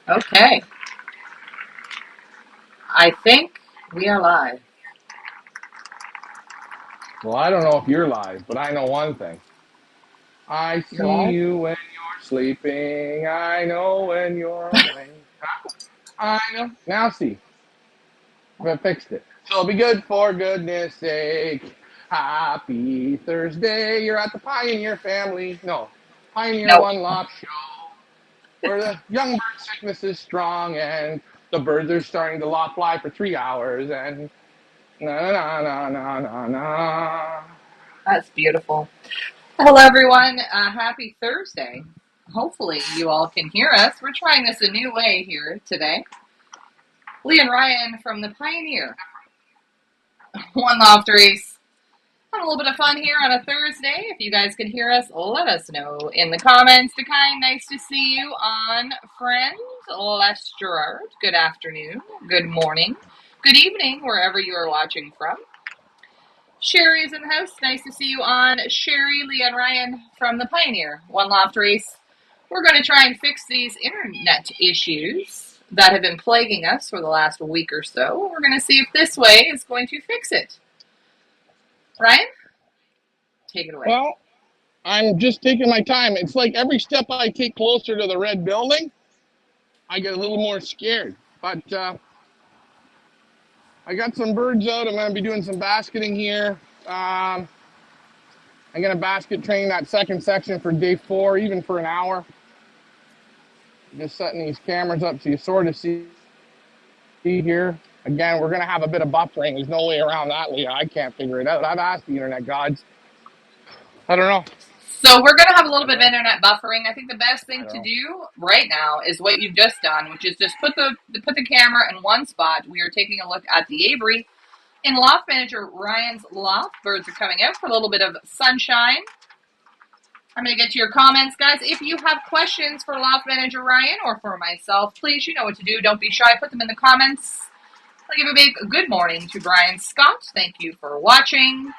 Okay, I think we are live. Well, I don't know if you're live, but I know one thing. I You're see live? you when you're sleeping. I know when you're awake. I know. Now see, I fixed it. So be good for goodness sake. Happy Thursday. You're at the Pioneer Family. No, Pioneer No. One Lop Show, where the young bird sickness is strong and the birds are starting to lot fly for 3 hours and na na na na na na. That's beautiful. Hello, everyone. Happy Thursday. Hopefully, you all can hear us. We're trying this a new way here today. Lee and Ryan from the Pioneer. One Loft Race. Having a little bit of fun here on a Thursday. If you guys can hear us, let us know in the comments. DeKine, nice to see you on, friends. Les Gerard, good afternoon, good morning, good evening, wherever you are watching from. Sherry is in the house. Nice to see you on. Sherry, Lee, and Ryan from the Pioneer One Loft Race. We're going to try and fix these internet issues that have been plaguing us for the last week or so. We're going to see if this way is going to fix it. Ryan, take it away. Well, I'm just taking my time. It's like every step I take closer to the red building, I get a little more scared. But I got some birds out. I'm going to be doing some basketing here. I'm going to basket train that second section for day 4, even for an hour. Just setting these cameras up so you sort of see here. Again, we're going to have a bit of buffering. There's no way around that, Leah. I can't figure it out. I've asked the internet gods. I don't know. So we're going to have a little I don't bit of know. internet buffering. I think the best I thing don't to know. do right now is what you've just done, which is just put the camera in one spot. We are taking a look at the Avery. In Loft Manager Ryan's loft, birds are coming out for a little bit of sunshine. I'm going to get to your comments, guys. If you have questions for Loft Manager Ryan or for myself, please, you know what to do. Don't be shy. Put them in the comments. I'll give a big good morning to Brian Scott. Thank you for watching.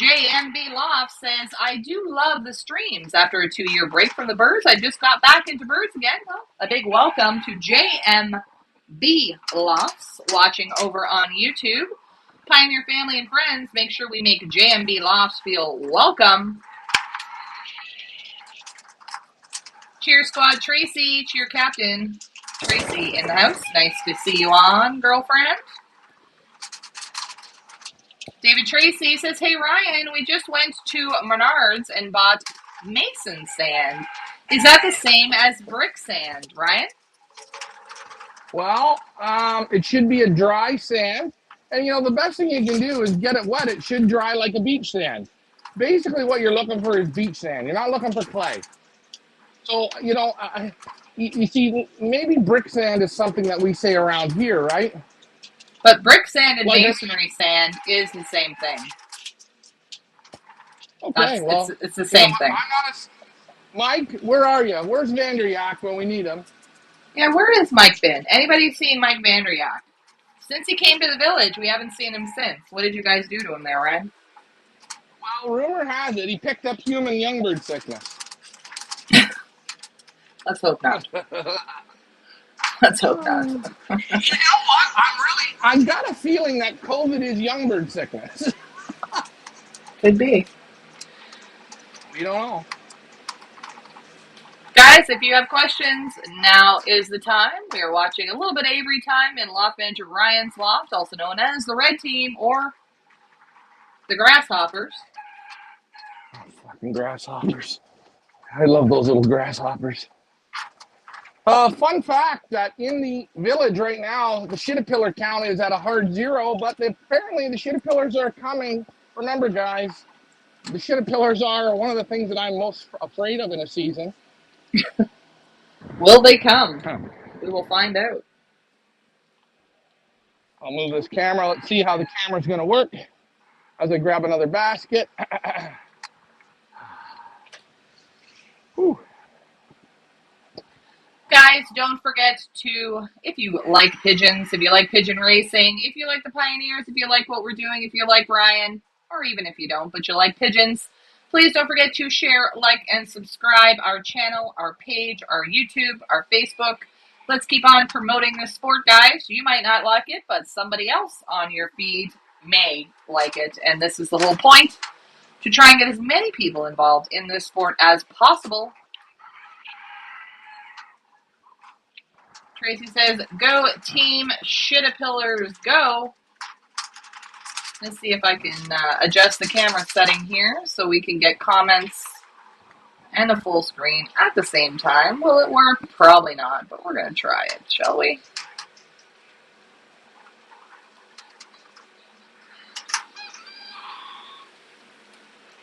JMB Loft says, I do love the streams. After a 2-year break from the birds, I just got back into birds again. Well, a big welcome to JMB Lofts watching over on YouTube. Pioneer family and friends, make sure we make JMB Lofts feel welcome. Cheer squad, Tracy. Cheer captain, Tracy in the house. Nice to see you on, girlfriend. David Tracy says, hey, Ryan, we just went to Menards and bought mason sand. Is that the same as brick sand, Ryan? Well, it should be a dry sand. And, the best thing you can do is get it wet. It should dry like a beach sand. Basically, what you're looking for is beach sand. You're not looking for clay. So, you see, maybe brick sand is something that we say around here, right? But brick sand and Like, masonry sand is the same thing. okay, well, It's the same I'm thing. not a. Mike, where are you? Where's Vanderyak when we need him? Yeah, where is Mike been? Anybody seen Mike Vanderyak? Since he came to the village, we haven't seen him since. What did you guys do to him there, Ryan? Well, rumor has it he picked up human youngbird sickness. Let's hope not. You Let's hope not. know what? I got a feeling that COVID is youngbird sickness. Could be. We don't know. Guys, if you have questions, now is the time. We are watching a little bit of Avery time in Loft Manager Ryan's Loft, also known as the Red Team or the Grasshoppers. Oh, fucking grasshoppers. I love those little grasshoppers. Fun fact that in the village right now, the shitapillar count is at a hard 0, but apparently the shitapillars are coming. Remember, guys, the shitapillars are one of the things that I'm most afraid of in a season. Will they come? We will find out. I'll move this camera. Let's see how the camera's going to work as I grab another basket. Whew. Guys, don't forget to, if you like pigeons, if you like pigeon racing, if you like the Pioneers, if you like what we're doing, if you like Ryan, or even if you don't, but you like pigeons, please don't forget to share, like, and subscribe our channel, our page, our YouTube, our Facebook. Let's keep on promoting this sport, guys. You might not like it, but somebody else on your feed may like it. And this is the whole point, to try and get as many people involved in this sport as possible. Tracy says, go team Shitapillars, go. Let's see if I can adjust the camera setting here so we can get comments and a full screen at the same time. Will it work? Probably not, but we're going to try it, shall we?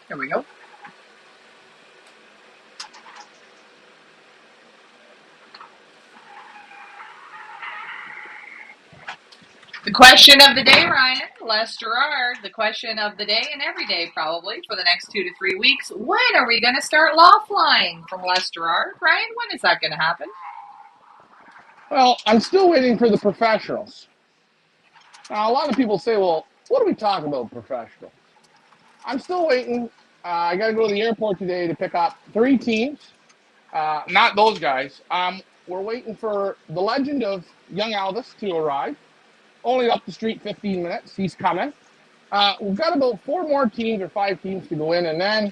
Here we go. The question of the day, Ryan, Les Gerard, the question of the day and every day probably for the next 2 to 3 weeks. When are we going to start law flying from Les Gerard? Ryan, when is that going to happen? Well, I'm still waiting for the professionals. Now, a lot of people say, well, what are we talking about professionals? I'm still waiting. I got to go to the airport today to pick up 3 teams. Not those guys. We're waiting for the legend of young Elvis to arrive. Only up the street 15 minutes. He's coming. We've got about 4 more teams or 5 teams to go in, and then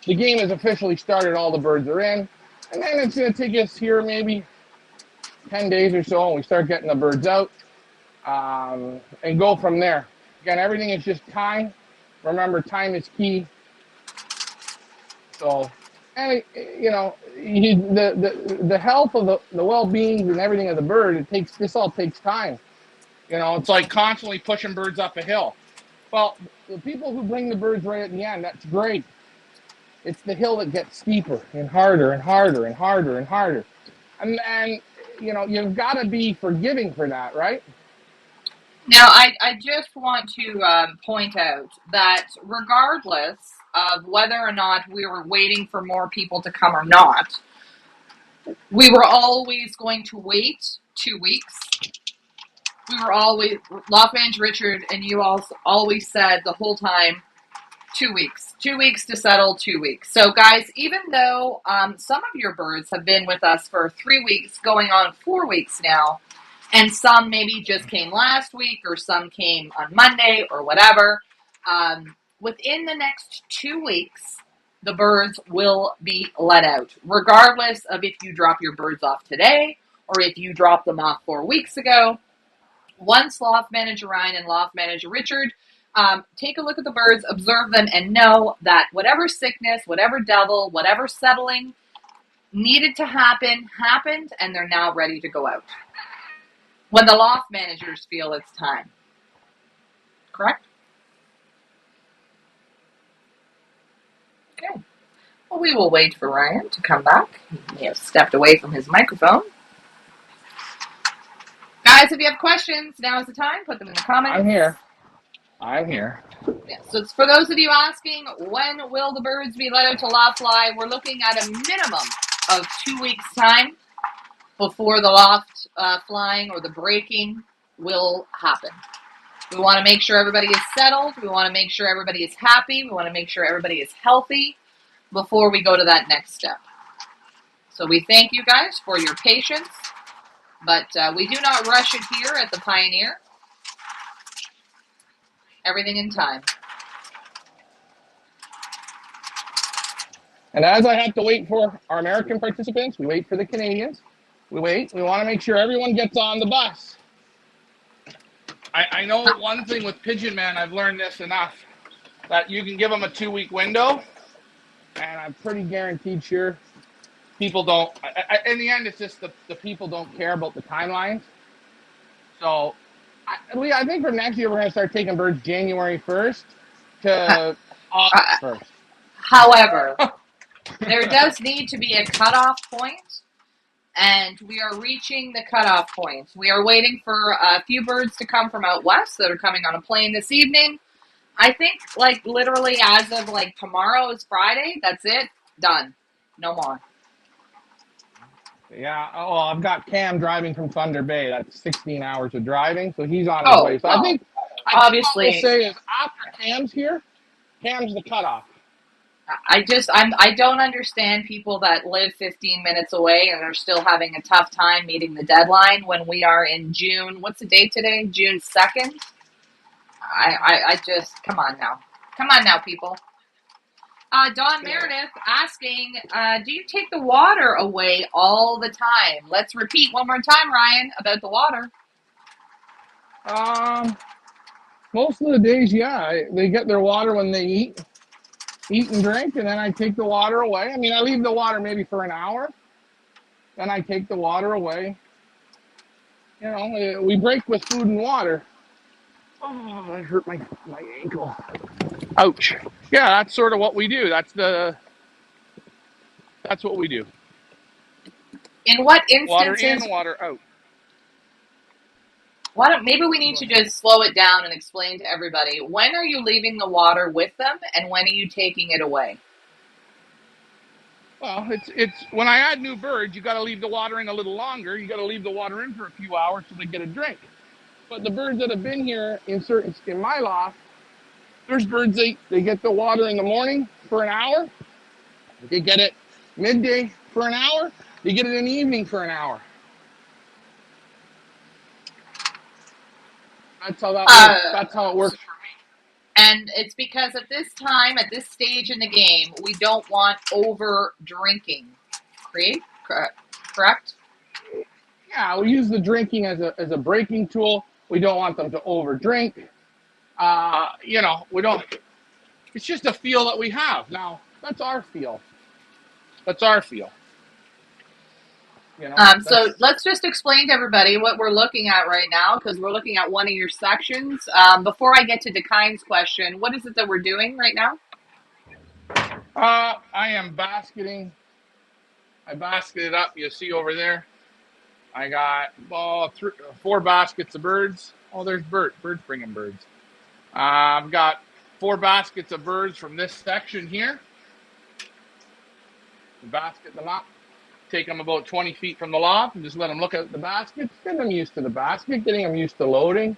the game is officially started. All the birds are in. And then it's going to take us here maybe 10 days or so, and we start getting the birds out and go from there. Again, everything is just time. Remember, time is key. So, and the health of the well-being and everything of the bird, this all takes time. It's like constantly pushing birds up a hill. Well, the people who bring the birds right at the end, that's great. It's the hill that gets steeper and harder and harder and harder and harder. And you've got to be forgiving for that, right? Now, I just want to point out that regardless of whether or not we were waiting for more people to come or not, we were always going to wait 2 weeks. We were always, Lafrange, Richard, and you all always said the whole time, 2 weeks. 2 weeks to settle, 2 weeks. So, guys, even though some of your birds have been with us for 3 weeks, going on 4 weeks now, and some maybe just came last week, or some came on Monday, or whatever, within the next 2 weeks, the birds will be let out, regardless of if you drop your birds off today, or if you dropped them off 4 weeks ago. Once Loft Manager Ryan and Loft Manager Richard take a look at the birds, observe them, and know that whatever sickness, whatever devil, whatever settling needed to happen, happened, and they're now ready to go out. When the loft managers feel it's time. Correct? Okay. Well, we will wait for Ryan to come back. He has stepped away from his microphone. Guys, if you have questions, now is the time. Put them in the comments. I'm here. Yeah, so it's for those of you asking, when will the birds be let out to loft fly? We're looking at a minimum of 2 weeks' time before the loft flying or the breaking will happen. We want to make sure everybody is settled. We want to make sure everybody is happy. We want to make sure everybody is healthy before we go to that next step. So we thank you guys for your patience, but we do not rush it here at the Pioneer. Everything in time. And as I have to wait for our American participants, we wait for the Canadians. We wait. We want to make sure everyone gets on the bus. I know one thing with Pigeon Man, I've learned this enough, that you can give them a 2-week window, and I'm pretty guaranteed sure people don't. In the end, it's just the people don't care about the timelines. So I think for next year, we're going to start taking birds January 1st to August 1st. However, there does need to be a cutoff point, and we are reaching the cutoff point. We are waiting for a few birds to come from out west that are coming on a plane this evening. I think, literally as of, tomorrow is Friday. That's it. Done. No more. Yeah. Oh, I've got Cam driving from Thunder Bay. That's 16 hours of driving, so he's on his way. So well, I think obviously, what we'll say is after Cam's here, Cam's the cutoff. I don't understand people that live 15 minutes away and are still having a tough time meeting the deadline when we are in June. What's the date today? June 2nd? I just, come on now, people. Don Meredith asking, do you take the water away all the time? Let's repeat one more time, Ryan, about the water. Um, Most of the days, yeah, they get their water when they eat and drink, and then I take the water away. I mean, I leave the water maybe for an hour, then I take the water away. You know, we break with food and water. Oh, that hurt my ankle. Ouch. Yeah, that's sort of what we do. That's what we do. In what Water in, instances? water out. Why don't maybe we need Go to ahead. just slow it down and explain to everybody, when are you leaving the water with them and when are you taking it away? Well, it's when I add new birds, you got to leave the water in a little longer. You got to leave the water in for a few hours so they get a drink. But the birds that have been here in my loft, there's birds they get the water in the morning for an hour. They get it midday for an hour. They get it in the evening for an hour. That's how that works. Uh, That's how it works. and it's because at this time, at this stage in the game, we don't want over drinking. Correct? Yeah, we use the drinking as a breaking tool. We don't want them to over drink. We don't. It's just a feel that we have. Now that's our feel. That's our feel. You know, So that's let's just explain to everybody what we're looking at right now because we're looking at one of your sections. Before I get to Dekine's question, what is it that we're doing right now? I am basketing. I basketed up. You see over there. I got 4 baskets of birds. Oh, there's birds. Birds bringing birds. I've got 4 baskets of birds from this section here. Basket them up. Take them about 20 feet from the loft and just let them look at the baskets. Getting them used to the basket. Getting them used to loading.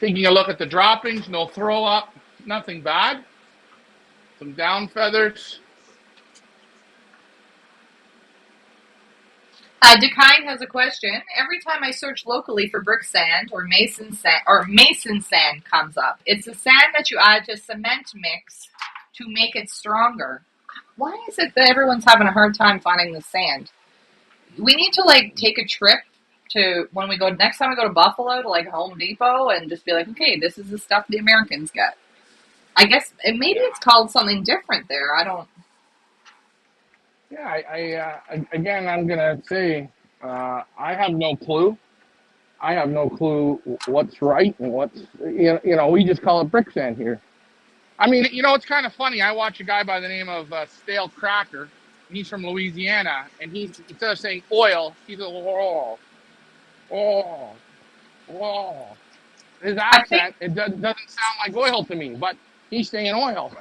Taking a look at the droppings. No throw up. Nothing bad. Some down feathers. Dekine has a question. Every time I search locally for brick sand or mason sand comes up. It's the sand that you add to cement mix to make it stronger. Why is it that everyone's having a hard time finding the sand? We need to take a trip to when we go next time we go to Buffalo to Home Depot and just be like, okay, this is the stuff the Americans get. I guess maybe Yeah. it's called something different there. I don't. Yeah, again, I'm gonna say, I have no clue. I have no clue what's right and we just call it brick sand here. I mean, it's kind of funny. I watch a guy by the name of Stale Cracker, and he's from Louisiana, and instead of saying oil, he's a oh, oh, oh. His I think accent, it doesn't sound like oil to me, but he's saying oil.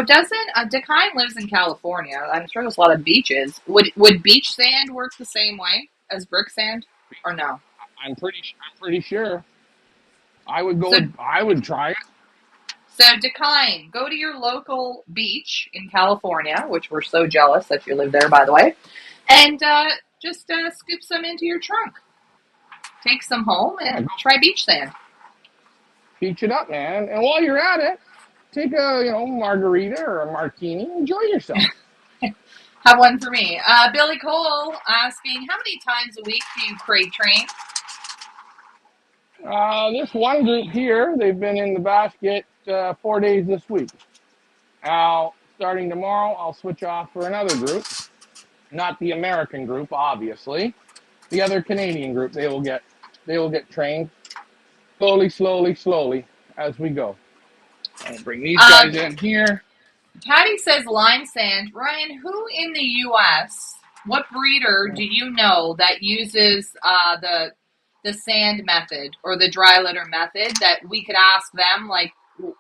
doesn't Dekine lives in California? I'm sure there's a lot of beaches. Would beach sand work the same way as brick sand, or no? I'm pretty sure. So I would try it. so Dekine, go to your local beach in California, which we're so jealous that you live there, by the way, and just scoop some into your trunk. Take some home Yeah, and try beach sand. beach it up, man. And while you're at it, take a margarita or a martini. Enjoy yourself. Have one for me. Billy Cole asking, how many times a week do you crate train? This one group here, they've been in the basket 4 days this week. Now, starting tomorrow, I'll switch off for another group. Not the American group, obviously. The other Canadian group. They will get trained slowly, slowly, slowly as we go. I'll bring these Um, guys in here. Patty says lime sand. Ryan, who in the U.S., what breeder do you know that uses the sand method or the dry litter method that we could ask them,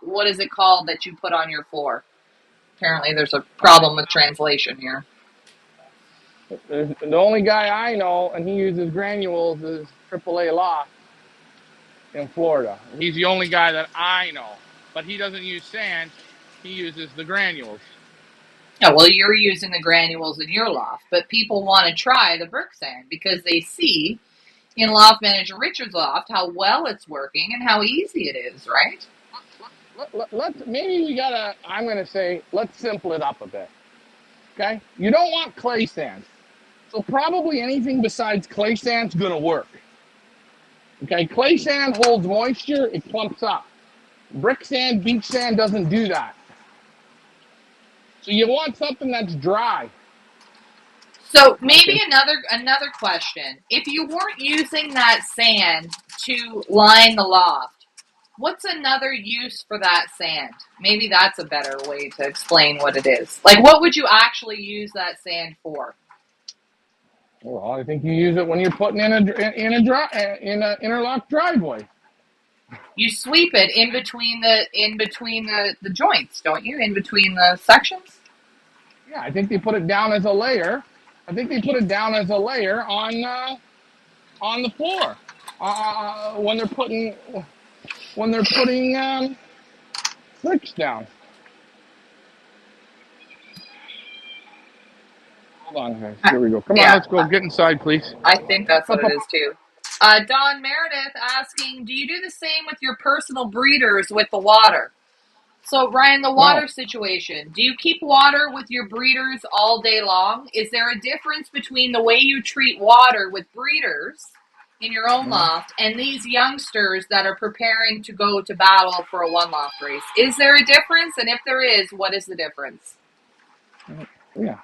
what is it called that you put on your floor? Apparently there's a problem with translation here. The only guy I know, and he uses granules, is AAA Loft in Florida. He's the only guy that I know. But he doesn't use sand. he uses the granules. Yeah, well, you're using the granules in your loft, but people want to try the brick sand because they see in Loft Manager Richard's loft how well it's working and how easy it is, right? Maybe we gotta, I'm gonna say, let's simple it up a bit. Okay? You don't want clay sand. So probably anything besides clay sand's gonna work. Okay, clay sand holds moisture, it clumps up. Brick sand, beach sand doesn't do that. So you want something that's dry. So maybe Okay. another question. If you weren't using that sand to line the loft, what's another use for that sand? Maybe that's a better way to explain what it is. Like, what would you actually use that sand for? Well, I think you use it when you're putting in a interlock driveway. You sweep it in between the joints, don't you? In between the sections? Yeah, I think they put it down as a layer. I think they put it down as a layer on the floor when they're putting bricks down. Hold on, guys. Here we go. Come on, Yeah, let's go. Get inside, please. I think that's what Up, it up. is too. Don Meredith asking, do you do the same with your personal breeders with the water? So, Ryan, the No. water situation. Do you keep water with your breeders all day long? Is there a difference between the way you treat water with breeders in your own loft and these youngsters that are preparing to go to battle for a one loft race? Is there a difference? And if there is, what is the difference? Yeah.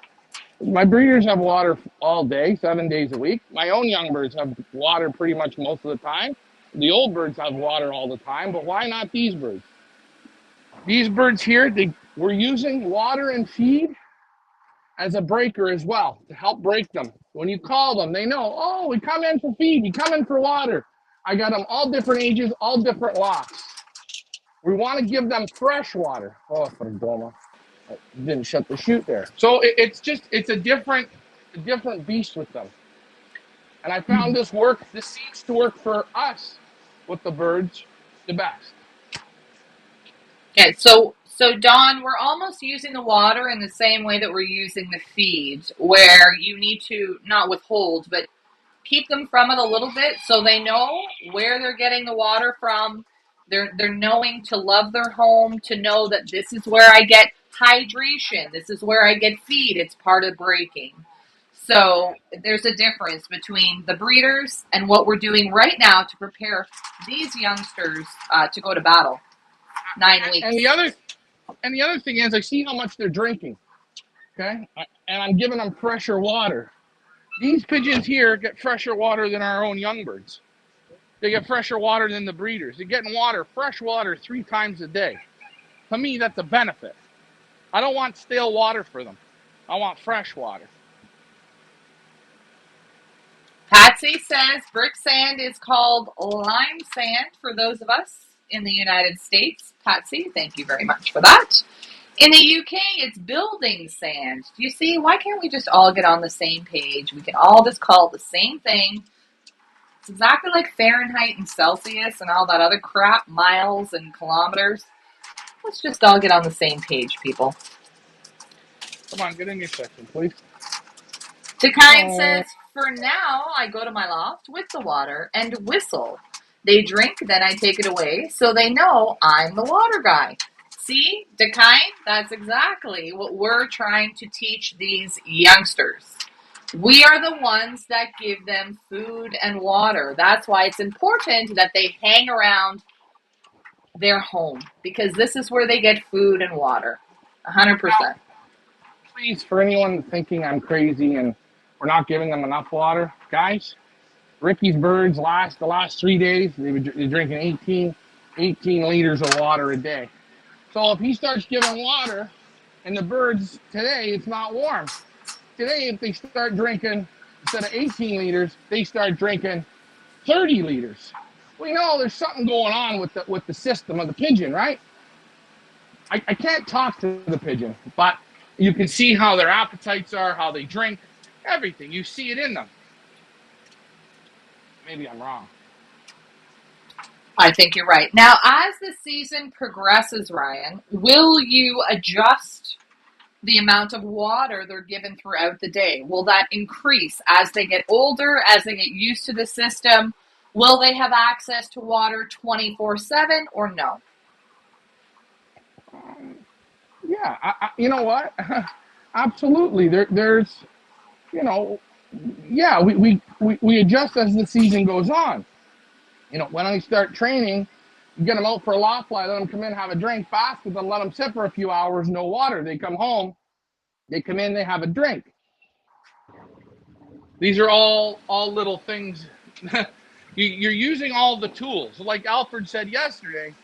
My breeders have water all day, 7 days a week. My own young birds have water pretty much most of the time. The old birds have water all the time, but why not these birds? These birds here, we're using water and feed as a breaker as well to help break them. When you call them, they know, oh, we come in for feed, we come in for water. I got them all different ages, all different locks. We want to give them fresh water. Oh, for Doma. I didn't shut the chute there. So it's a different beast with them. And I found this seems to work for us with the birds the best. Okay, so Don, we're almost using the water in the same way that we're using the feeds, where you need to not withhold, but keep them from it a little bit so they know where they're getting the water from. They're knowing to love their home, to know that this is where I get hydration, this is where I get feed. It's part of breaking. So there's a difference between the breeders and what we're doing right now to prepare these youngsters to go to battle. 9 weeks. And the other thing is, I see how much they're drinking. Okay, and I'm giving them fresher water. These pigeons here get fresher water than our own young birds. They get fresher water than the breeders. They're getting fresh water 3 times a day. To me, that's a benefit. I don't want stale water for them. I want fresh water. Patsy says brick sand is called lime sand for those of us in the United States. Patsy, thank you very much for that. In the UK, it's building sand. Do you see? Why can't we just all get on the same page? We can all just call it the same thing. It's exactly like Fahrenheit and Celsius and all that other crap, miles and kilometers. Let's just all get on the same page, people. Come on, get in your section, please. Takine Oh. says, for now, I go to my loft with the water and whistle. They drink, then I take it away, so they know I'm the water guy. See, Takine, that's exactly what we're trying to teach these youngsters. We are the ones that give them food and water. That's why it's important that they hang around their home, because this is where they get food and water. 100%. Please, for anyone thinking I'm crazy and we're not giving them enough water, guys, Ricky's birds the last 3 days, they're drinking 18 liters of water a day. So if he starts giving water, and the birds today, it's not warm. Today, if they start drinking, instead of 18 liters, they start drinking 30 liters. We know there's something going on with the system of the pigeon, right? I can't talk to the pigeon, but you can see how their appetites are, how they drink, everything. You see it in them. Maybe I'm wrong. I think you're right. Now, as the season progresses, Ryan, will you adjust the amount of water they're given throughout the day? Will that increase as they get older, as they get used to the system? Will they have access to water 24/7 or no? Yeah, you know what? Absolutely. There's, you know, yeah, we adjust as the season goes on. When I start training, you get them out for a lot fly, let them come in, have a drink, fast with them, let them sit for a few hours, no water. They come home, they come in, they have a drink. These are all little things. You're using all the tools. Like Alfred said yesterday,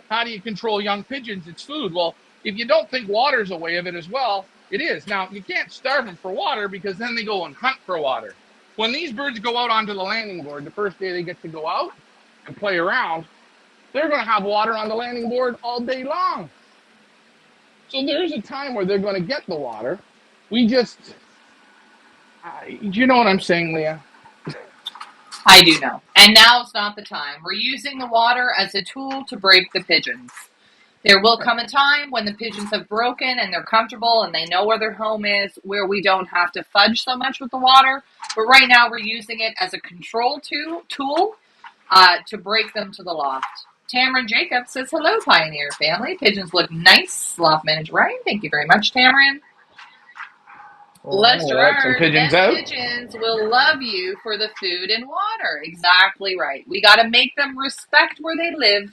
how do you control young pigeons? It's food. Well, if you don't think water's a way of it as well, it is. Now, you can't starve them for water because then they go and hunt for water. When these birds go out onto the landing board, the first day they get to go out and play around, they're going to have water on the landing board all day long. So there's a time where they're going to get the water. We just, do you know what I'm saying, Leah? I do know. And now it's not the time. We're using the water as a tool to break the pigeons. There will come a time when the pigeons have broken and they're comfortable and they know where their home is, where we don't have to fudge so much with the water. But right now we're using it as a control tool to break them to the loft. Tamron Jacob says, hello, Pioneer family. Pigeons look nice. Loft manager Ryan, thank you very much, Tamron. Les Gerard, them pigeons will love you for the food and water. Exactly right. We got to make them respect where they live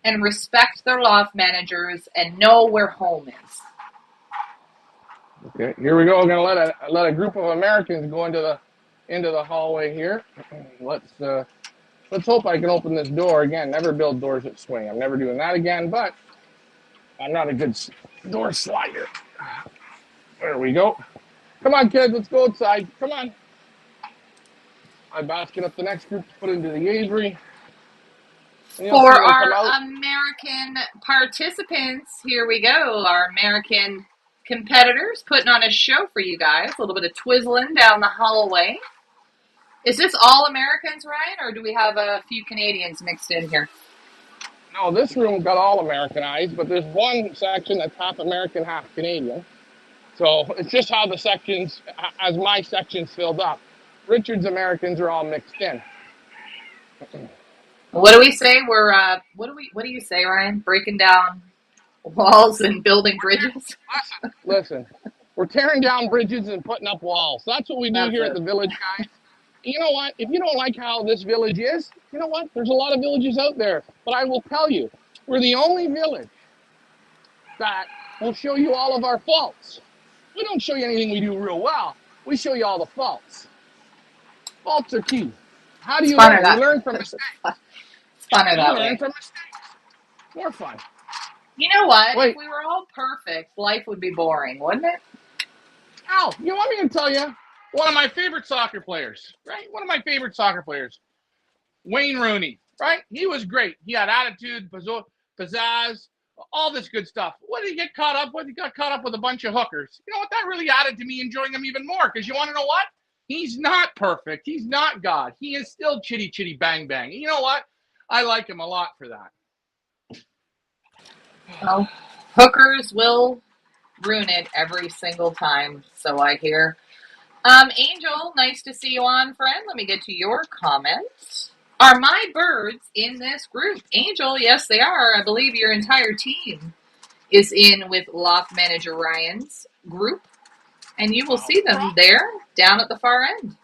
and respect their loft managers and know where home is. Okay, here we go. We're gonna let a group of Americans go into the hallway here. Let's hope I can open this door again. Never build doors that swing. I'm never doing that again. But I'm not a good door slider. There we go. Come on, kids. Let's go outside. Come on. I'm basking up the next group to put into the aviary. For our American participants, here we go. Our American competitors putting on a show for you guys. A little bit of twizzling down the hallway. Is this all Americans, Ryan, or do we have a few Canadians mixed in here? No, this room got all Americanized, but there's one section that's half American, half Canadian. So it's just how the sections, as my sections filled up. Richard's Americans are all mixed in. What do we say? What do you say, Ryan? Breaking down walls and building bridges? Listen. We're tearing down bridges and putting up walls. That's what we do here at the village, guys. You know what? If you don't like how this village is, you know what? There's a lot of villages out there. But I will tell you, we're the only village that will show you all of our faults. We don't show you anything we do real well. We show you all the faults. Faults are key. How do you learn? You learn from mistakes. It's funner that way. You learn from mistakes. More fun. You know what? Wait. If we were all perfect, life would be boring, wouldn't it? Oh, you want me to tell you? One of my favorite soccer players, right? One of my favorite soccer players, Wayne Rooney, right? He was great. He had attitude, pizzazz, all this good stuff. What did he get caught up with? He got caught up with a bunch of hookers. You know what? That really added to me enjoying him even more, because you want to know what? He's not perfect. He's not God. He is still chitty, chitty, bang, bang. And you know what? I like him a lot for that. Well, hookers will ruin it every single time, so I hear. Angel, nice to see you on, friend. Let me get to your comments. Are my birds in this group? Angel, yes, they are. I believe your entire team is in with Loft Manager Ryan's group, and you will see them there down at the far end.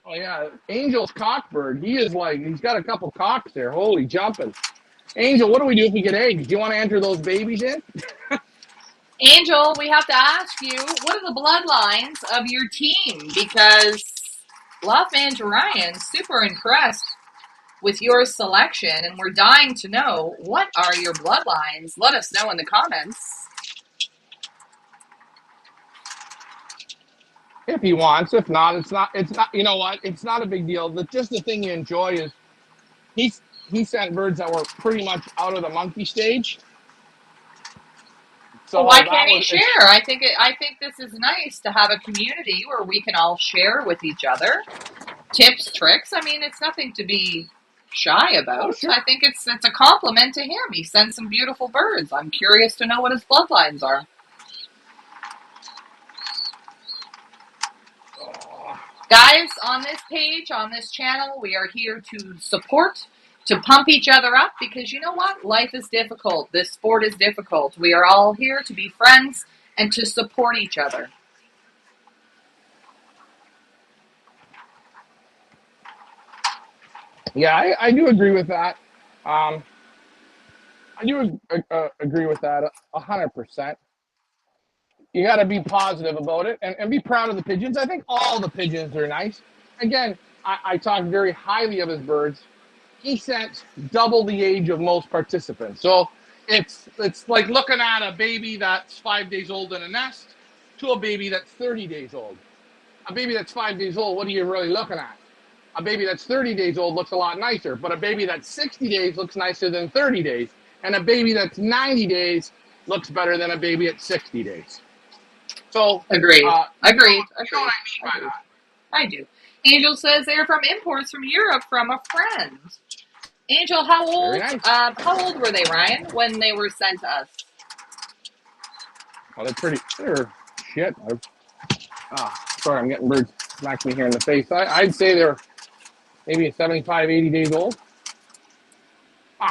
Oh, yeah. Angel's cockbird. He's got a couple cocks there. Holy jumping. Angel, what do we do if we get eggs? Do you want to enter those babies in? Angel, we have to ask you, what are the bloodlines of your team? Because Loft Manager Ryan's super impressed with your selection, and we're dying to know, what are your bloodlines? Let us know in the comments. If he wants. If not, it's not, you know what? It's not a big deal. Just the thing you enjoy is he sent birds that were pretty much out of the monkey stage. So well, why can't he share? I think this is nice to have a community where we can all share with each other tips, tricks. I mean, it's nothing to be shy Oh, about. sure. I think it's a compliment to him. He sent some beautiful birds. I'm curious to know what his bloodlines are. Guys, on this page, on this channel, we are here to support, to pump each other up, because you know what? Life is difficult. This sport is difficult. We are all here to be friends and to support each other. Yeah, I do agree with that. I do agree with that 100%. You got to be positive about it and be proud of the pigeons. I think all the pigeons are nice. Again, I talk very highly of his birds. He sent double the age of most participants. So it's like looking at a baby that's 5 days old in a nest to a baby that's 30 days old. A baby that's 5 days old, what are you really looking at? A baby that's 30 days old looks a lot nicer, but a baby that's 60 days looks nicer than 30 days. And a baby that's 90 days looks better than a baby at 60 days. So, Agreed. Agreed. you know what Agreed. I mean by Agreed. that. I do. Angel says they're from imports from Europe from a friend. Angel, Very nice. how old were they, Ryan, when they were sent to us? Well, they're shit. Sorry, I'm getting birds smack me here in the face. I'd say they're maybe 75, 80 days old.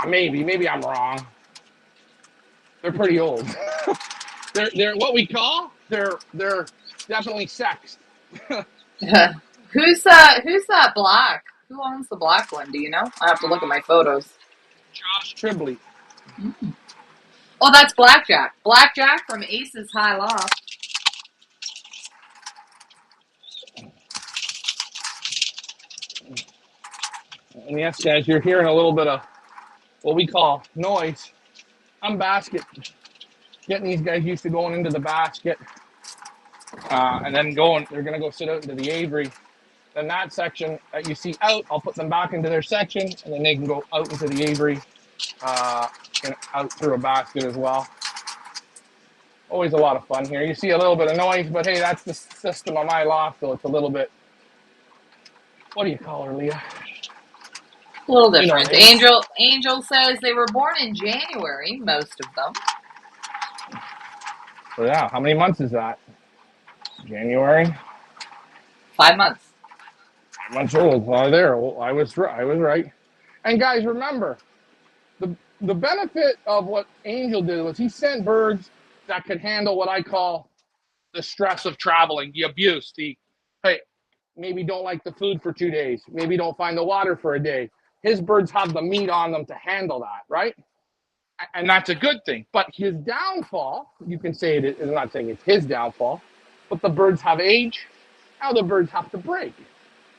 Maybe I'm wrong. They're pretty old. They're what we call, they're definitely sexed. Who's that black? Who owns the black one? Do you know? I have to look at my photos. Josh Tribbley. Oh, that's Blackjack. Blackjack from Ace's High Loft. And yes, guys, you're hearing a little bit of what we call noise. I'm getting these guys used to going into the basket, and then they're going to go sit out into the aviary. Then that section that you see out, I'll put them back into their section, and then they can go out into the aviary, and out through a basket as well. Always a lot of fun here. You see a little bit of noise, but hey, that's the system of my loft, so it's a little bit, what do you call her, Leah? A little different. You know, Angel says they were born in January, most of them. so yeah, how many months is that? January? 5 months. 5 months old. Well, there, I was right. And guys, remember, the benefit of what Angel did was he sent birds that could handle what I call the stress of traveling, the abuse, hey, maybe don't like the food for 2 days, maybe don't find the water for a day. His birds have the meat on them to handle that, right? And that's a good thing. But his downfall, you can say I'm not saying it's his downfall, but the birds have age. Now the birds have to break.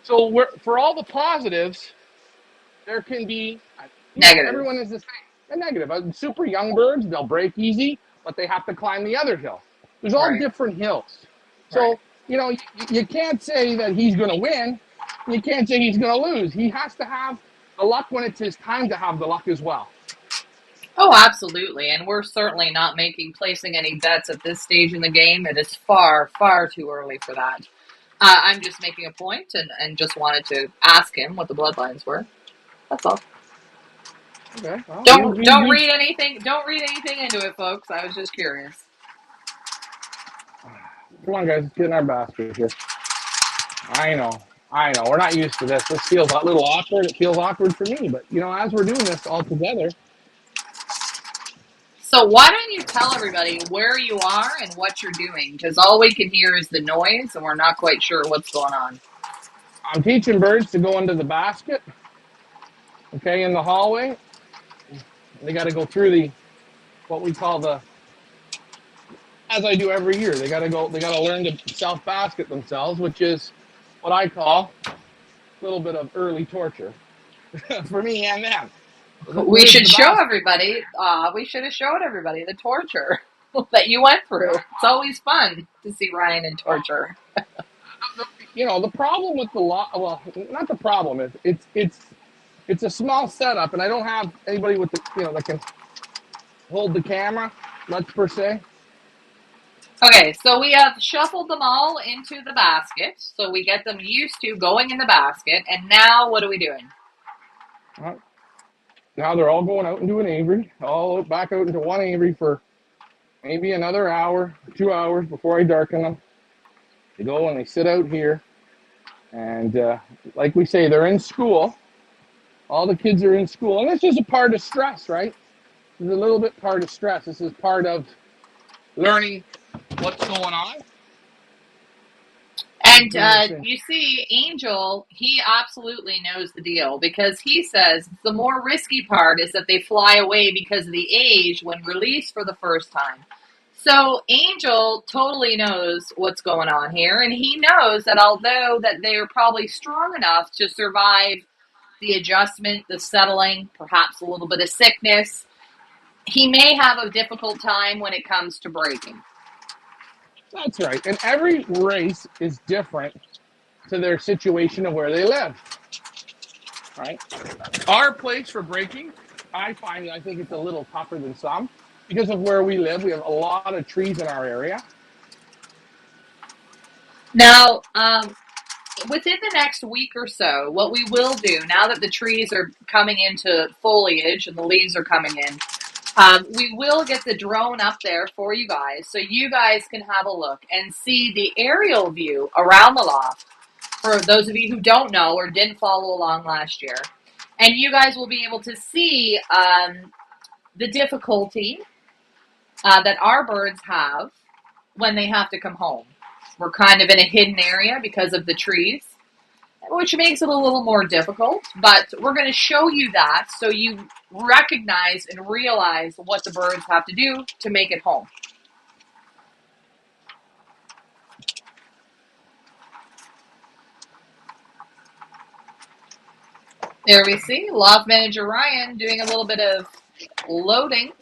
So for all the positives, there can be, Negative. everyone is the same. A negative. Super young birds, they'll break easy, but they have to climb the other hill. There's all Right. different hills. Right. So, you can't say that he's going to win. You can't say he's going to lose. He has to have the luck when it's his time to have the luck as well. Oh, absolutely. And we're certainly not placing any bets at this stage in the game. It is far, far too early for that. I'm just making a point and just wanted to ask him what the bloodlines were. That's all. Okay. Well, Don't read anything. Don't read anything into it, folks. I was just curious. Come on, guys. Let's get in our basket here. I know. We're not used to this. This feels a little awkward. It feels awkward for me. But, as we're doing this all together. So why don't you tell everybody where you are and what you're doing? Because all we can hear is the noise, and we're not quite sure what's going on. I'm teaching birds to go into the basket, okay, in the hallway. They got to go through what we call as I do every year, they got to learn to self-basket themselves, which is what I call a little bit of early torture for me and them. We should show everybody. We should have showed everybody the torture that you went through. It's always fun to see Ryan in torture. The problem with well, not the problem is it's a small setup, and I don't have anybody with that can hold the camera. Let's per se. Okay, so we have shuffled them all into the basket, so we get them used to going in the basket, and now what are we doing? Now they're all going out into an aviary, all back out into one aviary for maybe another hour, 2 hours before I darken them. They go and they sit out here. And like we say, they're in school. All the kids are in school. And this is a part of stress, right? This is a little bit part of stress. This is part of learning what's going on. And you see, Angel, he absolutely knows the deal because he says the more risky part is that they fly away because of the age when released for the first time. So Angel totally knows what's going on here, and he knows that although that they're probably strong enough to survive the adjustment, the settling, perhaps a little bit of sickness, he may have a difficult time when it comes to breaking. That's right. And every race is different to their situation of where they live. Right? Our place for breaking, I think it's a little tougher than some because of where we live. We have a lot of trees in our area. Now, within the next week or so, what we will do, now that the trees are coming into foliage and the leaves are coming in, we will get the drone up there for you guys so you guys can have a look and see the aerial view around the loft for those of you who don't know or didn't follow along last year. And you guys will be able to see the difficulty that our birds have when they have to come home. We're kind of in a hidden area because of the trees, which makes it a little more difficult, but we're going to show you that so you recognize and realize what the birds have to do to make it home. There we see Loft Manager Ryan doing a little bit of loading.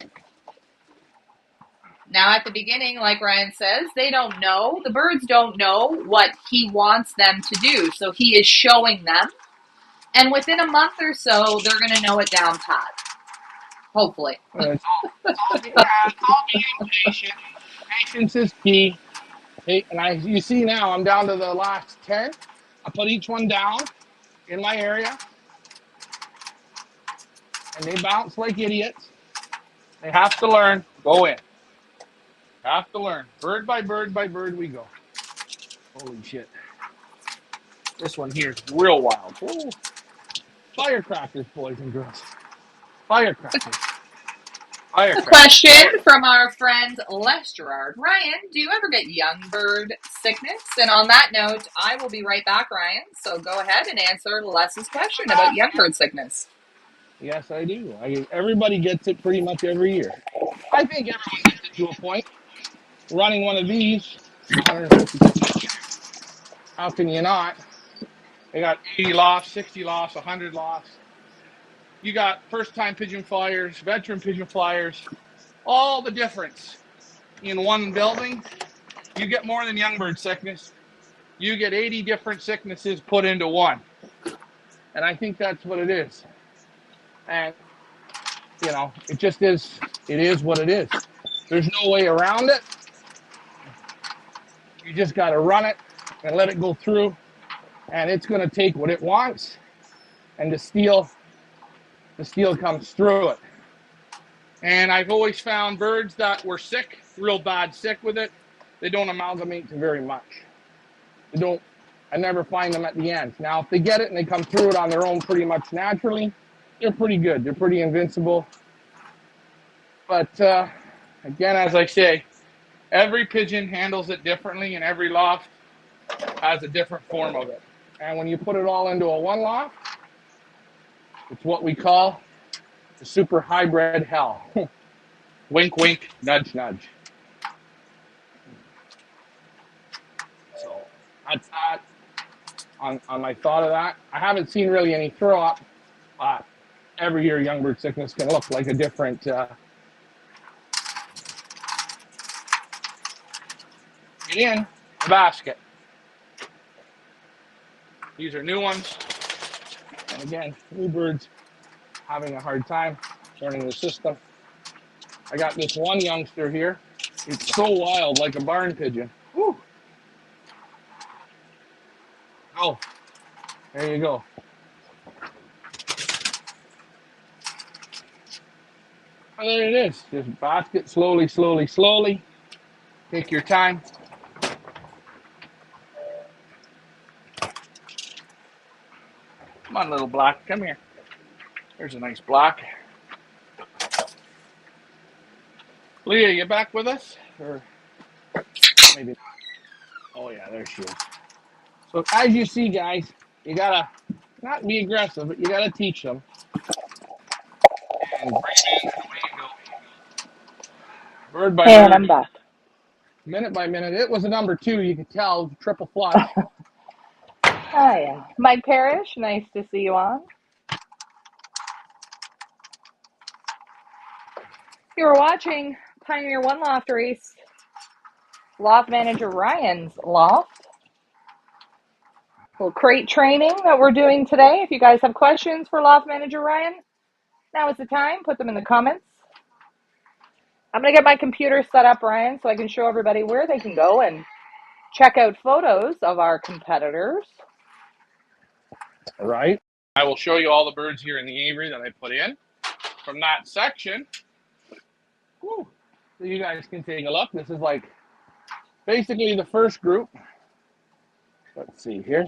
Now at the beginning, like Ryan says, they don't know, the birds don't know what he wants them to do, so he is showing them. And within a month or so, they're going to know it down pat. Hopefully. It's all being patient. Patience is key. Hey, and you see now, I'm down to the last 10. I put each one down in my area. And they bounce like idiots. They have to learn. Go in. Have to learn. Bird by bird by bird we go. Holy shit. This one here is real wild. Ooh. Firecrackers, boys and girls. Firecrackers. A question from our friend Les Gerard. Ryan, do you ever get young bird sickness? And on that note, I will be right back, Ryan. So go ahead and answer Les's question about young bird sickness. Yes, I do. Everybody gets it pretty much every year. I think everyone gets it to a point. Running one of these, 150. How can you not? They got 80 lofts, 60 lofts, 100 lofts. You got first-time pigeon flyers, veteran pigeon flyers, all the difference in one building. You get more than young bird sickness. You get 80 different sicknesses put into one. And I think that's what it is. And, you know, it just is, it is what it is. There's no way around it. You just got to run it and let it go through. And it's going to take what it wants. And the steel comes through it. And I've always found birds that were sick, real bad sick with it, they don't amalgamate to very much. I never find them at the end. Now, if they get it and they come through it on their own pretty much naturally, they're pretty good. They're pretty invincible. But, again, as I say, every pigeon handles it differently, and every loft has a different form of it. And when you put it all into a one loft, it's what we call the super hybrid hell. Wink, wink, nudge, nudge. So that's that on my thought of that. I haven't seen really any throw up. Every year, young bird sickness can look like a different. Get in the basket. These are new ones. And again, new birds having a hard time learning the system. I got this one youngster here. It's so wild, like a barn pigeon. Woo. Oh, there you go. Oh, there it is. Just basket slowly, slowly, slowly. Take your time. Come on, little block. Come here. There's a nice block. Leah, you back with us? Or maybe not. Oh, yeah, there she is. So as you see, guys, you gotta not be aggressive, but you gotta teach them. And bird by And bird, I'm back. minute by minute. It was a number 2, you could tell, triple flush. Oh, yeah. Mike Parrish, nice to see you on. You were watching Pioneer One Loft Race, Loft Manager Ryan's loft. Little crate training that we're doing today. If you guys have questions for Loft Manager Ryan, now is the time. Put them in the comments. I'm going to get my computer set up, Ryan, so I can show everybody where they can go and check out photos of our competitors. All right. I will show you all the birds here in the aviary that I put in from that section. Woo. So you guys can take a look. This is like basically the first group. Let's see here.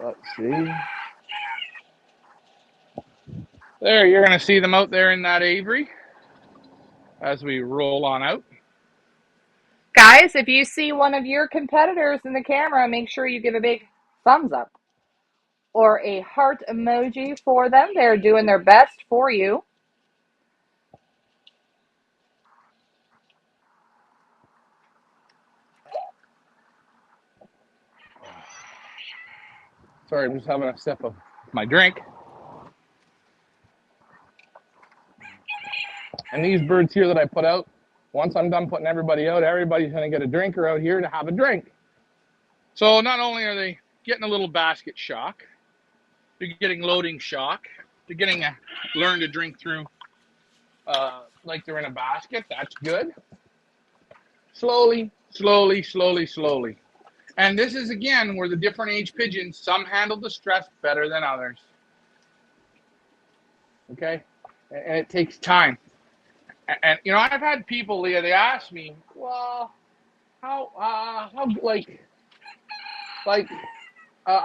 Let's see. There, you're going to see them out there in that aviary as we roll on out. Guys, if you see one of your competitors in the camera, make sure you give a big thumbs up or a heart emoji for them. They're doing their best for you. Sorry, I'm just having a sip of my drink. And these birds here that I put out, once I'm done putting everybody out, everybody's going to get a drinker out here to have a drink. So not only are they getting a little basket shock, they're getting loading shock, they're getting a learn to drink through like they're in a basket. That's good. Slowly, slowly, slowly, slowly. And this is, again, where the different age pigeons, some handle the stress better than others. Okay? And it takes time. And you know, I've had people, Leah, they ask me, well, how I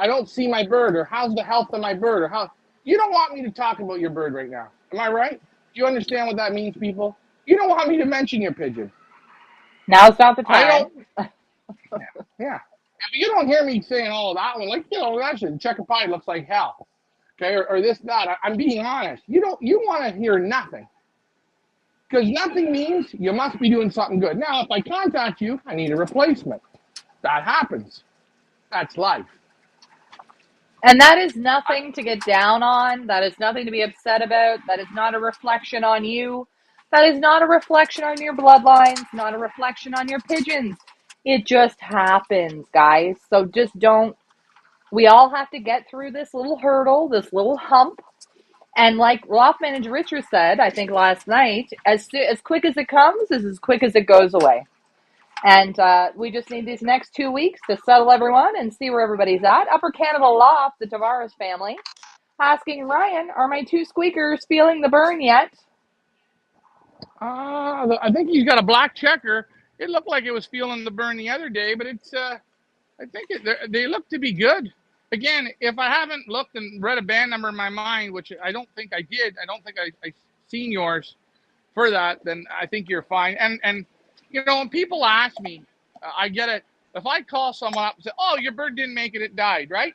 don't see my bird, or how's the health of my bird, or how, you don't want me to talk about your bird right now. Am I right? Do you understand what that means, people? You don't want me to mention your pigeon. Now's not the I time. don't, yeah. If you don't hear me saying, oh, that one, like, you know, that shit, checker pie looks like hell. Okay, or this, that, I'm being honest. You want to hear nothing. Because nothing means you must be doing something good. Now, if I contact you, I need a replacement. That happens. That's life. And that is nothing to get down on. That is nothing to be upset about. That is not a reflection on you. That is not a reflection on your bloodlines, not a reflection on your pigeons. It just happens, guys. So just don't. We all have to get through this little hurdle, this little hump. And like Loft Manager Richard said, I think last night, as quick as it comes is as quick as it goes away. And we just need these next 2 weeks to settle everyone and see where everybody's at. Upper Canada Loft, the Tavares family, asking Ryan, are my 2 squeakers feeling the burn yet? I think he's got a black checker. It looked like it was feeling the burn the other day, but it's. I think they look to be good. Again, if I haven't looked and read a band number in my mind, which I don't think I did, I don't think I seen yours for that, then I think you're fine. And you know, when people ask me, I get it. If I call someone up and say, "Oh, your bird didn't make it; it died," right?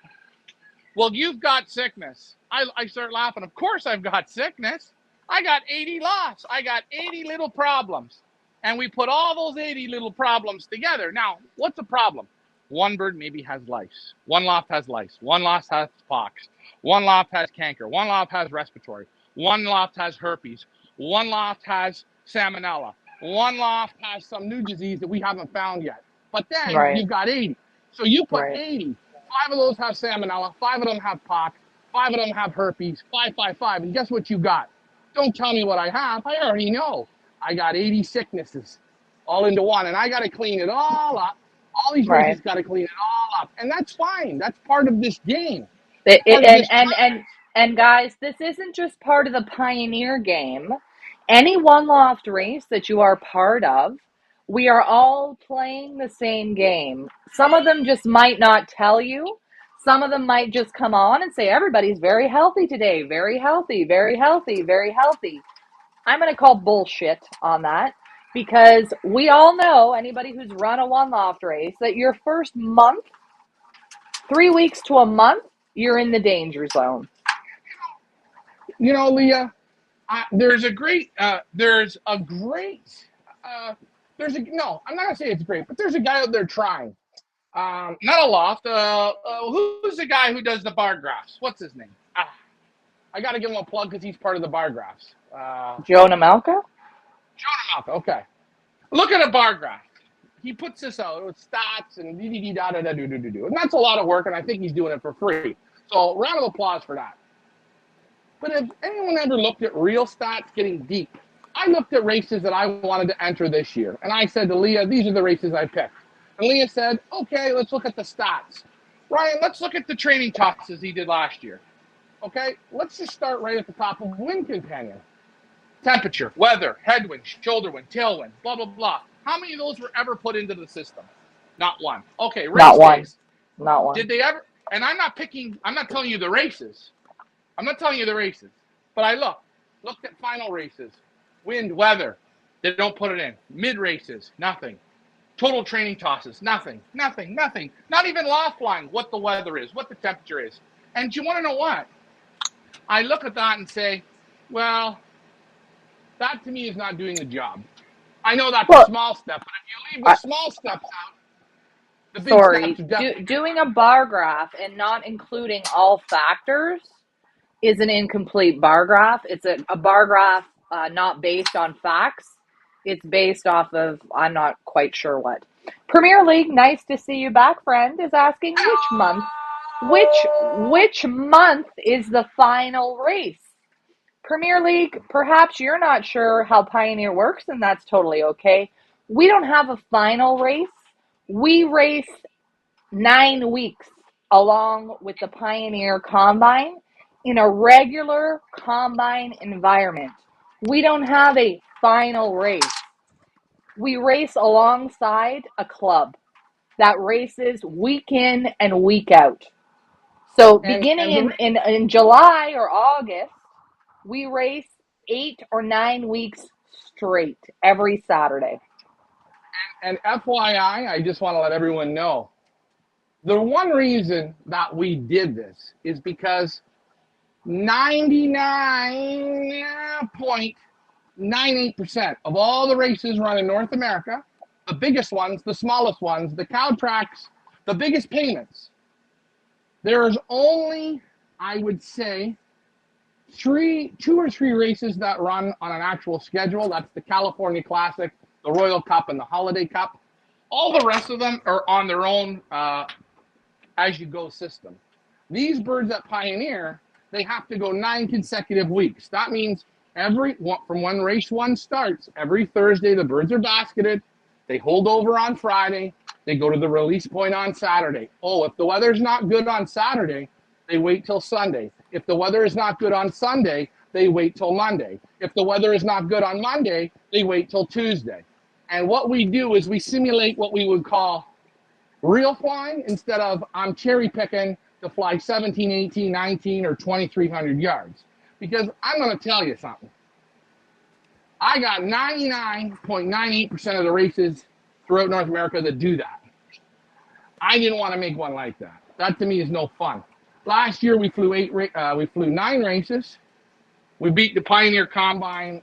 Well, you've got sickness. I start laughing. Of course, I've got sickness. I got 80 lots. I got 80 little problems, and we put all those 80 little problems together. Now, what's the problem? One bird maybe has lice. One loft has lice. One loft has pox. One loft has canker. One loft has respiratory. One loft has herpes. One loft has salmonella. One loft has some new disease that we haven't found yet. But then Right, you've got 80. So you put right. 80. 5 of those have salmonella. 5 of them have pox. 5 of them have herpes. 5, 5, 5. And guess what you got? Don't tell me what I have. I already know. I got 80 sicknesses all into one. And I got to clean it all up. All these races Right. got to clean it all up. And that's fine. That's part of this game. It, part it, of this. and guys, this isn't just part of the Pioneer game. Any one loft race that you are part of, we are all playing the same game. Some of them just might not tell you. Some of them might just come on and say everybody's very healthy today, very healthy, very healthy, very healthy. I'm going to call bullshit on that because we all know, anybody who's run a one loft race, that your first month, 3 weeks to a month, you're in the danger zone. You know, Leah, there's a great, no, I'm not gonna say it's great, but there's a guy out there trying. Not a loft. Who's the guy who does the bar graphs? What's his name? I got to give him a plug because he's part of the bar graphs. Jonah Malka? Jonah Malka. Okay. Look at a bar graph. He puts this out with stats and da da da do do do do, and that's a lot of work, and I think he's doing it for free. So round of applause for that. But if anyone ever looked at real stats getting deep, I looked at races that I wanted to enter this year, and I said to Leah, these are the races I picked. And Leah said, okay, let's look at the stats. Ryan, let's look at the training tosses he did last year. Okay, let's just start right at the top of Wind Companion. Temperature, weather, headwind, shoulder wind, tailwind, blah, blah, blah. How many of those were ever put into the system? Not one. Okay, race Not one. days. Not one. Did they ever? And I'm not telling you the races. I'm not telling you the races. But I looked at final races, wind, weather. They don't put it in. Mid races, nothing. Total training tosses, nothing, nothing, nothing. Not even loft flying, what the weather is, what the temperature is. And you want to know what? I look at that and say, well, that to me is not doing the job. I know that's a Well, small step, but if you leave the small steps out, the big sorry. steps are definitely. Doing a bar graph and not including all factors is an incomplete bar graph. It's a bar graph not based on facts. It's based off of, I'm not quite sure what. Premier League, nice to see you back, friend, is asking which month is the final race? Premier League, perhaps you're not sure how Pioneer works, and that's totally okay. We don't have a final race. We race 9 weeks along with the Pioneer Combine in a regular combine environment. We don't have a final race. We race alongside a club that races week in and week out. So beginning And the in July or August, we race 8 or 9 weeks straight every Saturday. and FYI, I just want to let everyone know the one reason that we did this is because 99.98% of all the races run in North America, the biggest ones, the smallest ones, the cow tracks, the biggest payments, there's only, I would say, two or three races that run on an actual schedule. That's the California Classic, the Royal Cup, and the Holiday Cup. All the rest of them are on their own as-you-go system. These birds at Pioneer, they have to go 9 consecutive weeks. That means from when race one starts, every Thursday the birds are basketed. They hold over on Friday. They go to the release point on Saturday. Oh, if the weather's not good on Saturday, they wait till Sunday. If the weather is not good on Sunday, they wait till Monday. If the weather is not good on Monday, they wait till Tuesday. And what we do is we simulate what we would call real flying instead of I'm cherry picking to fly 17, 18, 19, or 2,300 yards. Because I'm going to tell you something. I got 99.98% of the races throughout North America that do that. I didn't want to make one like that. That to me is no fun. Last year we flew 9 races. We beat the Pioneer Combine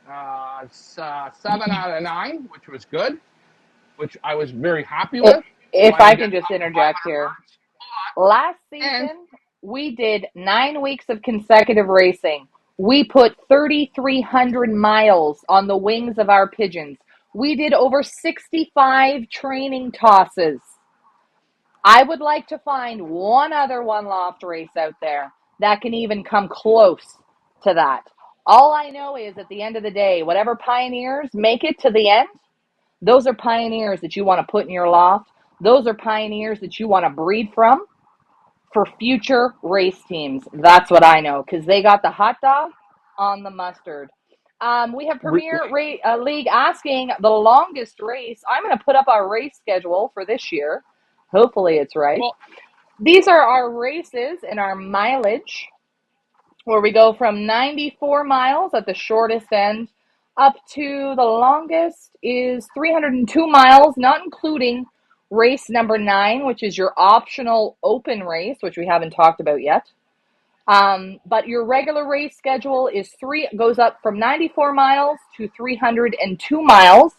7 out of 9, which was good, which I was very happy with. If I can just interject here. Last season, we did 9 weeks of consecutive racing. We put 3,300 miles on the wings of our pigeons. We did over 65 training tosses. I would like to find one other one loft race out there that can even come close to that. All I know is at the end of the day, whatever pioneers make it to the end, those are pioneers that you want to put in your loft. Those are pioneers that you want to breed from. for future race teams. That's what I know because they got the hot dog on the mustard. We have League asking the longest race. I'm going to put up our race schedule for this year. Hopefully, it's right. Well, These are our races and our mileage, where we go from 94 miles at the shortest end up to the longest is 302 miles, not including race number 9, which is your optional open race, which we haven't talked about yet. But your regular race schedule is goes up from 94 miles to 302 miles.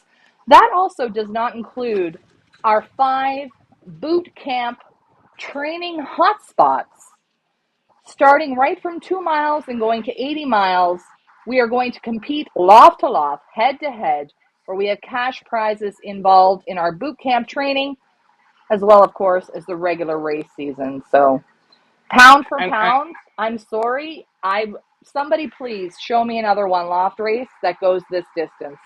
That also does not include our 5 boot camp training hotspots. Starting right from 2 miles and going to 80 miles, we are going to compete loft to loft, head to head, where we have cash prizes involved in our boot camp training, as well, of course, as the regular race season. So, pound for and pound, I'm sorry. Somebody please show me another one loft race that goes this distance.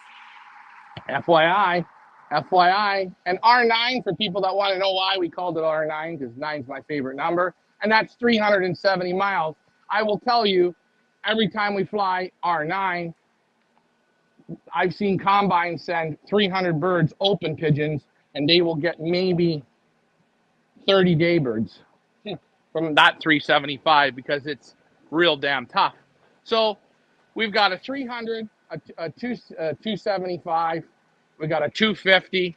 FYI, FYI, and R9 for people that want to know why we called it R9, because 9 is my favorite number, and that's 370 miles. I will tell you, every time we fly R9, I've seen combines send 300 birds open pigeons, and they will get maybe 30 day birds from that 375 because it's real damn tough. So we've got a 300, a 275, we got a 250.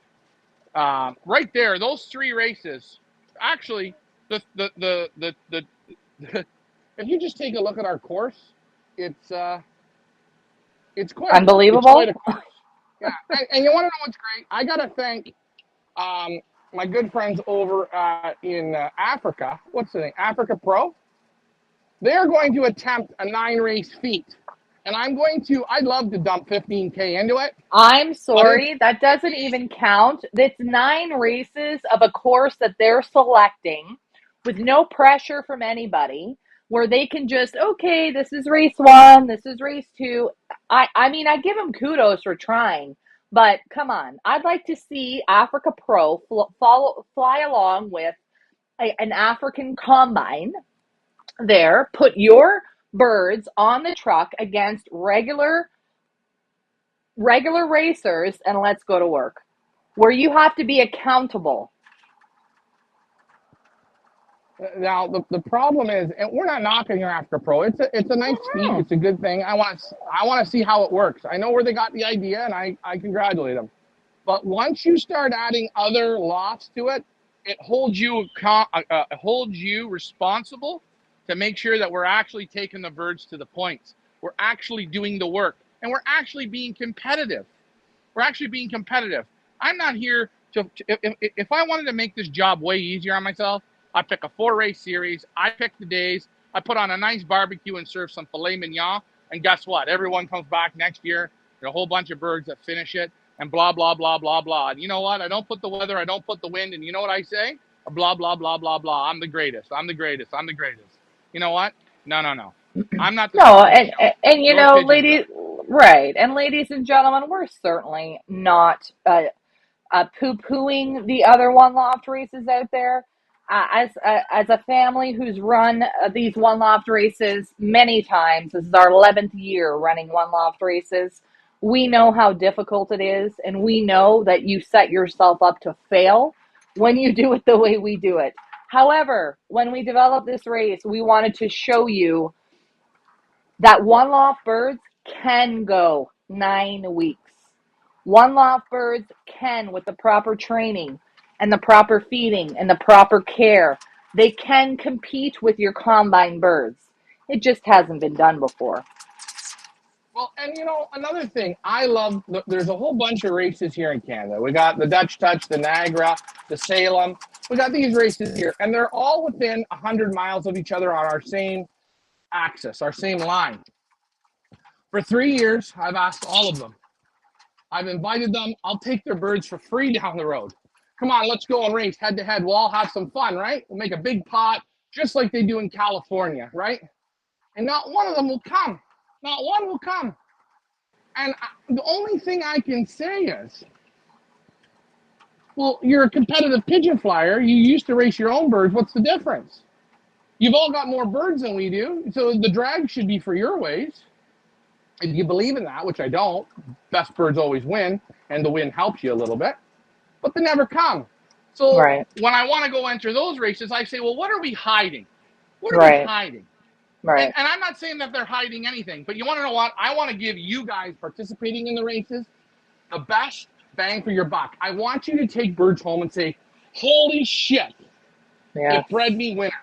Right there, those 3 races. Actually, the if you just take a look at our course, it's quite Unbelievable. a course. Yeah, and you want to know what's great? I gotta thank my good friends over in Africa. What's the name? Africa Pro. They're going to attempt a 9 race feat, and I'd love to dump 15K into it, I'm but it's sorry, that doesn't even count. It's 9 races of a course that they're selecting with no pressure from anybody, where they can just, okay, this is race 1, this is race 2. I mean, I give them kudos for trying, but come on. I'd like to see Africa Pro fly along with an African combine there, put your birds on the truck against regular racers, and let's go to work, where you have to be accountable. now the problem is, and we're not knocking your Africa Pro. It's a nice feat. Mm-hmm. It's a good thing. I want to see how it works. I know where they got the idea, and I congratulate them. But once you start adding other lofts to it, it holds you responsible to make sure that we're actually taking the birds to the points. We're actually doing the work, and we're actually being competitive. We're actually being competitive. I'm not here if I wanted to make this job way easier on myself, I pick a 4 race series. I pick the days. I put on a nice barbecue and serve some filet mignon. And guess what? Everyone comes back next year. There's a whole bunch of birds that finish it and blah, blah, blah, blah, blah. And you know what? I don't put the weather. I don't put the wind. And you know what I say? Blah, blah, blah, blah, blah. I'm the greatest. I'm the greatest. I'm the greatest. You know what? No, no, no. I'm not the No, star of the and, show. and you Your know, pigeons ladies, are. right, and ladies and gentlemen, we're certainly not poo-pooing the other one loft races out there. As a family who's run these one loft races many times, this is our 11th year running one loft races. We know how difficult it is, and we know that you set yourself up to fail when you do it the way we do it. However, when we developed this race, we wanted to show you that one loft birds can go 9 weeks. One loft birds can, with the proper training and the proper feeding and the proper care, they can compete with your combine birds. It just hasn't been done before. Well, and you know, another thing, there's a whole bunch of races here in Canada. We got the Dutch Touch, the Niagara, the Salem. We got these races here, and they're all within 100 miles of each other on our same axis, our same line. For 3 years, I've asked all of them. I've invited them. I'll take their birds for free down the road. Come on, let's go and race head to head. We'll all have some fun, right? We'll make a big pot, just like they do in California, right? And not one of them will come. Not one will come. And the only thing I can say is, well, you're a competitive pigeon flyer. You used to race your own birds. What's the difference? You've all got more birds than we do, so the drag should be for your ways. If you believe in that, which I don't, best birds always win, and the win helps you a little bit, but they never come. So Right. when I want to go enter those races, I say, well, what are we hiding? What are we Right. hiding? And, Right. and I'm not saying that they're hiding anything, but you want to know what? I want to give you guys participating in the races the best bang for your buck. I want you to take birds home and say, holy shit, Yes. it bred me winners.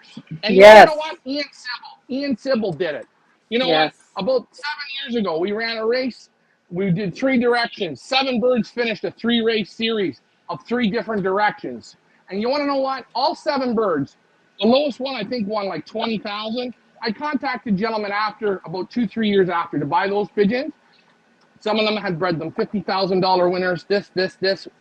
And you want to Yes. know what? Ian Sybil did it. You know what? Yes. About 7 years ago, we ran a race. We did 3 directions. 7 birds finished a 3-race series of 3 different directions. And you want to know what? All 7 birds, the lowest one I think won like 20,000. I contacted gentlemen after about 2-3 years after to buy those pigeons. Some of them had bred them $50,000 winners, this,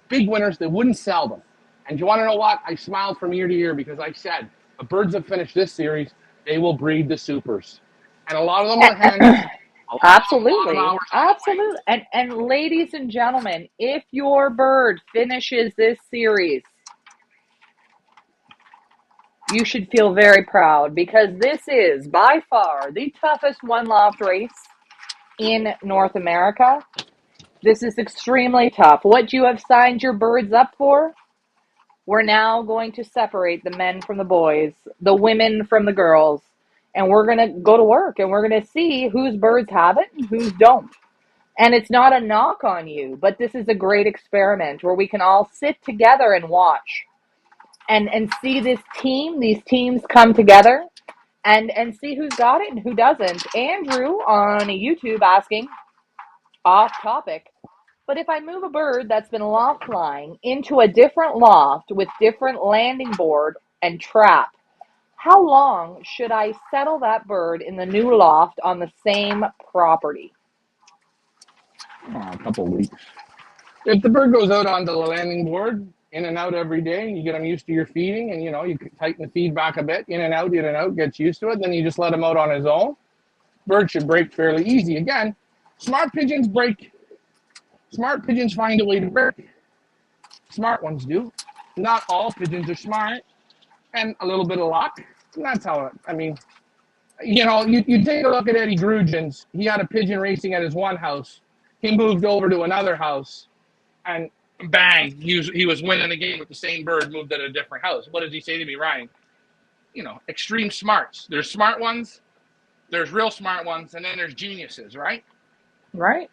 big winners. They wouldn't sell them. And you want to know what? I smiled from ear to ear because I said, the birds that finish this series, they will breed the supers. And a lot of them were hens. A lot of Absolutely. hours on the way. Absolutely. And ladies and gentlemen, if your bird finishes this series, you should feel very proud because this is by far the toughest one loft race in North America. This is extremely tough. What you have signed your birds up for, we're now going to separate the men from the boys, the women from the girls, and we're going to go to work and we're going to see whose birds have it and whose don't. And it's not a knock on you, but this is a great experiment where we can all sit together and watch and see these teams come together and see who's got it and who doesn't. Andrew on YouTube asking, off topic, but if I move a bird that's been loft flying into a different loft with different landing board and trap, how long should I settle that bird in the new loft on the same property? Oh, a couple of weeks. If the bird goes out onto the landing board, in and out every day, and you get them used to your feeding, and you tighten the feed back a bit, in and out, gets used to it, then you just let him out on his own. Bird should break fairly easy. Again, smart pigeons break. Smart pigeons find a way to break. Smart ones do. Not all pigeons are smart, and a little bit of luck. And that's how you take a look at Eddie Grugens. He had a pigeon racing at his one house. He moved over to another house, and bang, he was winning the game with the same bird, moved at a different house. What does he say to me, Ryan? Extreme smarts. There's smart ones, there's real smart ones, and then there's geniuses, right? Right?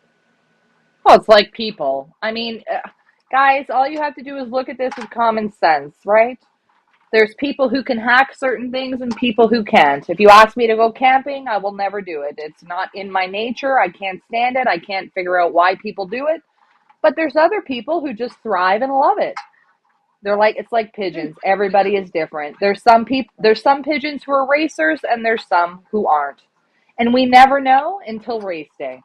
Well, it's like people. I mean, guys, all you have to do is look at this with common sense, right? There's people who can hack certain things and people who can't. If you ask me to go camping, I will never do it. It's not in my nature. I can't stand it. I can't figure out why people do it. But there's other people who just thrive and love it. It's like pigeons. Everybody is different. There's some pigeons who are racers and there's some who aren't. And we never know until race day.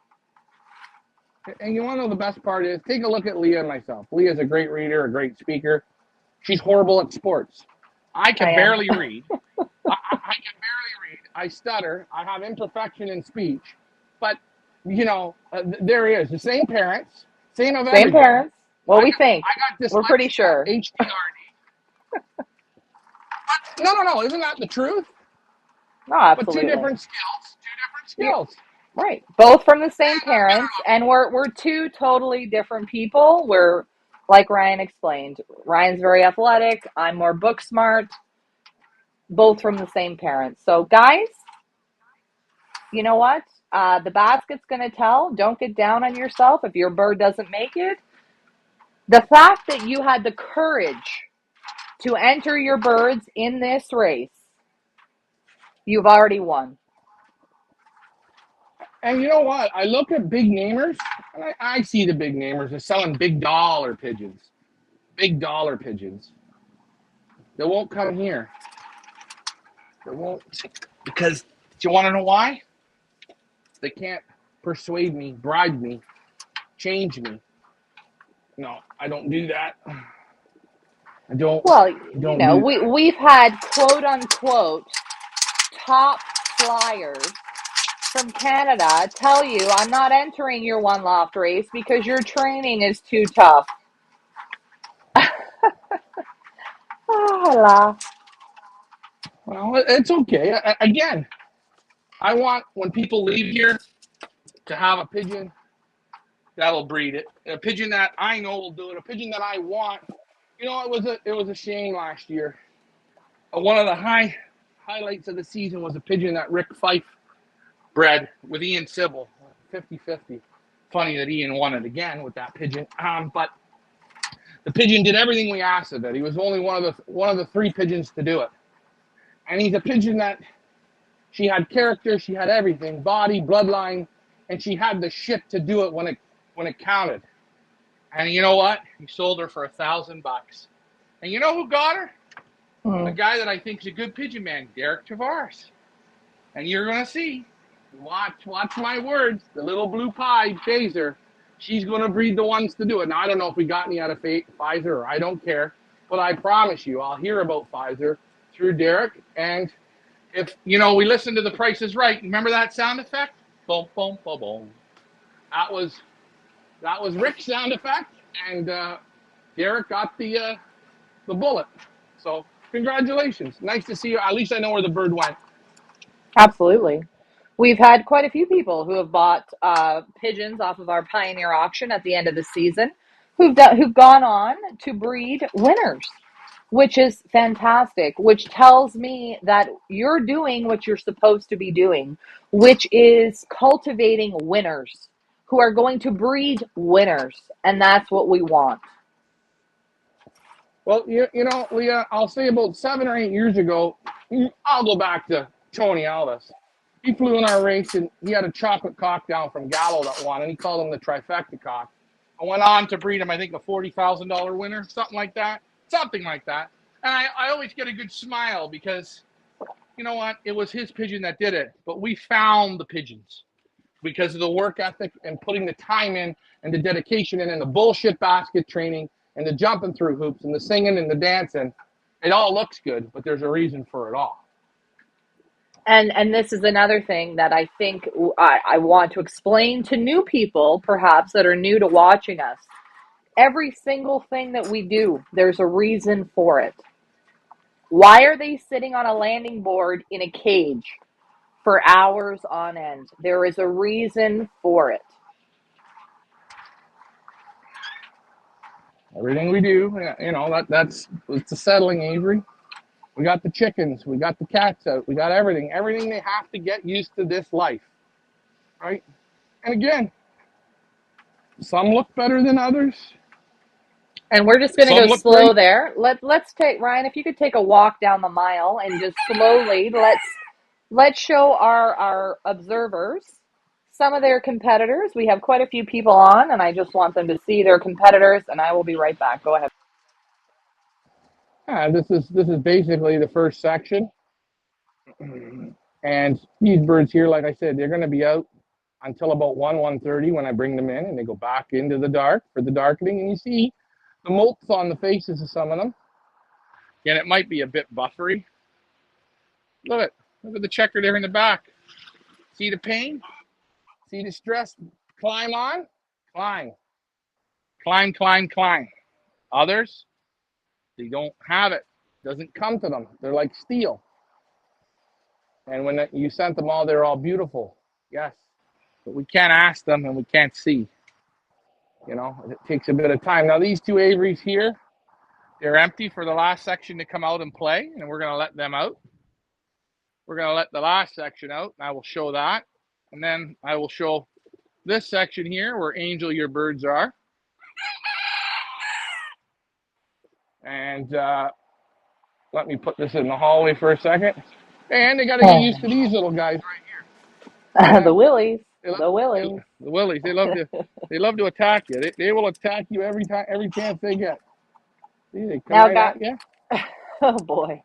And you want to know the best part is, take a look at Leah and myself. Leah's a great reader, a great speaker. She's horrible at sports. I I can am. barely read. I can barely read. I stutter. I have imperfection in speech. But, there he is. The same parents, same of Same everything. parents. Well, we think. I got We're pretty dyslexia, sure. HDRD. No. Isn't that the truth? No, But two absolutely. different skills. Two different Yeah, skills. right. Both from the same And I'm better parents, and we're two totally different people. We're like Ryan explained. Ryan's very athletic. I'm more book smart. Both from the same parents. So, guys, you know what? The basket's going to tell. Don't get down on yourself if your bird doesn't make it. The fact that you had the courage to enter your birds in this race, you've already won. And you know what? I look at big namers, and I see the big namers are selling big dollar pigeons. Big dollar pigeons. They won't come here. They won't. Because, do you want to know why? They can't persuade me, bribe me, change me. No, I don't do that. I don't. Well, I don't do that. we've had quote unquote top flyers from Canada tell you I'm not entering your one loft race because your training is too tough. Oh, I laugh. Well, it's okay. Again, I want when people leave here to have a pigeon that'll breed it, a pigeon that I know will do it, a pigeon that I want. You know, it was a shame last year. One of the highlights of the season was a pigeon that Rick Fife bred with Ian Sybil, 50-50. Funny that Ian won it again with that pigeon. But the pigeon did everything we asked of it. He was only one of the three pigeons to do it. And he's a pigeon that she had character, she had everything, body, bloodline, and she had the shit to do it when it counted. And you know what? He sold her for $1,000. And you know who got her? A guy that I think is a good pigeon man, Derek Tavares. And you're gonna see. Watch my words. The little blue pied Phaser. She's gonna breed the ones to do it. Now I don't know if we got any out of Pfizer or I don't care, but I promise you, I'll hear about Pfizer through Derek. And if we listen to The Price is Right, remember that sound effect? Boom, boom, boom, boom. That was Rick's sound effect, and Derek got the bullet. So congratulations. Nice to see you. At least I know where the bird went. Absolutely. We've had quite a few people who have bought pigeons off of our Pioneer auction at the end of the season who've gone on to breed winners, which is fantastic, which tells me that you're doing what you're supposed to be doing, which is cultivating winners who are going to breed winners. And that's what we want. Well, Leah, I'll say about 7 or 8 years ago, I'll go back to Tony Alvis. He flew in our race, and he had a chocolate cock down from Gallo that won, and he called him the trifecta cock. I went on to breed him, I think, a $40,000 winner, something like that. Something like that. And I always get a good smile because, you know what, it was his pigeon that did it, but we found the pigeons because of the work ethic and putting the time in and the dedication in and the bullshit basket training and the jumping through hoops and the singing and the dancing. It all looks good, but there's a reason for it all. And this is another thing that I think I want to explain to new people, perhaps, that are new to watching us. Every single thing that we do, there's a reason for it. Why are they sitting on a landing board in a cage for hours on end? There is a reason for it. Everything we do, that's it's a settling, Avery. We got the chickens, we got the cats out, we got everything. Everything they have to get used to this life, right? And again, some look better than others. And we're just going to Some go look slow great. there. Let's take Ryan. If you could take a walk down the mile and just slowly let's show our observers some of their competitors. We have quite a few people on, and I just want them to see their competitors. And I will be right back. Go ahead. This is basically the first section, and these birds here, like I said, they're going to be out until about 1:30 when I bring them in, and they go back into the dark for the darkening. And you see the molts on the faces of some of them. Again, it might be a bit buffery. Look at the checker there in the back. See the pain? See the stress? Climb on, climb, climb, climb, climb. Others, they don't have it. Doesn't come to them. They're like steel. And when you sent them all, they're all beautiful. Yes, but we can't ask them and we can't see. It takes a bit of time. Now these two Averys here, they're empty for the last section to come out and play, and we're going to let them out. We're going to let the last section out, and I will show that. And then I will show this section here where Angel, your birds are. And let me put this in the hallway for a second. And they got to get used to these little guys right here. The Willies. The Willies. Willies, they love to attack you. They will attack you every chance they get. See, they come Now, right at you. oh boy.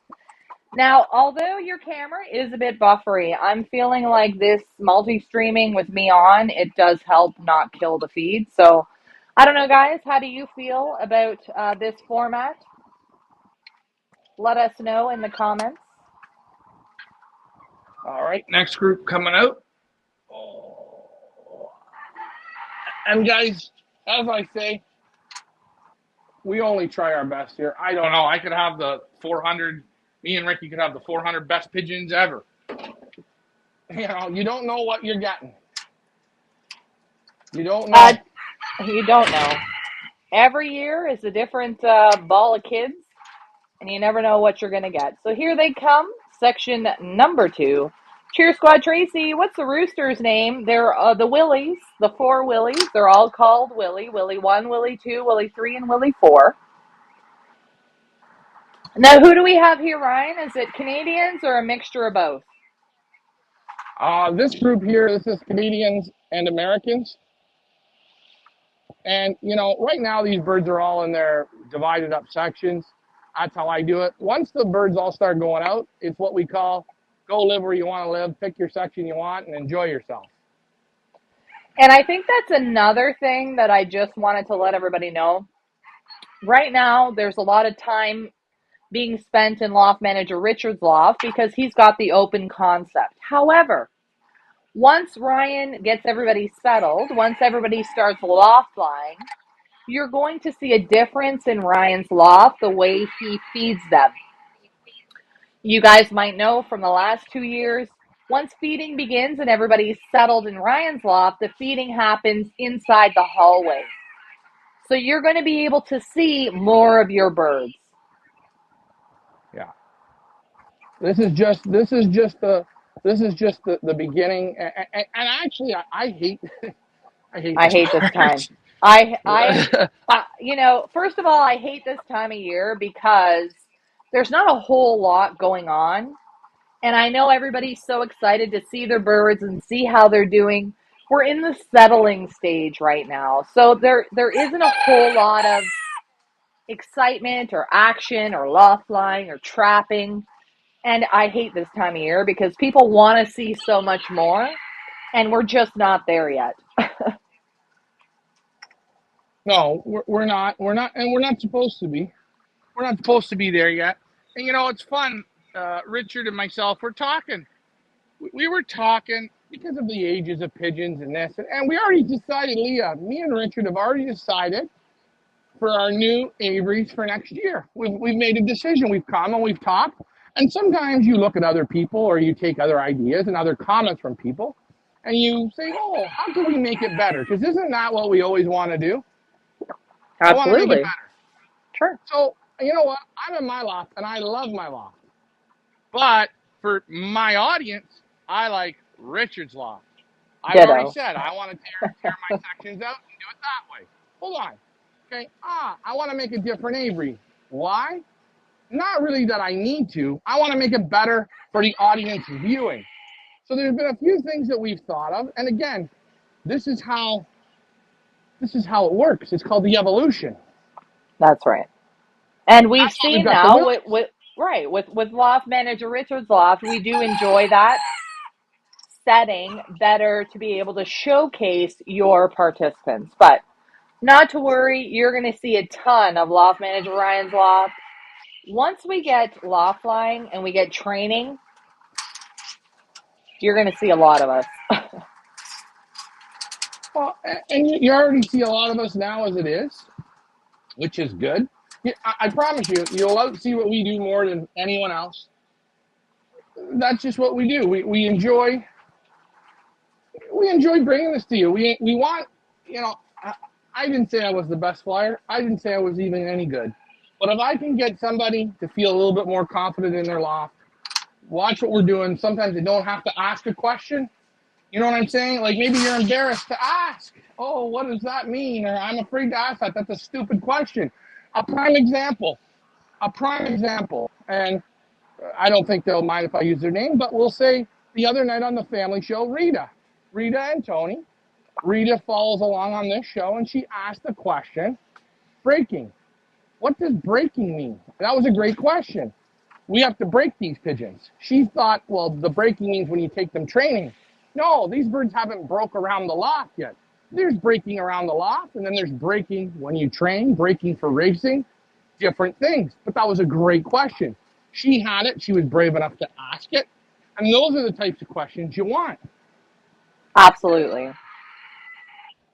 Now, although your camera is a bit buffery, I'm feeling like this multi-streaming with me on, it does help not kill the feed. So, I don't know, guys. How do you feel about this format? Let us know in the comments. All right, next group coming out. And guys, as I say, we only try our best here. I don't know. I could have the 400 Me and Ricky could have the 400 best pigeons ever. You don't know what you're getting. You don't Uh, know. you don't know. Every year is a different ball of kids, and you never know what you're going to get. So here they come, section number 2. Cheer Squad Tracy, what's the rooster's name? They're the Willies, the 4 Willies. They're all called Willie. Willie 1, Willie 2, Willie 3, and Willie 4. Now, who do we have here, Ryan? Is it Canadians or a mixture of both? This group here, this is Canadians and Americans. And, right now these birds are all in their divided up sections. That's how I do it. Once the birds all start going out, it's what we call go live where you want to live, pick your section you want, and enjoy yourself. And I think that's another thing that I just wanted to let everybody know. Right now, there's a lot of time being spent in Loft Manager Richard's loft because he's got the open concept. However, once Ryan gets everybody settled, once everybody starts loft flying, you're going to see a difference in Ryan's loft, the way he feeds them. You guys might know from the last 2 years, once feeding begins and everybody's settled in Ryan's loft, the feeding happens inside the hallway. So you're going to be able to see more of your birds. Yeah. This is just the beginning. And actually, I hate I hate I this hate this time. part. First of all, I hate this time of year because there's not a whole lot going on. And I know everybody's so excited to see their birds and see how they're doing. We're in the settling stage right now. So there isn't a whole lot of excitement or action or loft flying or trapping. And I hate this time of year because people want to see so much more, and we're just not there yet. No, we're not. We're not, and we're not supposed to be. We're not supposed to be there yet. And it's fun. Richard and myself were talking. We were talking because of the ages of pigeons and this, and we already decided, Leah, me and Richard have already decided for our new aviaries for next year. We've made a decision. We've come and we've talked. And sometimes you look at other people or you take other ideas and other comments from people and you say, oh, how can we make it better? Because isn't that what we always want to do? I want to make it Absolutely. better. Sure. So, you know what? I'm in my loft and I love my loft. But for my audience, I like Richard's loft. I've already Ditto. said I want to tear my sections out and do it that way. Hold on. Okay. I want to make a different aviary. Why? Not really that I need to. I want to make it better for the audience viewing. So there's been a few things that we've thought of, and again, this is how it works. It's called the evolution. That's right. And we've That's why we've seen got the now Willies. with Loft Manager Richard's Loft, we do enjoy that setting better to be able to showcase your participants. But not to worry, you're going to see a ton of Loft Manager Ryan's Loft. Once we get loft flying and we get training, you're going to see a lot of us. Well, and you already see a lot of us now as it is, which is good. I promise you, you'll see what we do more than anyone else. That's just what we do. We enjoy bringing this to you. We want, I didn't say I was the best flyer. I didn't say I was even any good. But if I can get somebody to feel a little bit more confident in their loft, watch what we're doing. Sometimes they don't have to ask a question. You know what I'm saying? Like maybe you're embarrassed to ask. Oh, what does that mean? Or I'm afraid to ask that. That's a stupid question. A prime example. A prime example. And I don't think they'll mind if I use their name, but we'll say the other night on the family show, Rita and Tony. Rita follows along on this show, and she asked the question, breaking. What does breaking mean? That was a great question. We have to break these pigeons. She thought, well, the breaking means when you take them training. No, these birds haven't broke around the loft yet. There's breaking around the loft, and then there's breaking when you train, breaking for racing, different things. But that was a great question. She had it. She was brave enough to ask it. And those are the types of questions you want. Absolutely.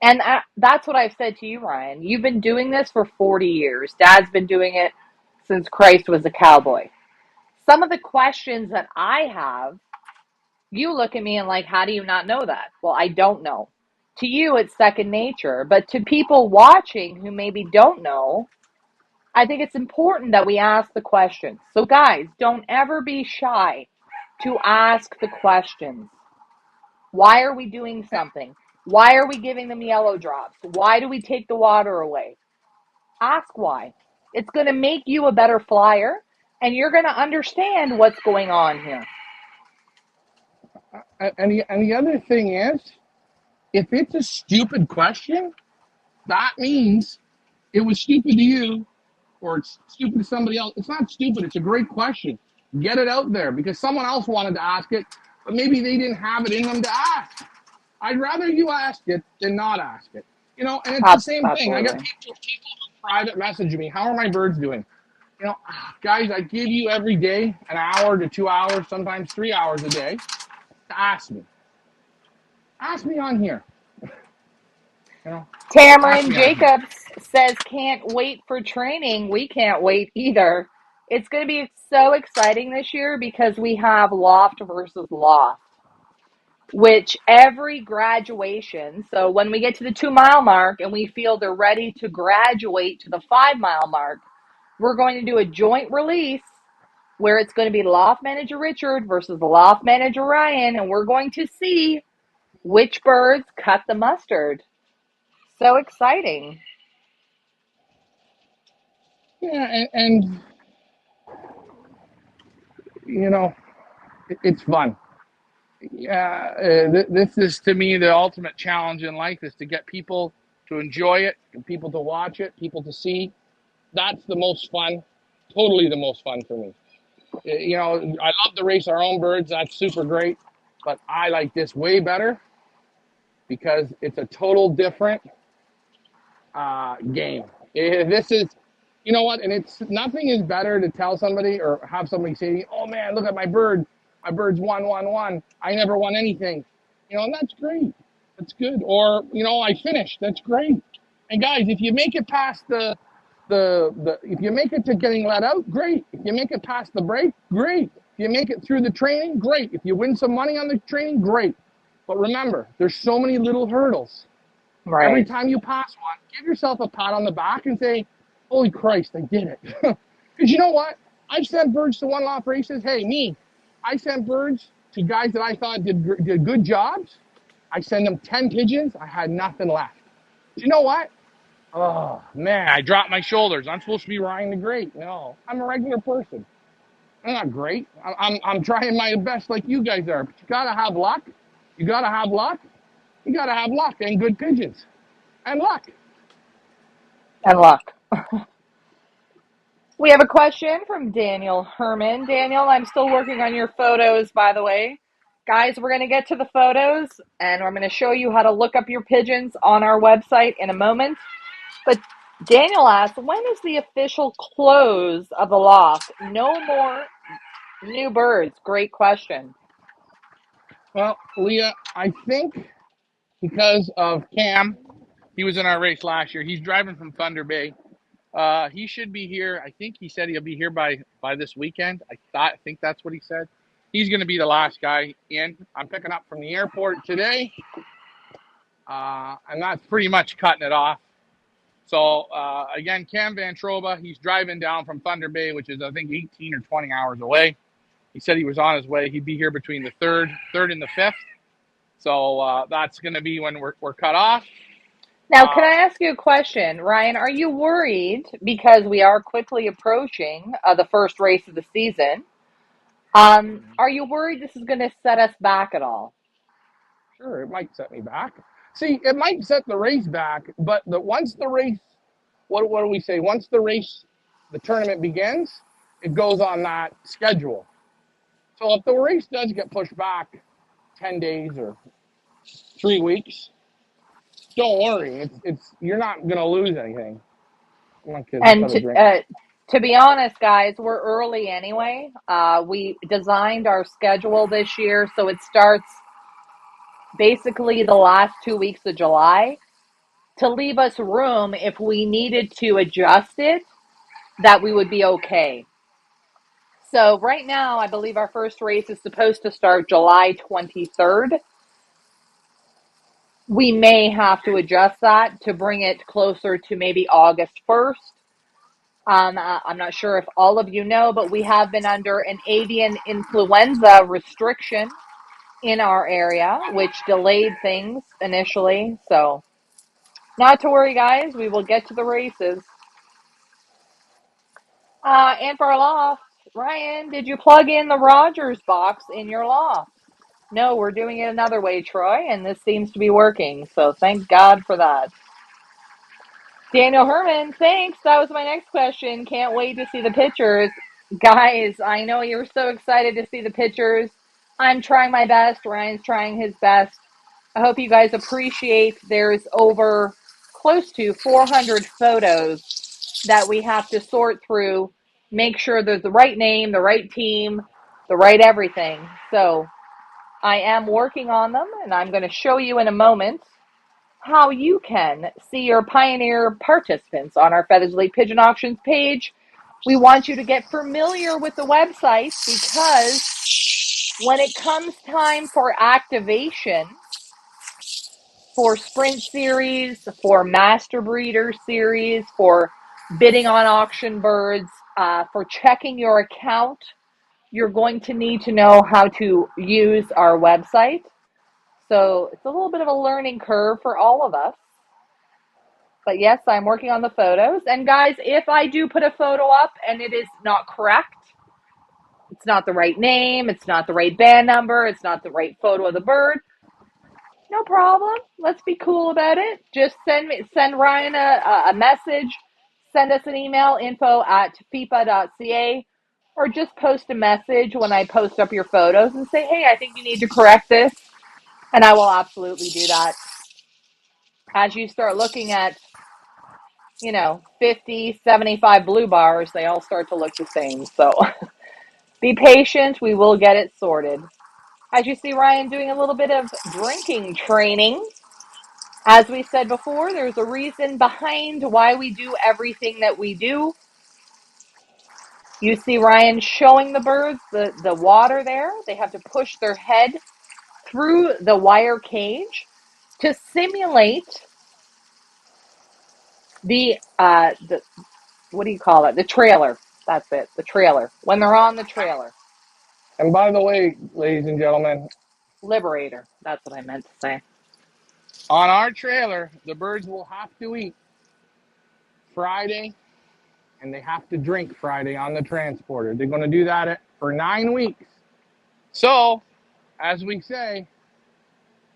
And that's what I've said to you, Ryan. You've been doing this for 40 years. Dad's been doing it since Christ was a cowboy. some of the questions that I have, you look at me and like, how do you not know that? Well, I don't know. To you, it's second nature. But to people watching who maybe don't know, I think it's important that we ask the questions. So, guys, don't ever be shy to ask the questions. Why are we doing something? Why are we giving them yellow drops? Why do we take the water away? Ask why. It's going to make you a better flyer, and you're going to understand what's going on here. And the other thing is, if it's a stupid question, that means it was stupid to you or it's stupid to somebody else. It's not stupid. It's a great question. Get it out there because someone else wanted to ask it, but maybe they didn't have it in them to ask. I'd rather you ask it than not ask it. And it's the same thing. I get Absolutely. people who private message me, how are my birds doing? Guys, I give you every day an hour to 2 hours, sometimes 3 hours a day to ask me. Ask me on here. Ask Tamarin me on here. Jacobs says, can't wait for training. We can't wait either. It's going to be so exciting this year because we have loft versus loft, which every graduation, so when we get to the 2 mile mark and we feel they're ready to graduate to the 5 mile mark, we're going to do a joint release where it's going to be loft manager Richard versus the loft manager Ryan, and we're going to see which birds cut the mustard. So exciting. Yeah, and you know, it's fun. Yeah, this is to me the ultimate challenge in life is to get people to enjoy it, people to watch it, people to see. That's the most fun, totally the most fun for me. I love to race our own birds. That's super great, but I like this way better because it's a total different game. This is, you know what? And it's nothing is better to tell somebody or have somebody say to me, "Oh man, look at my bird. My bird's won. I never won anything." And that's great. That's good. Or I finished. That's great. And guys, if you make it past the if you make it to getting let out, great. If you make it past the break, great. If you make it through the training, great. If you win some money on the training, great. But remember, there's so many little hurdles. Every Right. time you pass one, give yourself a pat on the back and say, "Holy Christ, I did it." Because you know what? I've sent birds to one-off races. Hey, me, I sent birds to guys that I thought did good jobs. I send them 10 pigeons. I had nothing left. Do you know what? Oh, man, I dropped my shoulders. I'm supposed to be Ryan the Great. No, I'm a regular person. I'm not great. I'm trying my best like you guys are. But you got to have luck. You got to have luck. You got to have luck and good pigeons and luck. And luck. We have a question from Daniel Herman. Daniel, I'm still working on your photos, by the way. Guys, we're going to get to the photos and I'm going to show you how to look up your pigeons on our website in a moment. But Daniel asked, when is the official close of the loft? No more new birds. Great question. Well, Leah, I think because of Cam, he was in our race last year. He's driving from Thunder Bay. He should be here. I think he said he'll be here by this weekend. I think that's what he said. He's going to be the last guy in. I'm picking up from the airport today, and that's pretty much cutting it off. So again, Cam Van Troba, he's driving down from Thunder Bay, which is I think 18 or 20 hours away. He said he was on his way. He'd be here between the third and the fifth. So that's going to be when we're cut off. Now, can I ask you a question, Ryan? Are you worried because we are quickly approaching the first race of the season? Are you worried this is going to set us back at all? Sure, it might set me back. See, it might set the race back, but once the race, what do we say? Once the tournament begins, it goes on that schedule. So if the race does get pushed back 10 days or 3 weeks, don't worry. It's you're not gonna lose anything. Come on, kids, let's And have a drink. to be honest, guys, we're early anyway. We designed our schedule this year, so it starts basically the last 2 weeks of July to leave us room if we needed to adjust it, that we would be okay. So right now, I believe our first race is supposed to start July 23rd. We may have to adjust that to bring it closer to maybe August 1st. I'm not sure if all of you know, but we have been under an avian influenza restriction in our area, which delayed things initially. So, not to worry, guys. We will get to the races. And for our loft, Ryan, did you plug in the Rogers box in your loft? No, we're doing it another way, Troy, and this seems to be working. So, thank God for that. Daniel Herman, thanks. That was my next question. Can't wait to see the pictures. Guys, I know you're so excited to see the pictures. I'm trying my best. Ryan's trying his best. I hope you guys appreciate there's over close to 400 photos that we have to sort through, make sure there's the right name, the right team, the right everything. So I am working on them, and I'm going to show you in a moment how you can see your Pioneer participants on our Feathers Lake Pigeon Auctions page. We want you to get familiar with the website because when it comes time for activation, for sprint series, for master breeder series, for bidding on auction birds, for checking your account, you're going to need to know how to use our website. So it's a little bit of a learning curve for all of us. But yes, I'm working on the photos. And guys, if I do put a photo up and it is not correct, it's not the right name, it's not the right band number, it's not the right photo of the bird, no problem. Let's be cool about it. Just send Ryan a message, send us an email, info@fipa.ca, or just post a message when I post up your photos and say, hey, I think you need to correct this. And I will absolutely do that. As you start looking at 50, 75 blue bars, they all start to look the same. So be patient. We will get it sorted. As you see Ryan doing a little bit of drinking training, as we said before, there's a reason behind why we do everything that we do. You see Ryan showing the birds the water there. They have to push their head through the wire cage to simulate the what do you call it? The trailer. That's it. The trailer. When they're on the trailer. And by the way, ladies and gentlemen, Liberator. That's what I meant to say. on our trailer, the birds will have to eat Friday and they have to drink Friday on the transporter. They're going to do that for 9 weeks. So, as we say,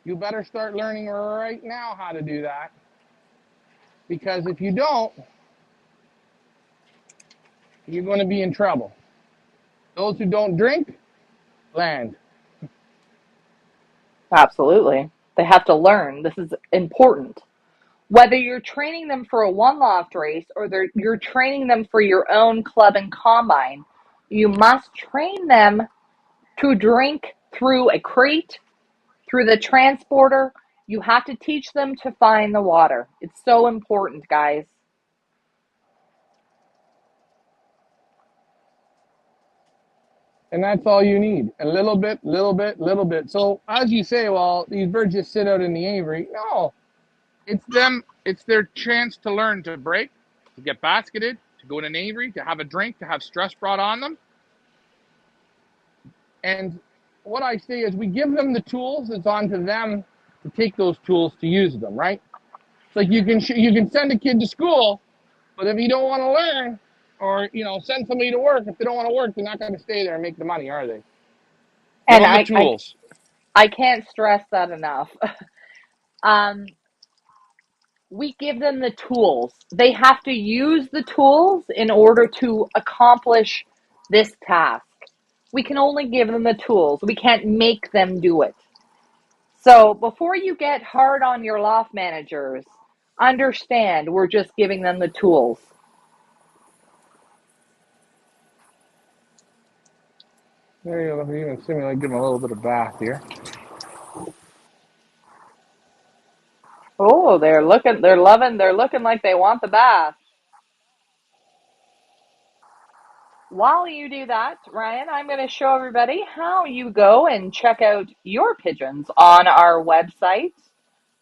you better start learning right now how to do that. Because if you don't, you're going to be in trouble. Those who don't drink, land. Absolutely. They have to learn. This is important. Whether you're training them for a one loft race or you're training them for your own club and combine, you must train them to drink through a crate, through the transporter. You have to teach them to find the water. It's so important, guys. And that's all you need. A little bit, little bit, little bit. So as you say, well, these birds just sit out in the aviary. No, it's their chance to learn to break, to get basketed, to go in an aviary, to have a drink, to have stress brought on them. And what I say is we give them the tools. It's on to them to take those tools to use them, right? It's like you can send a kid to school, but if you don't want to learn, or send somebody to work, if they don't want to work, they're not going to stay there and make the money, are they? Give And them the I, I, tools. I can't stress that enough. um, we give them the tools. They have to use the tools in order to accomplish this task. We can only give them the tools. We can't make them do it. So before you get hard on your loft managers, understand we're just giving them the tools. There you go. Even simulate, give them a little bit of bath here. Oh, they're looking like they want the bath. While you do that, Ryan, I'm going to show everybody how you go and check out your pigeons on our website.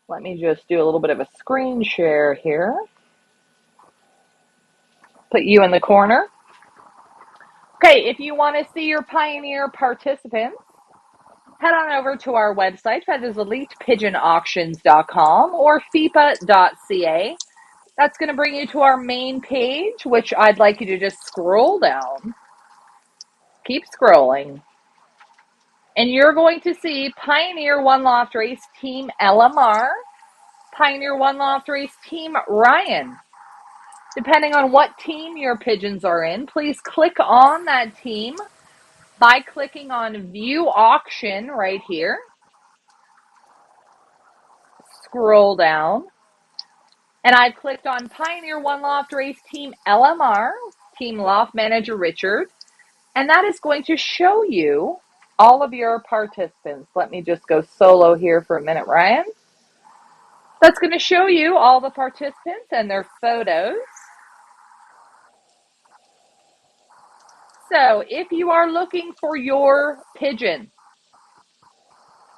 Let me just do a little bit of a screen share here. Put you in the corner. Okay, if you want to see your Pioneer participants, head on over to our website, that is elitepigeonauctions.com or fipa.ca. That's going to bring you to our main page, which I'd like you to just scroll down. Keep scrolling. And you're going to see Pioneer One Loft Race Team LMR, Pioneer One Loft Race Team Ryan. Depending on what team your pigeons are in, please click on that team by clicking on View Auction right here. Scroll down. And I've clicked on Pioneer One Loft Race Team LMR, Team Loft Manager Richard. And that is going to show you all of your participants. Let me just go solo here for a minute, Ryan. That's going to show you all the participants and their photos. So if you are looking for your pigeon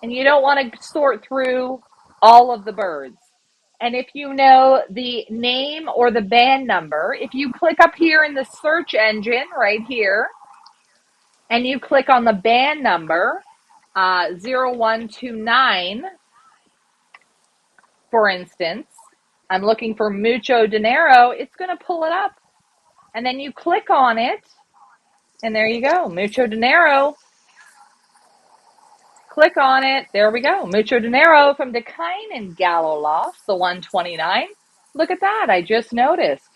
and you don't want to sort through all of the birds, and if you know the name or the band number, if you click up here in the search engine right here, and you click on the band number 0129, for instance, I'm looking for Mucho Dinero, it's going to pull it up. And then you click on it, and there you go, Mucho Dinero. Click on it. There we go. Mucho Dinero from Decline and Gallo Lofts, the 129. Look at that. I just noticed.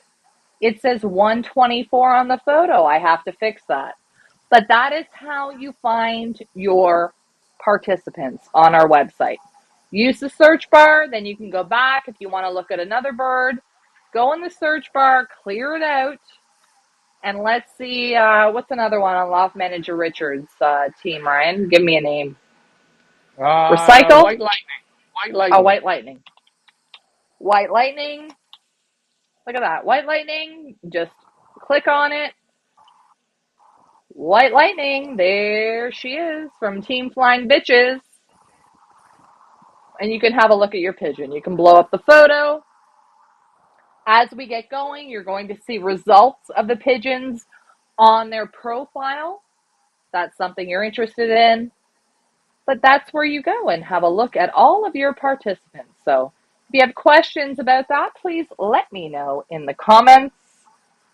It says 124 on the photo. I have to fix that. But that is how you find your participants on our website. Use the search bar. Then you can go back if you want to look at another bird. Go in the search bar, clear it out. And let's see, what's another one on Loft Manager Richard's team, Ryan? Give me a name. Recycle? White lightning. White Oh, lightning. White Lightning. White Lightning. Look at that. White Lightning. Just click on it. White Lightning. There she is from Team Flying Bitches. And you can have a look at your pigeon. You can blow up the photo. As we get going, you're going to see results of the pigeons on their profile. That's something you're interested in. But that's where you go and have a look at all of your participants. So if you have questions about that, please let me know in the comments.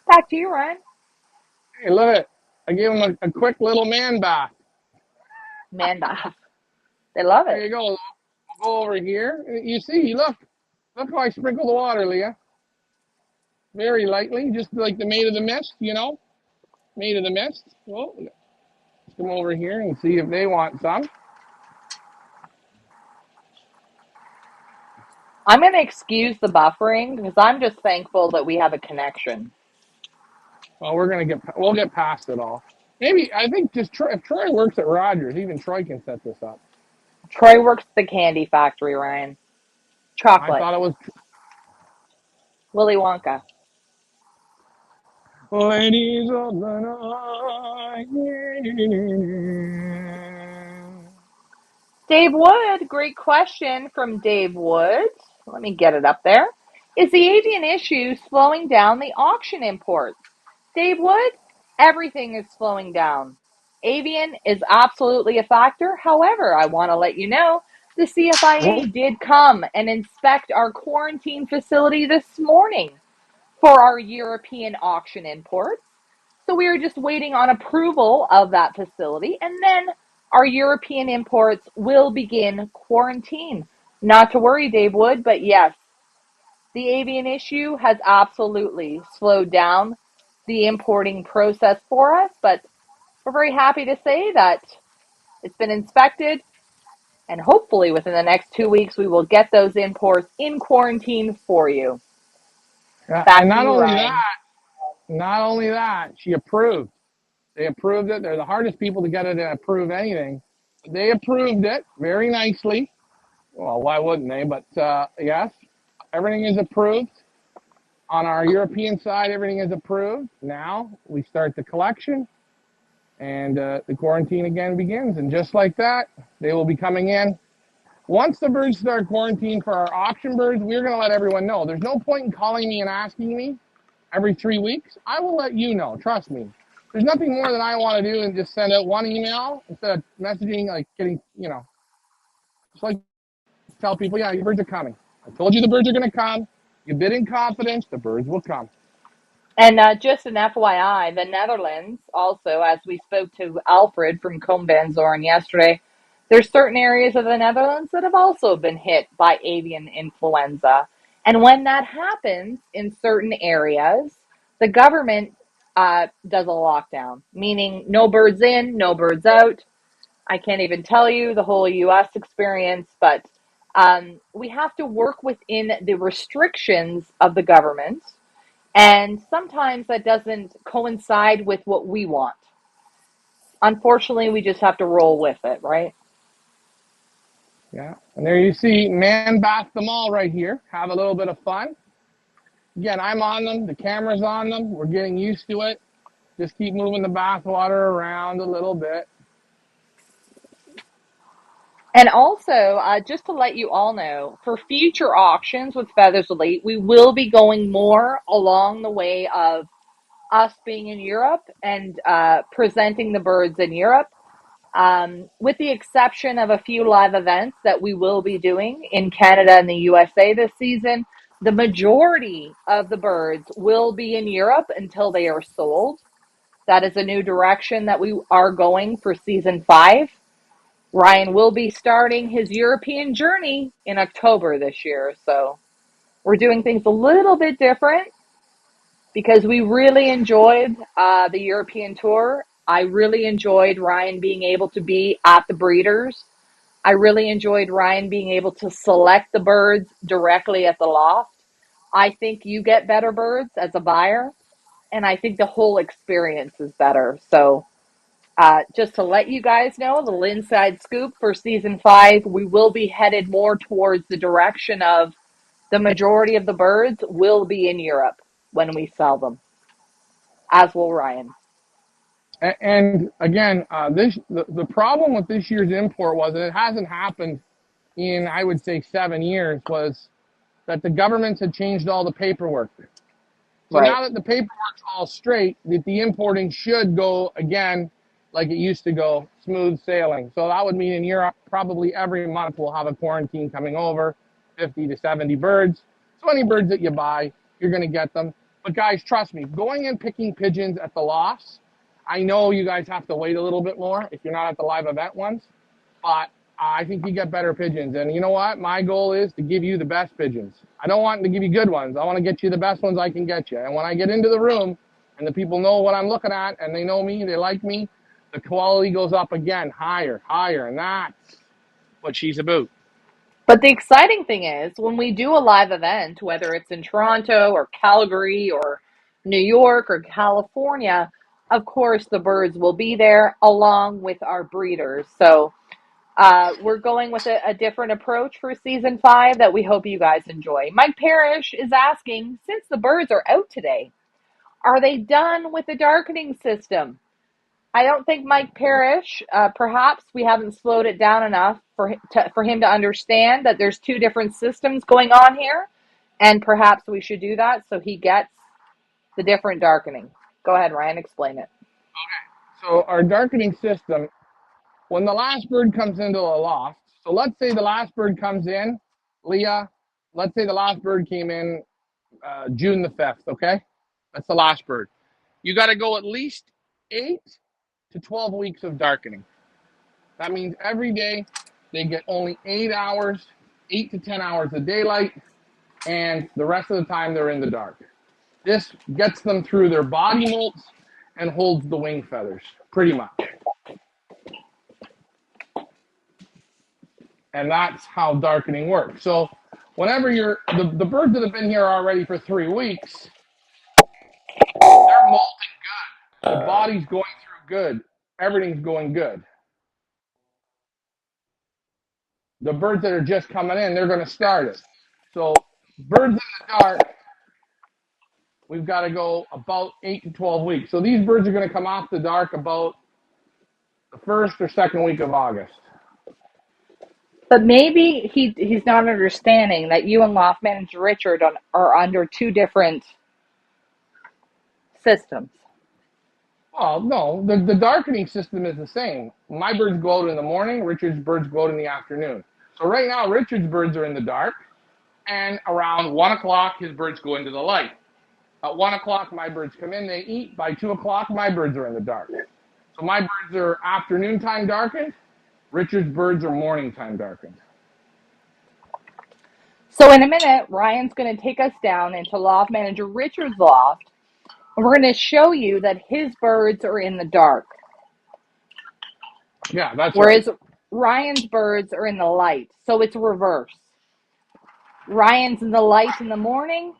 Back to you, Ryan. Hey, look at it. I gave him a quick little man bath. Man bath. They love There it. you go. We'll go over here. You see, look how I sprinkle the water, Leah. Very lightly, just like the Maid of the Mist, Maid of the Mist. Well, let's come over here and see if they want some. I'm going to excuse the buffering because I'm just thankful that we have a connection. Well, we'll get past it all. Maybe I think just if Troy works at Rogers, even Troy can set this up. Troy works at the candy factory, Ryan. I Chocolate. thought it was Willy Wonka. Ladies of the Night. Dave Wood, great question from Dave Wood. Let me get it up there. Is the avian issue slowing down the auction imports? Dave Wood, everything is slowing down. Avian is absolutely a factor. However, I want to let you know the Oh, CFIA did come and inspect our quarantine facility this morning for our European auction imports. So we are just waiting on approval of that facility, and then our European imports will begin quarantine. Not to worry, Dave Wood, but yes, the avian issue has absolutely slowed down the importing process for us, but we're very happy to say that it's been inspected, and hopefully within the next 2 weeks we will get those imports in quarantine for you. yeah, and Back to you, Ryan. not only that, she approved. They approved it. They're the hardest people to get it to approve anything. They approved it very nicely. Well, why wouldn't they? But yes, everything is approved. On our European side, everything is approved. Now we start the collection, and the quarantine again begins. And just like that, they will be coming in. Once the birds start quarantine for our auction birds, we're going to let everyone know. There's no point in calling me and asking me every 3 weeks. I will let you know. Trust me. There's nothing more than I want to do than just send out one email instead of messaging, like getting, just like tell people, yeah, your birds are coming. I told you the birds are going to come. You bid in confidence, the birds will come. And just an FYI, the Netherlands also, as we spoke to Alfred from Combe Van Zorn yesterday, there's certain areas of the Netherlands that have also been hit by avian influenza. And when that happens in certain areas, the government does a lockdown, meaning no birds in, no birds out. I can't even tell you the whole US experience, but we have to work within the restrictions of the government, and sometimes that doesn't coincide with what we want. Unfortunately, we just have to roll with it, right? Yeah. And there you see Man Bath them all right here. Have a little bit of fun. Again, I'm on them. The camera's on them. We're getting used to it. Just keep moving the bath water around a little bit. And also, just to let you all know, for future auctions with Feathers Elite, we will be going more along the way of us being in Europe and presenting the birds in Europe. With the exception of a few live events that we will be doing in Canada and the USA this season, the majority of the birds will be in Europe until they are sold. That is a new direction that we are going for season 5. Ryan will be starting his European journey in October this year, so we're doing things a little bit different because we really enjoyed the European tour. I really enjoyed Ryan being able to be at the breeders. I really enjoyed Ryan being able to select the birds directly at the loft. I think you get better birds as a buyer, and I think the whole experience is better. So, just to let you guys know, a little inside scoop for season 5, we will be headed more towards the direction of the majority of the birds will be in Europe when we sell them, as will Ryan. And again, the problem with this year's import was, and it hasn't happened in, I would say, 7 years, was that the governments had changed all the paperwork. So Right. now that the paperwork's all straight, that the importing should go again like it used to go, smooth sailing. So that would mean in Europe, probably every month we'll have a quarantine coming over, 50 to 70 birds. So any birds that you buy, you're going to get them. But guys, trust me, going and picking pigeons at the lofts, I know you guys have to wait a little bit more if you're not at the live event ones, but I think you get better pigeons. And you know what? My goal is to give you the best pigeons. I don't want to give you good ones. I want to get you the best ones I can get you. And when I get into the room and the people know what I'm looking at and they know me, they like me, the quality goes up again, higher, higher. And that's what she's about. But the exciting thing is when we do a live event, whether it's in Toronto or Calgary or New York or California, of course the birds will be there along with our breeders. So we're going with a different approach for season 5 that we hope you guys enjoy. Mike Parrish is asking, since the birds are out today, are they done with the darkening system? I don't think Mike Parrish, perhaps we haven't slowed it down enough for him to understand that there's two different systems going on here, and perhaps we should do that so he gets the different darkening. Go ahead, Ryan, explain it. So our darkening system, when the last bird comes into the loft, so let's say the last bird comes in, Leah, let's say the last bird came in June the 5th, okay? That's the last bird. You got to go at least 8 to 12 weeks of darkening. That means every day they get only 8 hours, 8 to 10 hours of daylight, and the rest of the time they're in the dark. This gets them through their body molts and holds the wing feathers, pretty much. And that's how darkening works. So whenever the birds that have been here already for 3 weeks, they're molting good. The body's going through good. Everything's going good. The birds that are just coming in, they're going to start it. So birds in the dark, we've got to go about 8 to 12 weeks. So these birds are going to come off the dark about the first or second week of August. But maybe he's not understanding that you and Loft Manager Richard are under two different systems. Oh, no, the darkening system is the same. My birds go out in the morning, Richard's birds go out in the afternoon. So right now, Richard's birds are in the dark, and around 1 o'clock, his birds go into the light. At 1 o'clock, my birds come in, they eat. By 2 o'clock, my birds are in the dark. So my birds are afternoon time darkened, Richard's birds are morning time darkened. So in a minute, Ryan's going to take us down into Loft Manager Richard's loft, and we're going to show you that his birds are in the dark. Yeah, that's whereas right. Ryan's birds are in the light. So it's reverse. Ryan's in the light in the morning,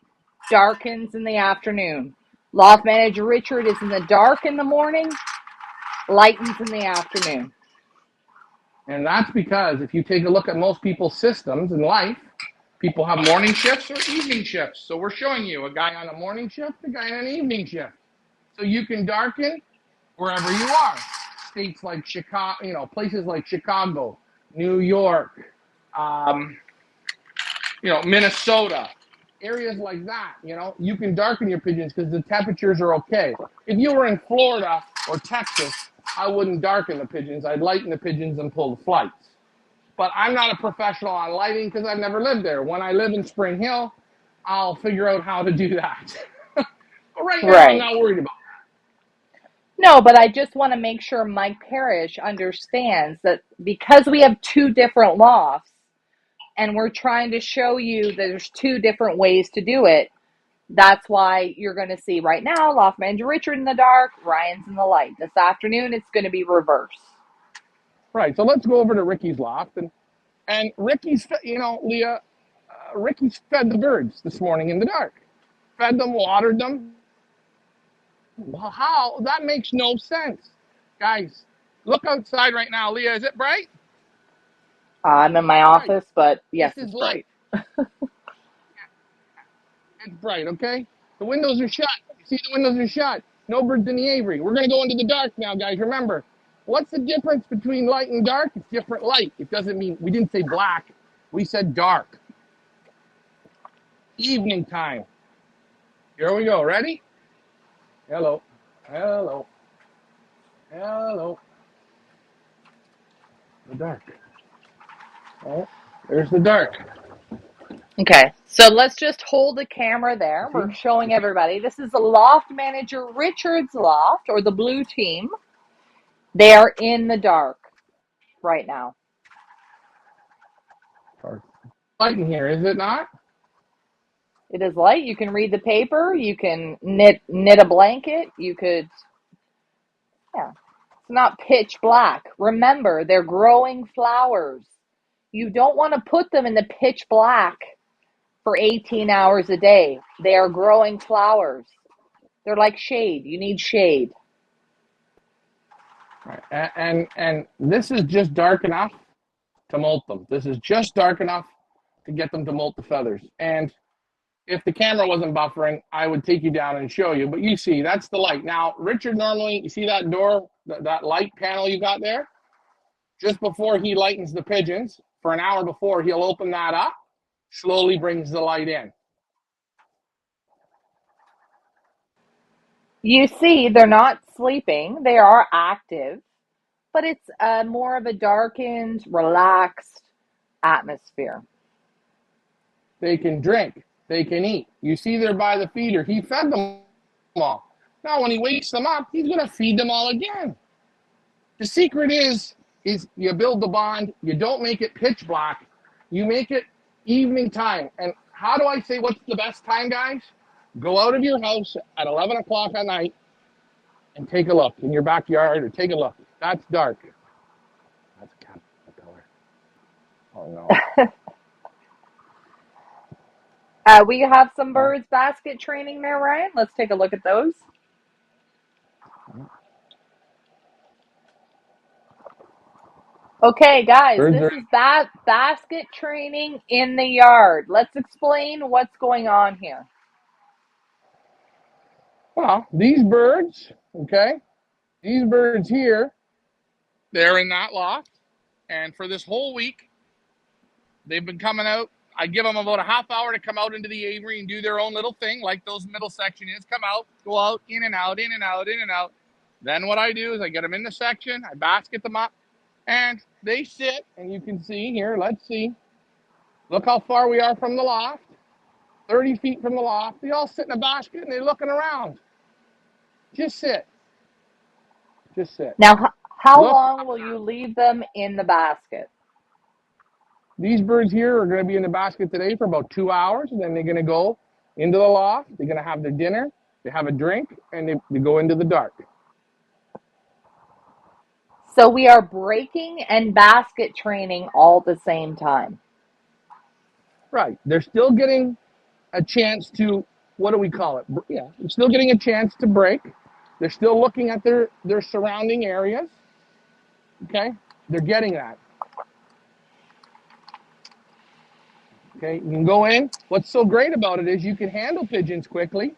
darkens in the afternoon. Loft Manager Richard is in the dark in the morning, lightens in the afternoon. And that's because if you take a look at most people's systems in life, people have morning shifts or evening shifts. So we're showing you a guy on a morning shift, a guy on an evening shift. So you can darken wherever you are. States like Chicago, places like Chicago, New York, Minnesota, areas like that, you can darken your pigeons because the temperatures are okay. If you were in Florida or Texas, I wouldn't darken the pigeons. I'd lighten the pigeons and pull the flights. But I'm not a professional on lighting because I've never lived there. When I live in Spring Hill, I'll figure out how to do that. But right now, I'm not worried about it. No, but I just want to make sure Mike Parrish understands that because we have two different lofts and we're trying to show you that there's two different ways to do it, that's why you're going to see right now Loft Manager Richard in the dark, Ryan's in the light. This afternoon, it's going to be reverse. Right, so let's go over to Ricky's loft. And Ricky's, Leah, Ricky's fed the birds this morning in the dark. Fed them, watered them. Well, how? That makes no sense. Guys, look outside right now. Leah, is it bright? I'm in my office, but yes, this is it's bright. It's bright, okay? The windows are shut. You see the windows are shut. No birds in the aviary. We're going to go into the dark now, guys. Remember, what's the difference between light and dark? It's different light. It doesn't mean, we didn't say black. We said dark. Evening time. Here we go. Ready? Hello. Hello. Hello. The dark. Oh, there's the dark. Okay, so let's just hold the camera there. We're showing everybody. This is the Loft Manager Richard's loft, or the blue team. They are in the dark right now. Light in here, is it not? It is light. You can read the paper. You can knit a blanket. You could, yeah. It's not pitch black. Remember, they're growing flowers. You don't want to put them in the pitch black for 18 hours a day. They are growing flowers. They're like shade. You need shade. Right. And this is just dark enough to molt them. This is just dark enough to get them to molt the feathers. And if the camera wasn't buffering, I would take you down and show you. But you see, that's the light. Now, Richard normally, you see that door, that light panel you got there? Just before he lightens the pigeons, for an hour before, he'll open that up, slowly brings the light in. You see, they're not sleeping. They are active, but it's more of a darkened, relaxed atmosphere. They can drink. They can eat. You see, they're by the feeder. He fed them all. Now, when he wakes them up, he's going to feed them all again. The secret is you build the bond. You don't make it pitch black. You make it evening time. And how do I say what's the best time, guys? Go out of your house at 11 o'clock at night and take a look in your backyard, or take a look. That's dark. That's a color. Oh, no. We have some birds basket training there, Ryan. Let's take a look at those. Okay, guys, this is basket training in the yard. Let's explain what's going on here. Well, these birds, okay, these birds here, they're in that loft. And for this whole week, they've been coming out. I give them about a half hour to come out into the aviary and do their own little thing, like those middle section is. Come out, go out, in and out, in and out, in and out. Then what I do is I get them in the section, I basket them up, and they sit. And you can see here, let's see. Look how far we are from the loft. 30 feet from the loft. They all sit in a basket and they're looking around. Just sit. Just sit. Now, how Look, long will you leave them in the basket? these birds here are going to be in the basket today for about 2 hours, and then they're going to go into the loft. They're going to have their dinner, they have a drink, and they go into the dark. So we are breaking and basket training all at the same time. Right. They're still getting a chance to, what do we call it? Yeah, they're still getting a chance to break. They're still looking at their surrounding areas. Okay? They're getting that. Okay, you can go in. What's so great about it is you can handle pigeons quickly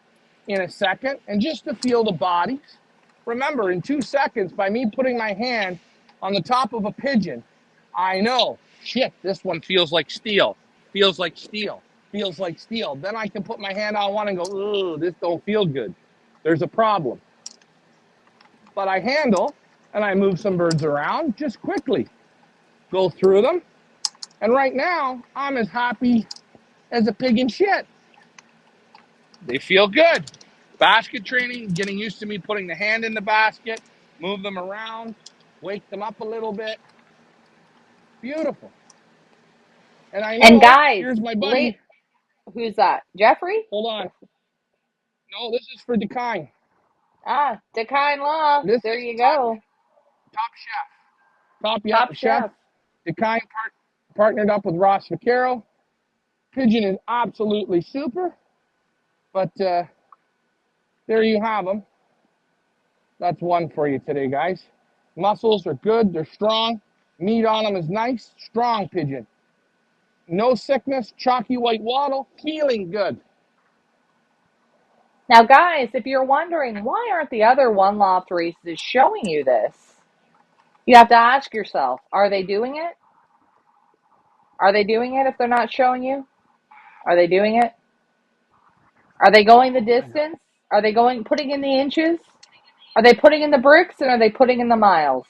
in a second and just to feel the bodies. Remember, in 2 seconds, by me putting my hand on the top of a pigeon, I know, shit, this one feels like steel, feels like steel, feels like steel. Then I can put my hand on one and go, ooh, this don't feel good. There's a problem. But I handle and I move some birds around just quickly, go through them. And right now, I'm as happy as a pig in shit. They feel good. Basket training, getting used to me putting the hand in the basket, move them around, wake them up a little bit. Beautiful. And I And know, guys, here's my buddy. who's that? Jeffrey? Hold on. No, this is for Dekine. Ah, Decline Loft. This There is you go. top chef. Top Top chef. chef. Dekine partnered up with Ross Vaquero. Pigeon is absolutely super. But there you have them. That's one for you today, guys. Muscles are good. They're strong. Meat on them is nice. Strong pigeon. No sickness. Chalky white wattle. Feeling good. Now, guys, if you're wondering why aren't the other one loft races showing you this, you have to ask yourself, are they doing it? Are they doing it if they're not showing you? Are they doing it? Are they going the distance? Are they putting in the inches? Are they putting in the bricks and are they putting in the miles?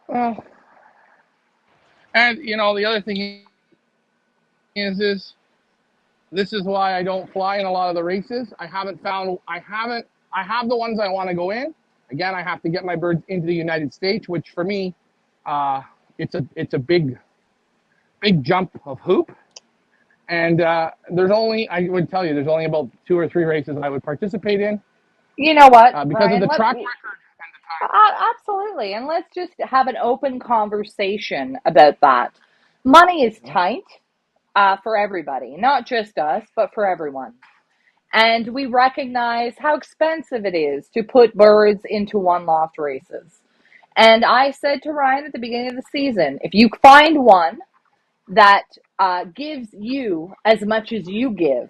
Well, and the other thing is this is why I don't fly in a lot of the races. I have the ones I want to go in. Again, I have to get my birds into the United States, which for me, it's a big jump of hoop. And I would tell you, there's only about 2 or 3 races I would participate in. You know what, Because Ryan? of the track record and the time. Absolutely. And let's just have an open conversation about that. Money is tight for everybody, not just us, but for everyone. And we recognize how expensive it is to put birds into one loft races. And I said to Ryan at the beginning of the season, if you find one that gives you as much as you give,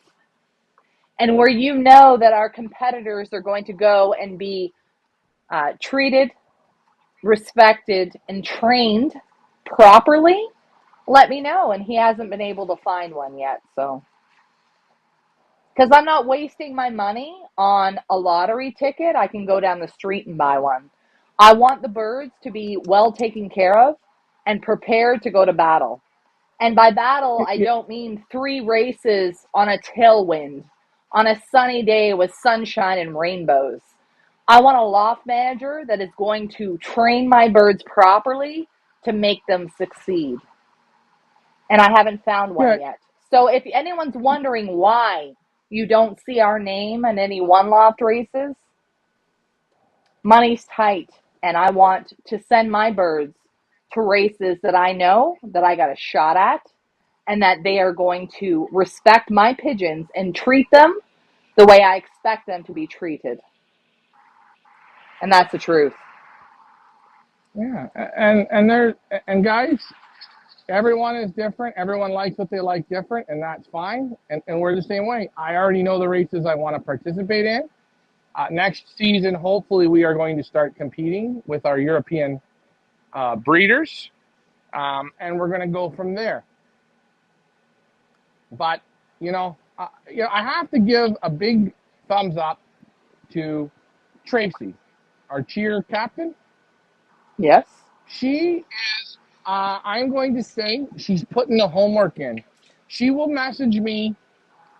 and where you know that our competitors are going to go and be treated, respected, and trained properly, let me know. And he hasn't been able to find one yet. So, because I'm not wasting my money on a lottery ticket, I can go down the street and buy one. I want the birds to be well taken care of and prepared to go to battle. And by battle, I don't mean 3 races on a tailwind, on a sunny day with sunshine and rainbows. I want a loft manager that is going to train my birds properly to make them succeed. And I haven't found Yeah, one yet. So if anyone's wondering why you don't see our name in any one loft races, money's tight. And I want to send my birds to races that I know that I got a shot at and that they are going to respect my pigeons and treat them the way I expect them to be treated. And that's the truth. yeah, and guys, Everyone is different. Everyone likes what they like different, and that's fine. And we're the same way. I already know the races I want to participate in. Next season, hopefully, we are going to start competing with our European breeders, and we're going to go from there. But I have to give a big thumbs up to Tracy, our cheer captain. Yes. She is. I'm going to say she's putting the homework in. She will message me,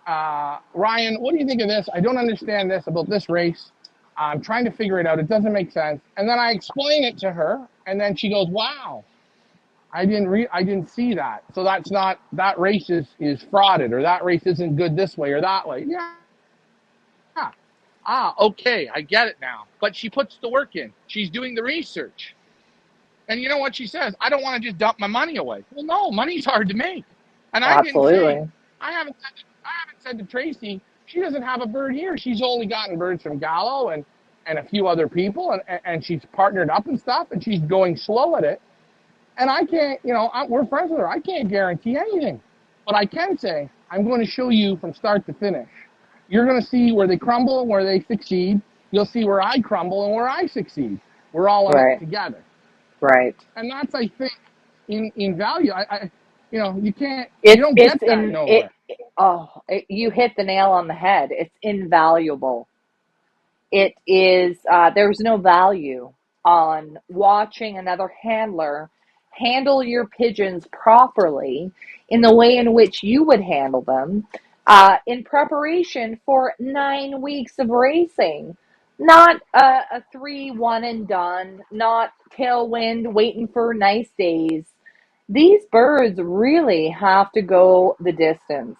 Ryan. What do you think of this? I don't understand this about this race. I'm trying to figure it out. It doesn't make sense. And then I explain it to her, and then she goes, "Wow, I didn't see that. So that's not that race is frauded, or that race isn't good this way or that way." Yeah. Okay, I get it now. But she puts the work in. She's doing the research. And you know what she says? I don't want to just dump my money away. Well, no, money's hard to make. And I didn't say, Absolutely. I haven't said to Tracy, she doesn't have a bird here. She's only gotten birds from Gallo and a few other people, and she's partnered up and stuff, and she's going slow at it. And I can't, we're friends with her. I can't guarantee anything. But I can say, I'm going to show you from start to finish. You're going to see where they crumble and where they succeed. You'll see where I crumble and where I succeed. We're all in it Right. together. Right. And that's, I think, in value. You It's don't it's get that in it. nowhere. You hit the nail on the head. It's invaluable. It is. There's no value on watching another handler handle your pigeons properly in the way in which you would handle them in preparation for 9 weeks of racing. Not a three one and done, not tailwind waiting for nice days. These birds really have to go the distance.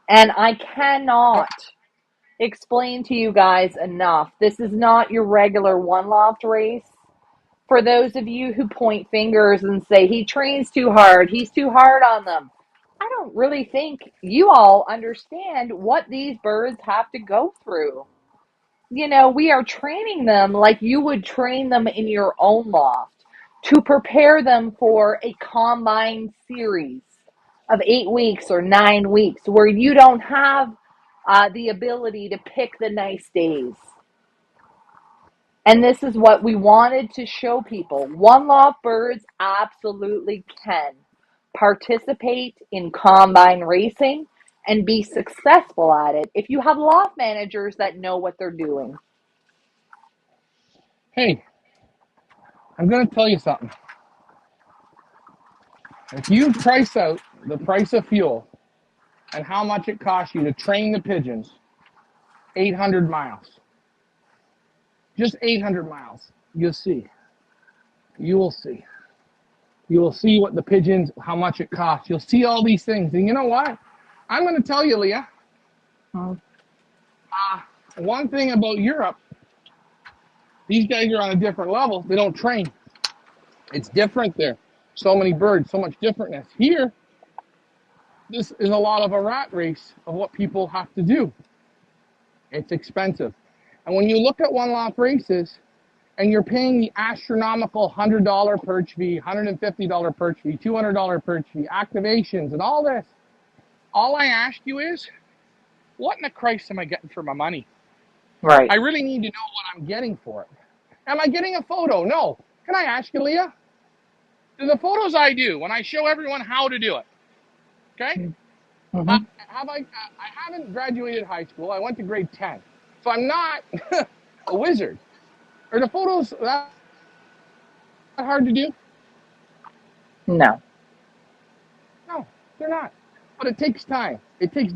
And I cannot explain to you guys enough. This is not your regular one loft race. For those of you who point fingers and say he trains too hard, he's too hard on them. I don't really think you all understand what these birds have to go through. We are training them like you would train them in your own loft to prepare them for a combine series of 8 weeks or 9 weeks where you don't have the ability to pick the nice days. And this is what we wanted to show people. One loft birds absolutely can participate in combine racing and be successful at it if you have loft managers that know what they're doing. Hey, I'm going to tell you something. If you price out the price of fuel and how much it costs you to train the pigeons 800 miles, just 800 miles, you'll see. You will see. You will see what the pigeons, how much it costs. You'll see all these things. And you know what? I'm going to tell you, Leah, one thing about Europe, these guys are on a different level. They don't train. It's different there. So many birds, so much differentness. Here, this is a lot of a rat race of what people have to do. It's expensive. And when you look at one loft races, and you're paying the astronomical $100 perch fee, $150 perch fee, $200 perch fee, activations, and all this, all I ask you is, what in the Christ am I getting for my money? Right. I really need to know what I'm getting for it. Am I getting a photo? No. Can I ask you, Leah? Do the photos I do when I show everyone how to do it, okay? Mm-hmm. I haven't graduated high school. I went to grade 10. So I'm not a wizard. Are the photos that hard to do? No. No, they're not. But it takes time. It takes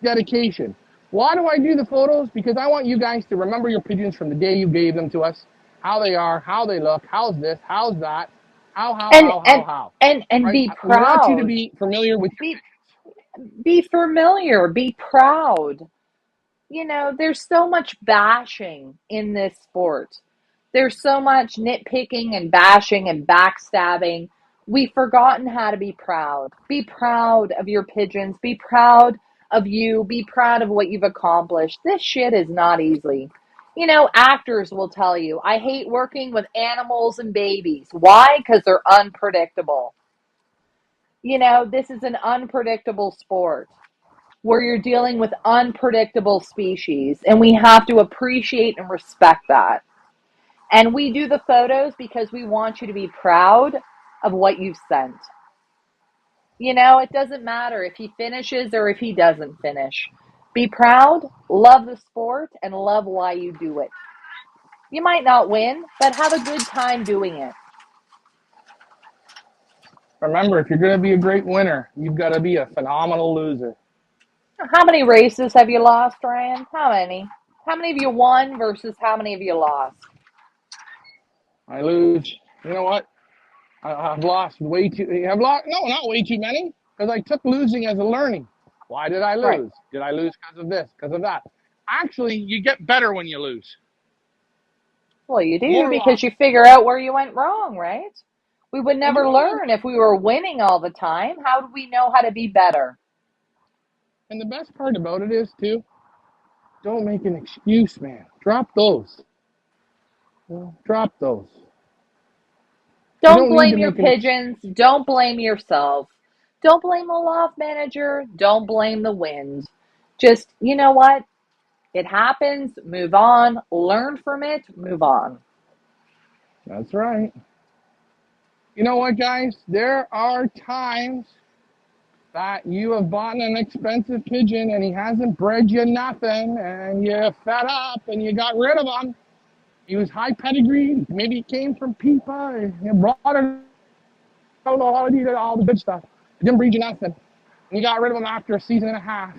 dedication. Why do I do the photos? Because I want you guys to remember your pigeons from the day you gave them to us, how they are, how they look, how's this, how's that, And and how. and Right? be We want you to proud. be familiar with your Be be familiar. Be proud. There's so much bashing in this sport. There's so much nitpicking and bashing and backstabbing. We've forgotten how to be proud. Be proud of your pigeons. Be proud of you. Be proud of what you've accomplished. This shit is not easy. Actors will tell you, I hate working with animals and babies. Why? Because they're unpredictable. This is an unpredictable sport where you're dealing with unpredictable species, and we have to appreciate and respect that. And we do the photos because we want you to be proud of what you've sent. It doesn't matter if he finishes or if he doesn't finish. Be proud, love the sport, and love why you do it. You might not win, but have a good time doing it. Remember, if you're going to be a great winner, you've got to be a phenomenal loser. How many races have you lost, Ryan? How many? How many of you won versus how many of you lost? I lose. You know what? I've lost way too. I've lost. No, not way too many. Because I took losing as a learning. Why did I Right. lose? Did I lose because of this? Because of that? Actually, you get better when you lose. Well, you do More because you often. figure out where you went wrong, right? We would Well, you never know what? learn if we were winning all the time. How do we know how to be better? And the best part about it is too. Don't make an excuse, man. Drop those. Drop those. You Don't don't need to blame your make an excuse. pigeons. Don't blame yourself. Don't blame the loft manager. Don't blame the wind. Just, you know what? It happens. Move on. Learn from it. Move on. That's right. You know what, guys? There are times that you have bought an expensive pigeon and he hasn't bred you nothing and you're fed up and you got rid of him. He was high pedigree. Maybe he came from Pipa and you brought it out, he did all the good stuff. It didn't breed you nothing. And you got rid of him after a season and a half.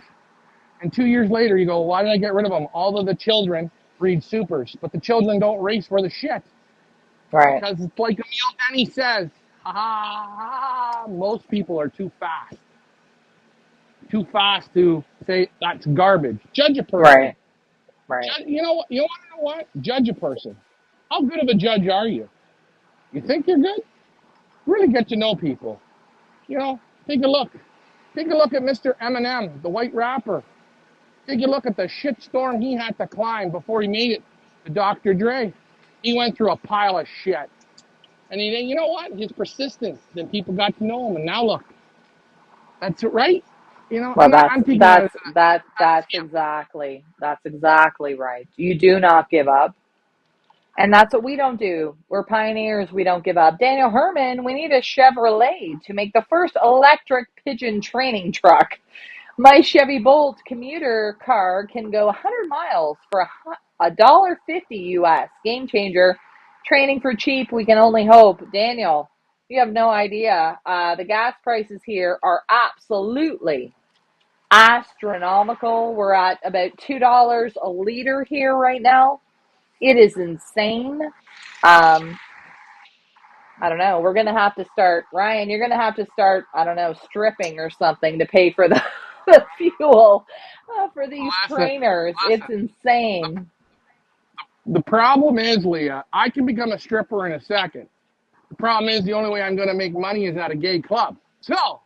And 2 years later, you go, why did I get rid of him? All of the children breed supers, but the children don't race for the shit. Right. Because it's like Emil Denny says, ha ha ha, most people are too fast. Too fast to say that's garbage. Judge a person. Right. Right. You know what? You want to know what? Judge a person. How good of a judge are you? You think you're good? Really get to know people. Take a look. Take a look at Mr. Eminem, the white rapper. Take a look at the shitstorm he had to climb before he made it to Dr. Dre. He went through a pile of shit. And you know what? His persistence, then people got to know him. And now look, that's it, right? Well, I'm taking that as that's a exactly right. You do not give up. And that's what we don't do. We're pioneers. We don't give up. Daniel Herman, we need a Chevrolet to make the first electric pigeon training truck. My Chevy Bolt commuter car can go 100 miles for $1.50 US. Game changer. Training for cheap. We can only hope. Daniel, you have no idea. The gas prices here are absolutely astronomical. We're at about $2 a liter here right now. It is insane. Um, I don't know. We're gonna have to start, Ryan. You're gonna have to start. I don't know, stripping or something to pay for the, the fuel for these listen, trainers. It's listen. insane. The problem is, Leah, I can become a stripper in a second. The problem is the only way I'm going to make money is at a gay club. So,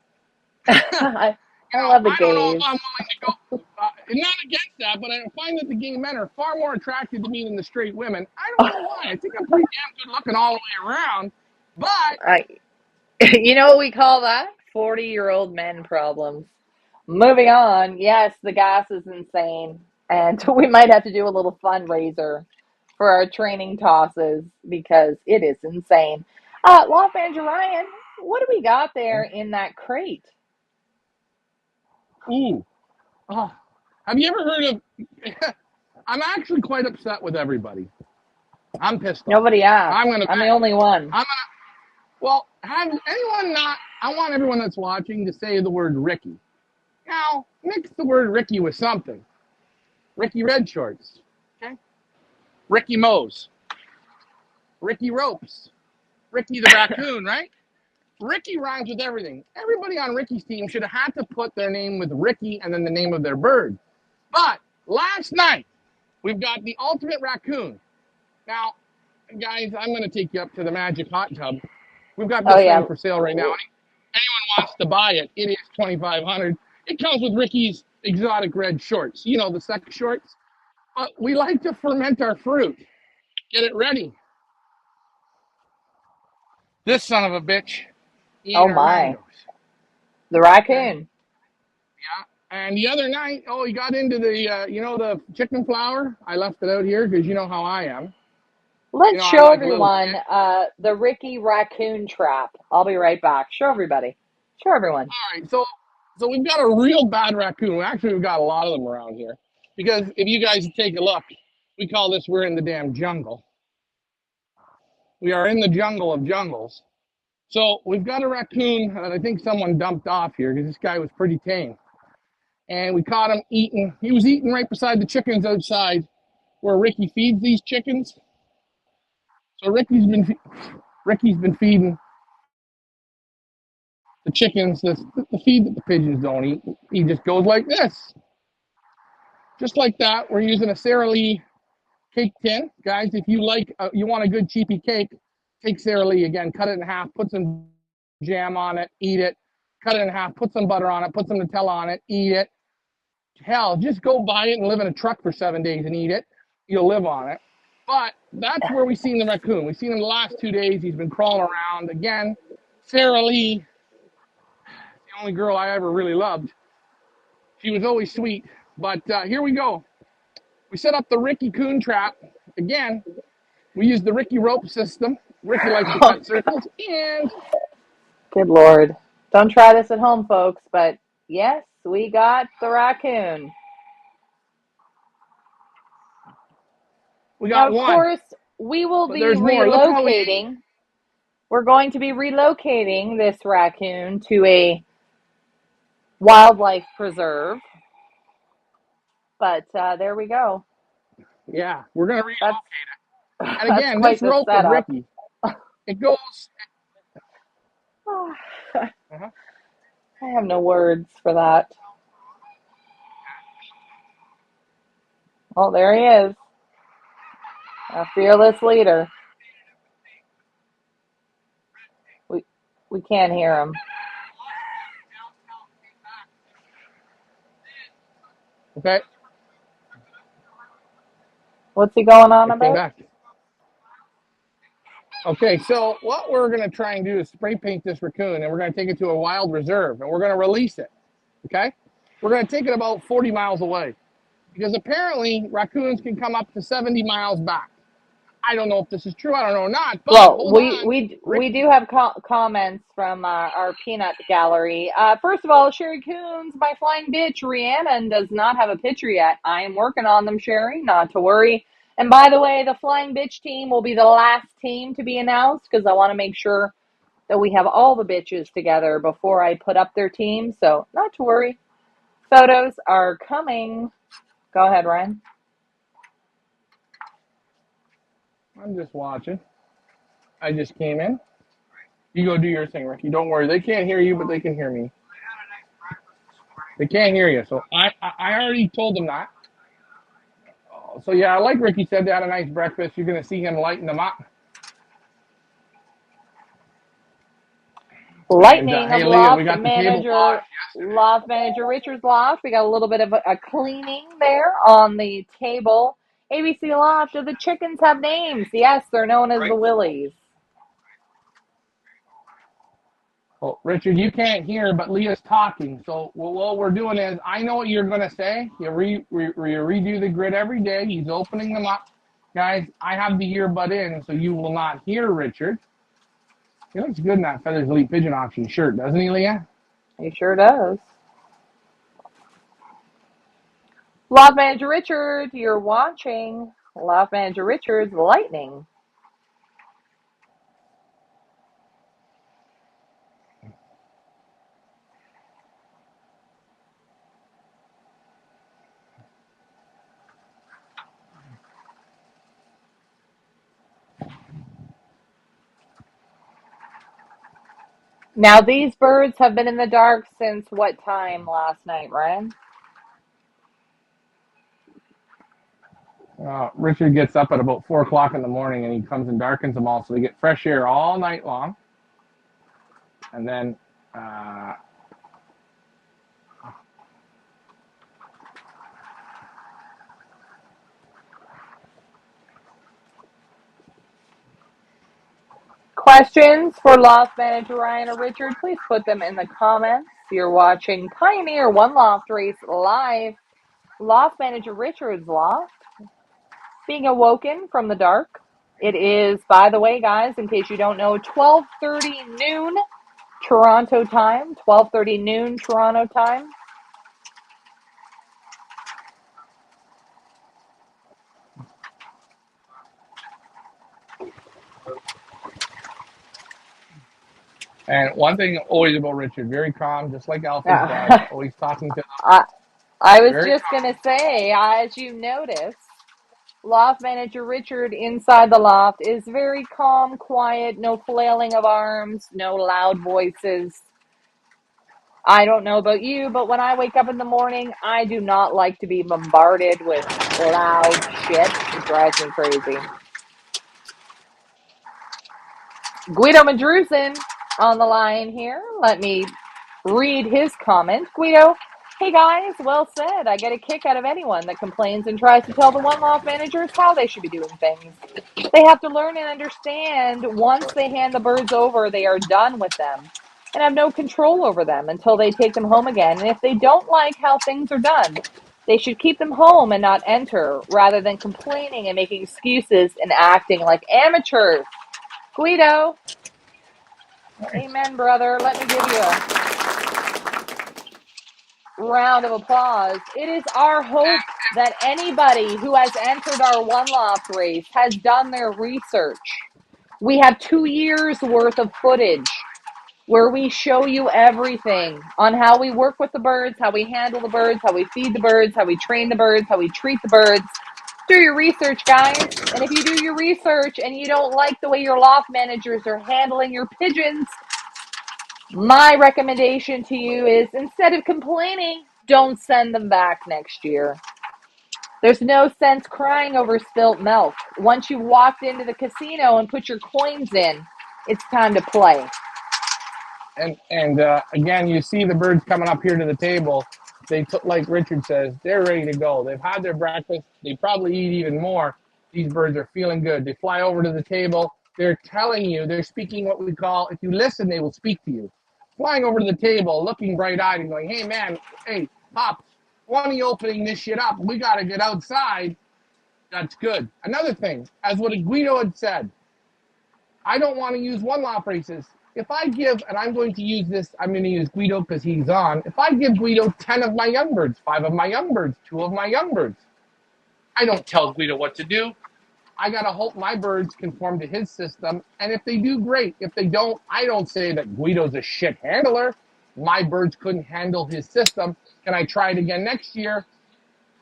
I, I love the I don't know if gays. I'm willing to go. Not against that, but I find that the gay men are far more attracted to me than the straight women. I don't know why. I think I'm pretty damn good looking all the way around. But I, you know what we call that? 40-year-old men problems. Moving on. Yes, the gas is insane. And we might have to do a little fundraiser for our training tosses because it is insane. Loft Manager Ryan, what do we got there in that crate? ooh, oh, have you ever heard of? I'm actually quite upset with everybody. I'm pissed off. Nobody asked. I'm gonna. I'm the only one. I'm Well, has anyone not? I want everyone that's watching to say the word Ricky. Now, mix the word Ricky with something. Ricky Red Shorts. Okay. Ricky Mose. Ricky Ropes. Ricky the Raccoon, right? Ricky rhymes with everything. Everybody on Ricky's team should have had to put their name with Ricky and then the name of their bird. But last night, we've got the ultimate raccoon. Now, guys, I'm going to take you up to the Magic Hot Tub. We've got Oh this thing yeah. for sale right now. Anyone wants to buy it, it is $2,500. It comes with Ricky's exotic red shorts. You know, the sex shorts. We like to ferment our fruit. Get it ready. This son of a bitch ate Oh our my. mangoes. The raccoon. Yeah. And the other night, oh, he got into the, the chicken flour. I left it out here because you know how I am. Let's I show like a little everyone kick. the Ricky raccoon trap. I'll be right back. Show everybody. Show everyone. All right, so we've got a real bad raccoon. Actually, we've got a lot of them around here. Because if you guys take a look, we call this we're in the damn jungle. We are in the jungle of jungles. So we've got a raccoon that I think someone dumped off here because this guy was pretty tame. And we caught him eating. He was eating right beside the chickens outside where Ricky feeds these chickens. So Ricky's been feeding the chickens the feed that the pigeons don't eat. He just goes like this, just like that. We're using a Sara Lee cake tin, guys. If you want a good cheapy cake, take Sara Lee again, cut it in half, put some jam on it, eat it. Cut it in half, put some butter on it, put some Nutella on it, eat it. Hell, just go buy it and live in a truck for 7 days and eat it. You'll live on it. But that's where we've seen the raccoon. We've seen him the last 2 days. He's been crawling around again. Sara Lee, the only girl I ever really loved. She was always sweet. But here we go. We set up the Ricky Coon trap. Again, we use the Ricky rope system. Ricky likes to Oh, cut circles. And good Lord. Don't try this at home, folks, but yes, we got the raccoon. we Now, got of one. course, we will But be there's more. Look how he. relocating. We're going to be relocating this raccoon to a wildlife preserve. But there we go. Yeah, we're going to That's relocate it. And that's again, this quite the rope of setup. Ricky, it goes. I Uh-huh. have no words for that. Oh, there he is, a fearless leader. We we can't hear him. Okay, What's he going on it came about? back. Okay, so what we're going to try and do is spray paint this raccoon, and we're going to take it to a wild reserve, and we're going to release it. Okay, we're going to take it about 40 miles away because apparently raccoons can come up to 70 miles back. I don't know if this is true. I don't know or not, but Well, hold we on, we Rick. we do have comments from our peanut gallery. First of all, Sherry Coons, my flying bitch, Rhiannon does not have a picture yet. I am working on them, Sherry. Not to worry. And by the way, the flying bitch team will be the last team to be announced because I want to make sure that we have all the bitches together before I put up their team. So not to worry. Photos are coming. Go ahead, Ryan. I'm just watching. I just came in. You go do your thing, Ricky. Don't worry. They can't hear you, but they can hear me. They can't hear you, so I already told them that. So yeah, like Ricky said, they had a nice breakfast. You're gonna see him lighting them up. And Lightning of hey, Leah, we Loft got the table Manager, washed yesterday. Loft Manager Richard's Loft. We got a little bit of a cleaning there on the table. ABC Loft, do the chickens have names? Yes, they're known as the Willies. Well, Richard, you can't hear, but Leah's talking. So what we're doing is, I know what you're going to say. You redo the grid every day. He's opening them up. Guys, I have the earbud in, so you will not hear Richard. He looks good in that Feathers Elite Pigeon Auction shirt, doesn't he, Leah? He sure does. Loft Manager Richard, you're watching. Loft Manager Richard's Lightning. Now, these birds have been in the dark since what time last night, Ryan? Richard gets up at about 4 o'clock in the morning and he comes and darkens them all so they get fresh air all night long. And then Questions for Loft Manager Ryan or Richard, please put them in the comments. You're watching Pioneer One Loft Race live. Loft Manager Richard's loft being awoken from the dark. It is, by the way, guys, in case you don't know, 12:30 noon Toronto time. 12:30 noon Toronto time. And one thing always about Richard, very calm, just like Alpha's dad, always talking to them, I was very just calm. going to say, as you notice, Loft Manager Richard inside the loft is very calm, quiet, no flailing of arms, no loud voices. I don't know about you, but when I wake up in the morning, I do not like to be bombarded with loud shit. It drives me crazy. Guido Madrusin on the line here. Let me read his comment. Guido, hey guys, well said. I get a kick out of anyone that complains and tries to tell the one loft managers how they should be doing things. They have to learn and understand once they hand the birds over, they are done with them and have no control over them until they take them home again. And if they don't like how things are done, they should keep them home and not enter rather than complaining and making excuses and acting like amateurs. Guido, amen, brother. Let me give you a round of applause. It is our hope that anybody who has entered our One Loft race has done their research. We have 2 years worth of footage where we show you everything on how we work with the birds, how we handle the birds, how we feed the birds, how we train the birds, how we treat the birds. Do your research, guys. And if you do your research and you don't like the way your loft managers are handling your pigeons, my recommendation to you is instead of complaining, don't send them back next year. There's no sense crying over spilt milk. Once you've walked into the casino and put your coins in, it's time to play. And again, you see the birds coming up here to the table. They took, like Richard says, they're ready to go. They've had their breakfast. They probably eat even more. These birds are feeling good. They fly over to the table. They're telling you, they're speaking what we call, if you listen, they will speak to you. Flying over to the table, looking bright-eyed and going, hey, man, hey, Pop, why are you opening this shit up? We got to get outside. That's good. Another thing, as what Guido had said, I don't want to use one loft races. If I give, and I'm going to use this, I'm going to use Guido because he's on. If I give Guido 10 of my young birds, 5 of my young birds, 2 of my young birds, I don't tell Guido what to do. I got to hope my birds conform to his system. And if they do, great. If they don't, I don't say that Guido's a shit handler. My birds couldn't handle his system. Can I try it again next year?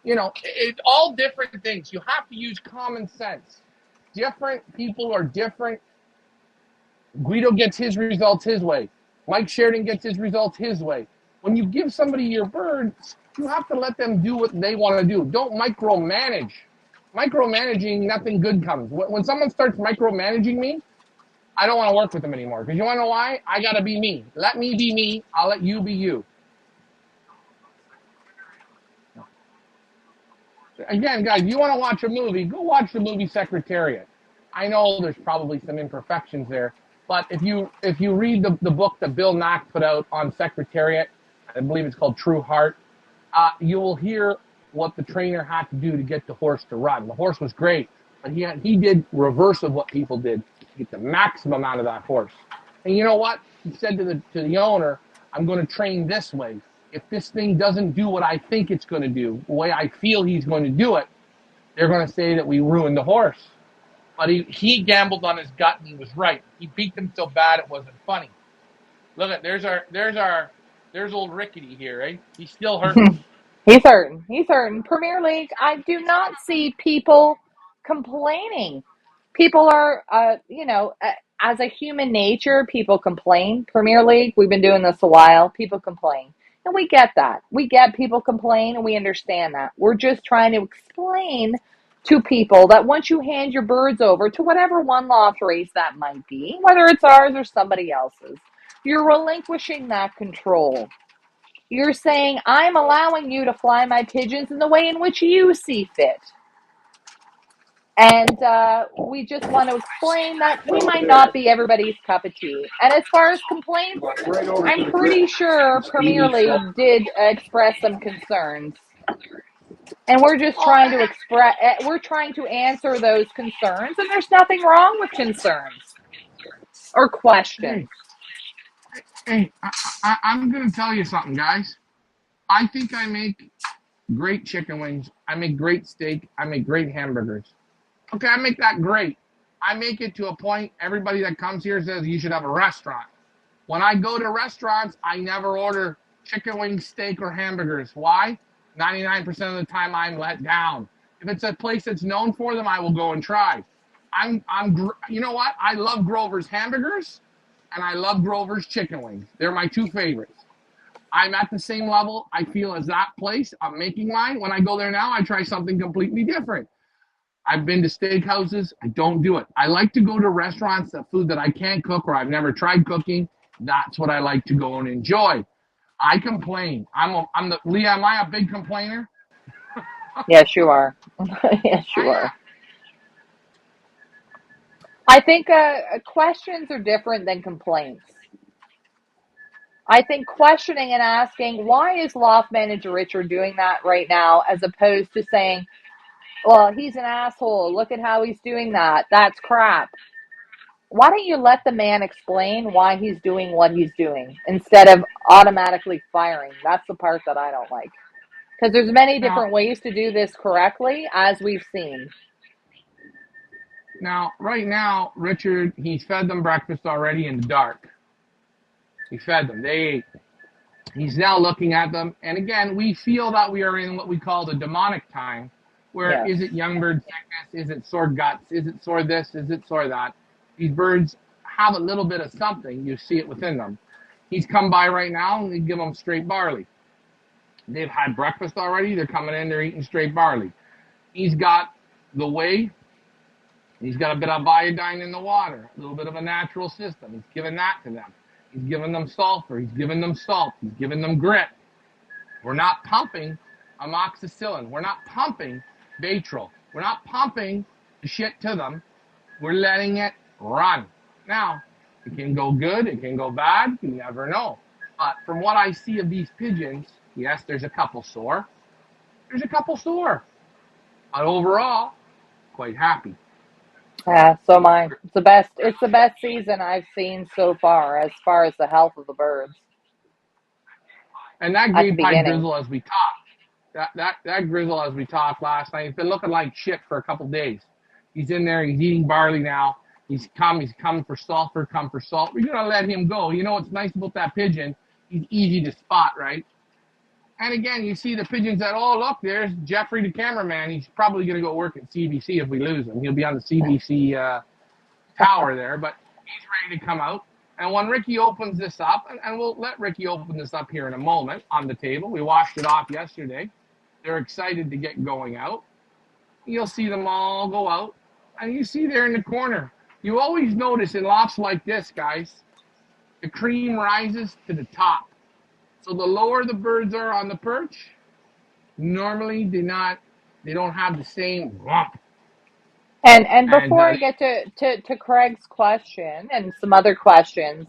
You know, it's all different things. You have to use common sense. Different people are different. Guido gets his results his way. Mike Sheridan gets his results his way. When you give somebody your birds, you have to let them do what they want to do. Don't micromanage. Micromanaging, nothing good comes. When someone starts micromanaging me, I don't want to work with them anymore. Because you want to know why? I got to be me. Let me be me. I'll let you be you. Again, guys, you want to watch a movie, go watch the movie Secretariat. I know there's probably some imperfections there, but if you read the book that Bill Nack put out on Secretariat, I believe it's called True Heart, you will hear what the trainer had to do to get the horse to run. The horse was great, but he did reverse of what people did to get the maximum out of that horse. And you know what? He said to the owner, I'm going to train this way. If this thing doesn't do what I think it's going to do, the way I feel he's going to do it, they're going to say that we ruined the horse. But he gambled on his gut and he was right. He beat them so bad it wasn't funny. Look at there's old Rickety here, right? He's still hurting. He's hurting. He's hurting. Premier League, I do not see people complaining. People are, as a human nature, people complain. Premier League, we've been doing this a while. People complain. And we get that. We get people complain and we understand that. We're just trying to explain to people that once you hand your birds over to whatever one loft race that might be, whether it's ours or somebody else's, you're relinquishing that control. You're saying, I'm allowing you to fly my pigeons in the way in which you see fit. And we just want to explain that we might not be everybody's cup of tea. And as far as complaints, Right over to I'm the grip. pretty sure Premier League did express some concerns. And we're just Oh, trying to we're trying to answer those concerns, and there's nothing wrong with concerns or hey, questions. hey, I'm going to tell you something, guys. I think I make great chicken wings. I make great steak. I make great hamburgers. Okay, I make that great. I make it to a point everybody that comes here says you should have a restaurant. When I go to restaurants, I never order chicken wings, steak, or hamburgers. Why? 99% of the time I'm let down. If it's a place that's known for them, I will go and try. You know what? I love Grover's hamburgers and I love Grover's chicken wings. They're my two favorites. I'm at the same level, I feel, as that place. I'm making mine. When I go there now, I try something completely different. I've been to steakhouses. I don't do it. I like to go to restaurants that food that I can't cook or I've never tried cooking. That's what I like to go and enjoy. I complain. I'm the Leah. Am I a big complainer? Yes, you are. Yes, I you are. am. I think questions are different than complaints. I think questioning and asking, why is loft manager Richard doing that right now, as opposed to saying, well, he's an asshole. Look at how he's doing that. That's crap. Why don't you let the man explain why he's doing what he's doing instead of automatically firing? That's the part that I don't like. Because there's many Now, different ways to do this correctly, as we've seen. right now, Richard, he's fed them breakfast already in the dark. He fed them. They ate. He's now looking at them. And again, we feel that we are in what we call the demonic time, where Yes. is it young bird sickness? Is it sore guts? Is it sore this? Is it sore that? These birds have a little bit of something. You see it within them. He's come by right now and we give them straight barley. They've had breakfast already. They're coming in. They're eating straight barley. He's got the whey. He's got a bit of iodine in the water, a little bit of a natural system. He's given that to them. He's given them sulfur. He's given them salt. He's given them grit. We're not pumping amoxicillin. We're not pumping Baytril. We're not pumping the shit to them. We're letting it run. Now, it can go good. It can go bad. You never know. But from what I see of these pigeons, yes, there's a couple sore. There's a couple sore. But overall, quite happy. Yeah, so am I. It's the best. It's the best season I've seen so far as the health of the birds And that at the green pie beginning. grizzle as we talked, that grizzle as we talked last night, he's been looking like shit for a couple days. He's in there, he's eating barley now. He's come for sulfur, come for salt. We're gonna let him go. You know what's nice about that pigeon? He's easy to spot, right? And again, you see the pigeons that, oh look, there's Jeffrey the cameraman. He's probably gonna go work at CBC if we lose him. He'll be on the CBC tower there, but he's ready to come out. And when Ricky opens this up, and we'll let Ricky open this up here in a moment on the table. We washed it off yesterday. They're excited to get going out. You'll see them all go out. And you see there in the corner, you always notice in lofts like this, guys, the cream rises to the top. So the lower the birds are on the perch, normally they don't have the same rump. And And before I get to Craig's question and some other questions,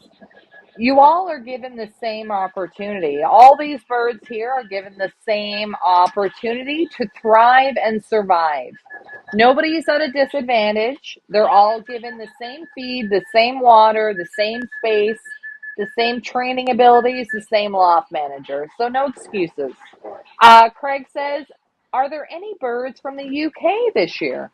you all are given the same opportunity. All these birds here are given the same opportunity to thrive and survive. Nobody's at a disadvantage. They're all given the same feed, the same water, the same space, the same training abilities, the same loft manager. So no excuses. Craig says, are there any birds from the UK this year?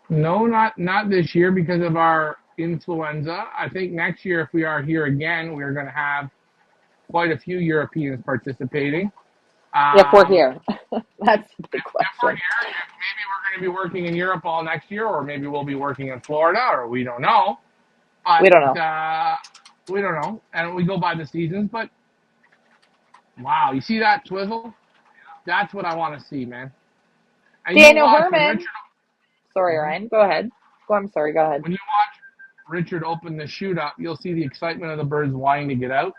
no, not this year because of our influenza. I think next year, if we are here again, we're going to have quite a few Europeans participating. If we're Um, here. That's the big if we're question. here, maybe we're going to be working in Europe all next year, or maybe we'll be working in Florida, or we don't know. We don't But know. we don't know, and we go by the seasons. But wow, you see that swivel? That's what I want to see, man. And you Daniel watch when Herman. Richard. Sorry, Mhm. Ryan. Go ahead. I'm sorry. Go ahead. When you watch Richard open the chute up, you'll see the excitement of the birds wanting to get out.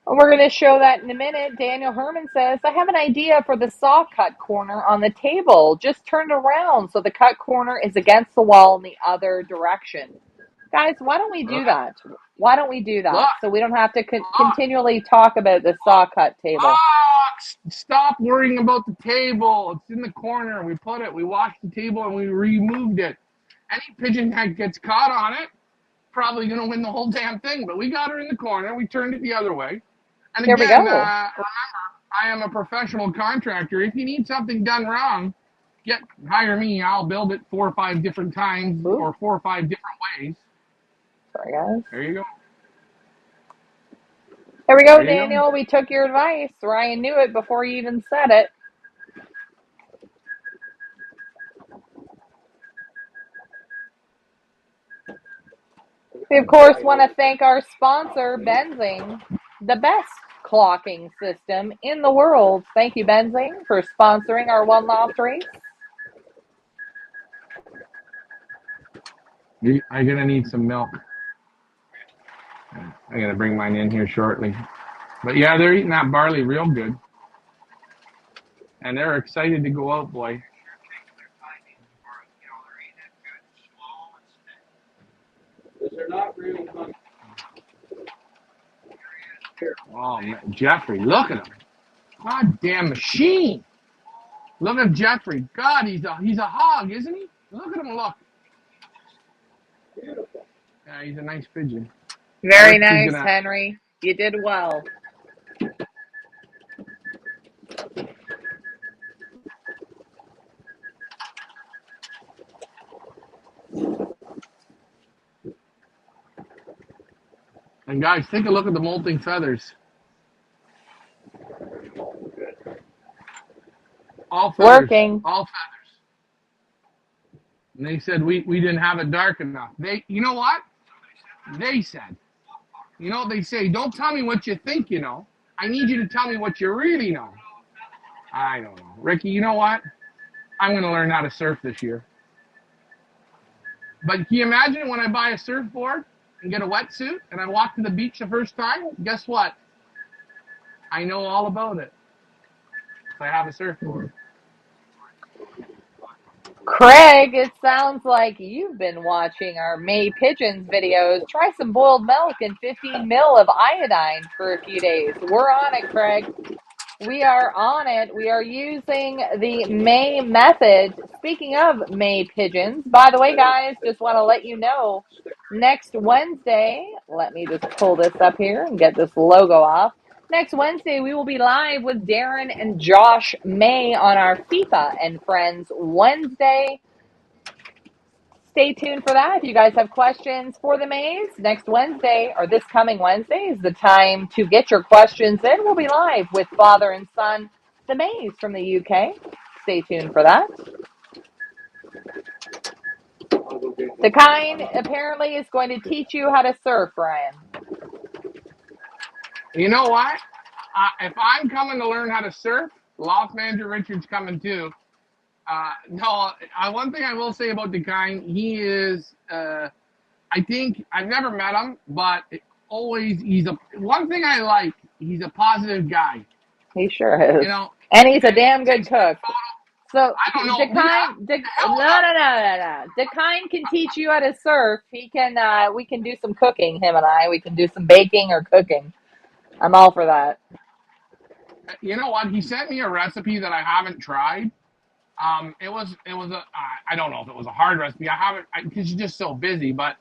We're going to show that in a minute. Daniel Herman says, I have an idea for the saw cut corner on the table. Just turn it around so the cut corner is against the wall in the other direction. Guys, why don't we do that? Why don't we do Look, that so we don't have to look, continually talk about the saw cut table? Stop worrying about the table. It's in the corner. We put it. We washed the table and we removed it. Any pigeon that gets caught on it, probably going to win the whole damn thing. But we got her in the corner. We turned it the other way. And Here we again, go. I am a professional contractor. If you need something done wrong, hire me. I'll build it 4 or 5 different times or 4 or 5 different ways. Sorry, guys. There you go. There we go, Daniel. We took your advice. Ryan knew it before you even said it. We, of course, want to thank our sponsor, Benzing, the best clocking system in the world. Thank you, Benzing, for sponsoring our One Loft race. I'm going to need some milk. I'm going to bring mine in here shortly. But yeah, they're eating that barley real good. And they're excited to go out, boy. They're not really hungry. Oh, man. Jeffrey, look at him. Goddamn machine. Look at Jeffrey. God, he's a hog, isn't he? Look at him, look. Beautiful. Yeah, he's a nice pigeon. Very nice, Henry. You did well. And guys, take a look at the molting feathers. All feathers. Working. All feathers. And they said we didn't have it dark enough. You know what? They said. You know what they say? Don't tell me what you think you know. I need you to tell me what you really know. I don't know. Ricky, you know what? I'm going to learn how to surf this year. But can you imagine when I buy a surfboard and get a wetsuit and I walk to the beach the first time? Guess what? I know all about it. I have a surfboard. Craig, it sounds like you've been watching our May Pigeons videos. Try some boiled milk and 15 mil of iodine for a few days. We're on it, Craig. We are on it. We are using the May method. Speaking of May pigeons, by the way, guys, just want to let you know, next Wednesday, let me just pull this up here and get this logo off. Next Wednesday, we will be live with Darren and Josh May on our FIFA and Friends Wednesday. Stay tuned for that. If you guys have questions for the Mays, next Wednesday or this coming Wednesday is the time to get your questions in. We'll be live with father and son, the Mays from the UK. Stay tuned for that. The kind apparently is going to teach you how to surf, Brian. You know what? If I'm coming to learn how to surf, Loft Manager Richard's coming too. One thing I will say about the kind, he is, I think, I've never met him, but one thing I like, he's a positive guy. He sure is. You know, and he's a damn good cook. So I don't know. No. Dekine can teach you how to surf. He can. We can do some cooking. Him and I. We can do some baking or cooking. I'm all for that. You know what? He sent me a recipe that I haven't tried. It was I don't know if it was a hard recipe. I haven't because you're just so busy. But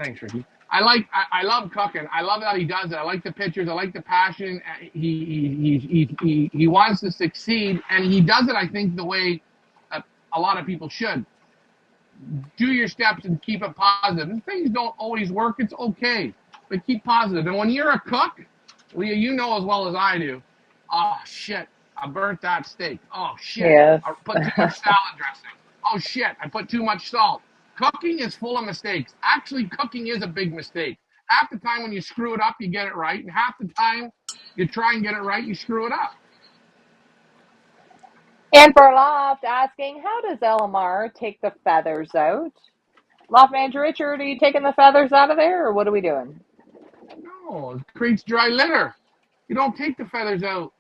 thanks, Ricky. I love cooking. I love that he does it. I like the pictures. I like the passion. He wants to succeed, and he does it. I think the way a lot of people should. Do your steps and keep it positive. And things don't always work. It's okay, but keep positive. And when you're a cook, Leah, you know as well as I do. Oh shit, I burnt that steak. Oh shit, yes. I put too much salad dressing. Oh shit, I put too much salt. Cooking is full of mistakes. Actually, cooking is a big mistake. Half the time when you screw it up, you get it right. And half the time you try and get it right, you screw it up. And for Loft asking, how does LMR take the feathers out? Loft Manager Richard, are you taking the feathers out of there, or what are we doing? No, it creates dry litter. You don't take the feathers out.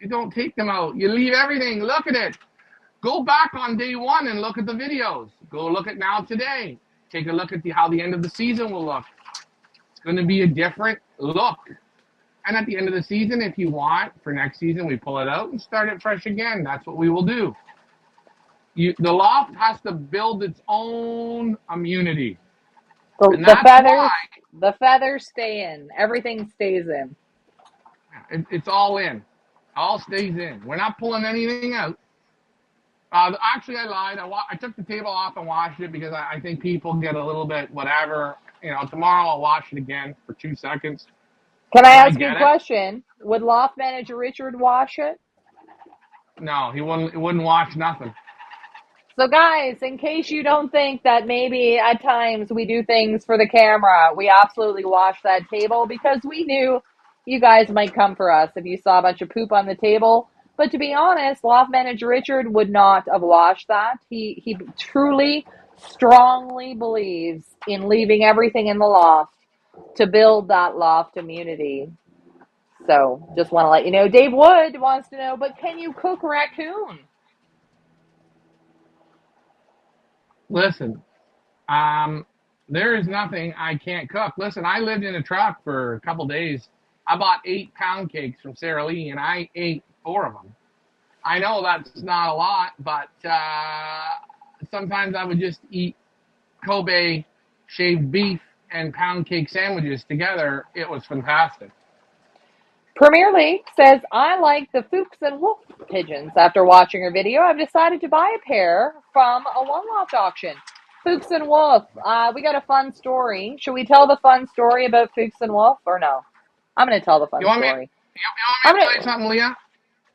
You don't take them out. You leave everything. Look at it. Go back on day one and look at the videos. Go look at now today. Take a look at how the end of the season will look. It's going to be a different look. And at the end of the season, if you want, for next season, we pull it out and start it fresh again. That's what we will do. The loft has to build its own immunity. And that's why The feathers stay in. Everything stays in. it's all in. All stays in. We're not pulling anything out. Actually, I lied. I took the table off and washed it because I think people get a little bit whatever. Tomorrow I'll wash it again for 2 seconds. Can I ask you a question? Would loft manager Richard wash it? No, he wouldn't wash nothing. So guys, in case you don't think that maybe at times we do things for the camera, we absolutely washed that table because we knew you guys might come for us if you saw a bunch of poop on the table. But to be honest, loft manager Richard would not have washed that. He truly, strongly believes in leaving everything in the loft to build that loft immunity. So just want to let you know. Dave Wood wants to know, but can you cook raccoon? Listen, there is nothing I can't cook. Listen, I lived in a truck for a couple days. I bought 8 pound cakes from Sara Lee, and I ate 4 of them. I know that's not a lot, but sometimes I would just eat Kobe shaved beef and pound cake sandwiches together. It was fantastic. Premier League says, I like the Fuchs and Wolf pigeons. After watching her video, I've decided to buy a pair from a one-loft auction. Fuchs and Wolf. We got a fun story. Should we tell the fun story about Fuchs and Wolf or no? I'm going to tell the fun story. You want me to tell you something, Leah?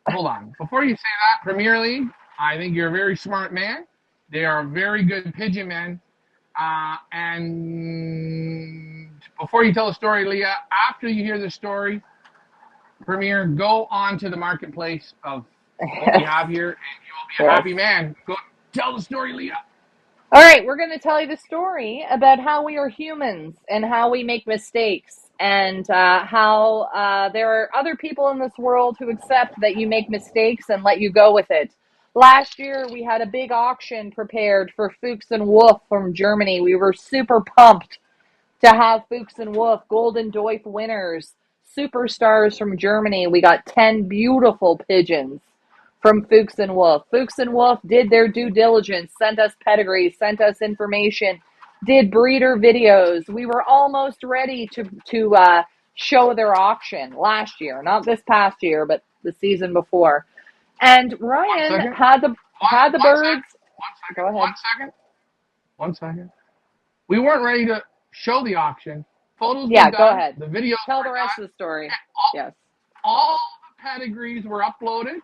Hold on. Before you say that, Premier League, I think you're a very smart man. They are very good pigeon men. And before you tell the story, Leah, after you hear the story, Premier, go on to the marketplace of what we have here, and you will be a happy man. Go tell the story, Leah. All right, we're going to tell you the story about how we are humans and how we make mistakes and how there are other people in this world who accept that you make mistakes and let you go with it. Last year, we had a big auction prepared for Fuchs and Wolf from Germany. We were super pumped to have Fuchs and Wolf, Golden Doif winners, superstars from Germany. We got 10 beautiful pigeons from Fuchs and Wolf. Fuchs and Wolf did their due diligence, sent us pedigrees, sent us information, did breeder videos. We were almost ready to show their auction last year, not this past year, but the season before. And Ryan had the birds. Go ahead. 1 second. We weren't ready to show the auction. Photos yeah, were done. Go ahead. The video. Tell the rest of the story. Yes. All the pedigrees were uploaded.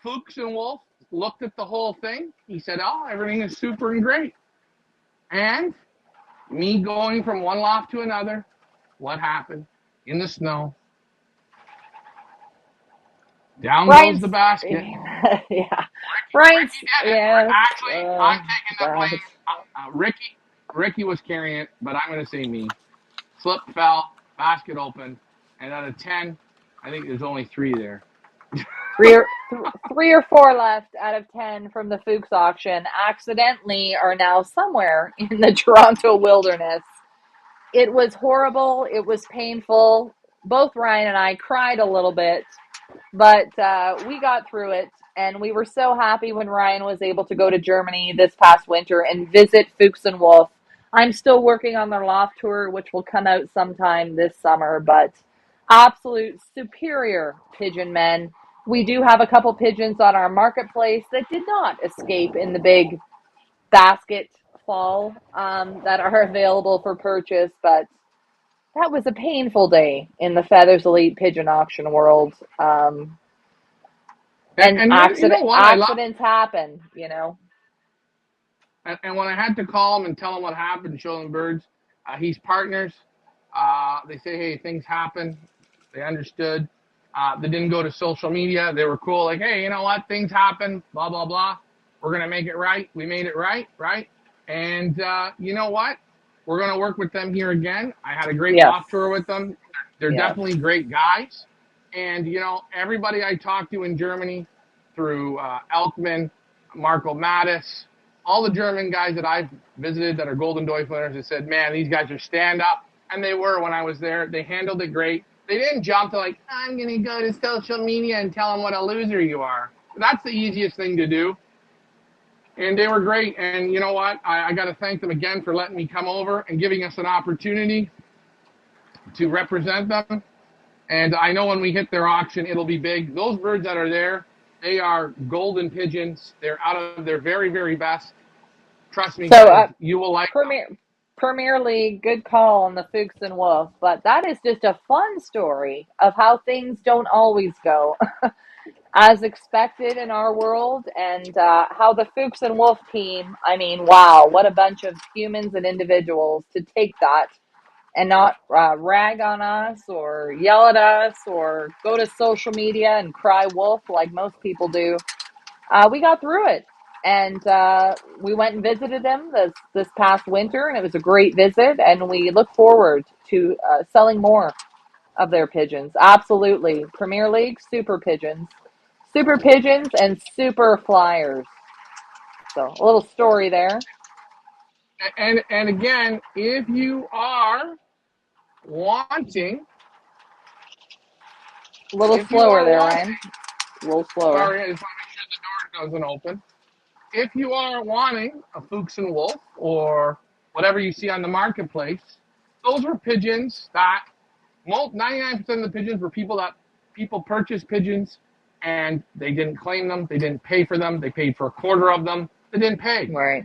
Fuchs and Wolf looked at the whole thing. He said, "Oh, everything is super and great." And me going from one loft to another, what happened? In the snow. Down goes the basket. Yeah. Ryan's, yeah. Actually, I'm taking the blame. Ricky was carrying it, but I'm going to say me. Slip, fell, basket opened, and out of 10, I think there's only 3 there. Three or 4 left out of 10 from the Fuchs auction accidentally are now somewhere in the Toronto wilderness. It was horrible. It was painful. Both Ryan and I cried a little bit, but we got through it, and we were so happy when Ryan was able to go to Germany this past winter and visit Fuchs and Wolf. I'm still working on their loft tour, which will come out sometime this summer, but absolute superior pigeon men. We do have a couple pigeons on our marketplace that did not escape in the big basket fall that are available for purchase, but that was a painful day in the Feathers Elite pigeon auction world. And accidents happen, you know. And when I had to call him and tell him what happened, show him birds, he's partners. They say, hey, things happen. They understood. They didn't go to social media. They were cool. Like, hey, you know what? Things happen. Blah, blah, blah. We're going to make it right. We made it right, right? And you know what? We're going to work with them here again. I had a great Yes. walk tour with them. They're Yes. definitely great guys. And, everybody I talked to in Germany through Elkman, Marco Mattis, all the German guys that I've visited that are Golden Doif winners have said, man, these guys are stand up. And they were when I was there. They handled it great. They didn't jump to like, I'm going to go to social media and tell them what a loser you are. That's the easiest thing to do. And they were great. And you know what? I got to thank them again for letting me come over and giving us an opportunity to represent them. And I know when we hit their auction, it'll be big. Those birds that are there, they are golden pigeons. They're out of their very, very best. Trust me, So, guys, you will like them. Premier League, good call on the Fuchs and Wolf, but that is just a fun story of how things don't always go as expected in our world, and how the Fuchs and Wolf team, I mean, wow, what a bunch of humans and individuals to take that and not rag on us or yell at us or go to social media and cry wolf like most people do. We got through it. And we went and visited them this past winter, and it was a great visit. And we look forward to selling more of their pigeons. Absolutely. Premier League, super pigeons, and super flyers. So a little story there. And again, if you are wanting, A little if you slower are there, wanting, Ryan. A little slower. sorry, I just want to make sure the door doesn't open. If you are wanting a Fuchs and Wolf or whatever you see on the marketplace, those were pigeons that 99% of the pigeons were people purchased pigeons and they didn't claim them, they didn't pay for them, they paid for a quarter of them, they didn't pay. Right.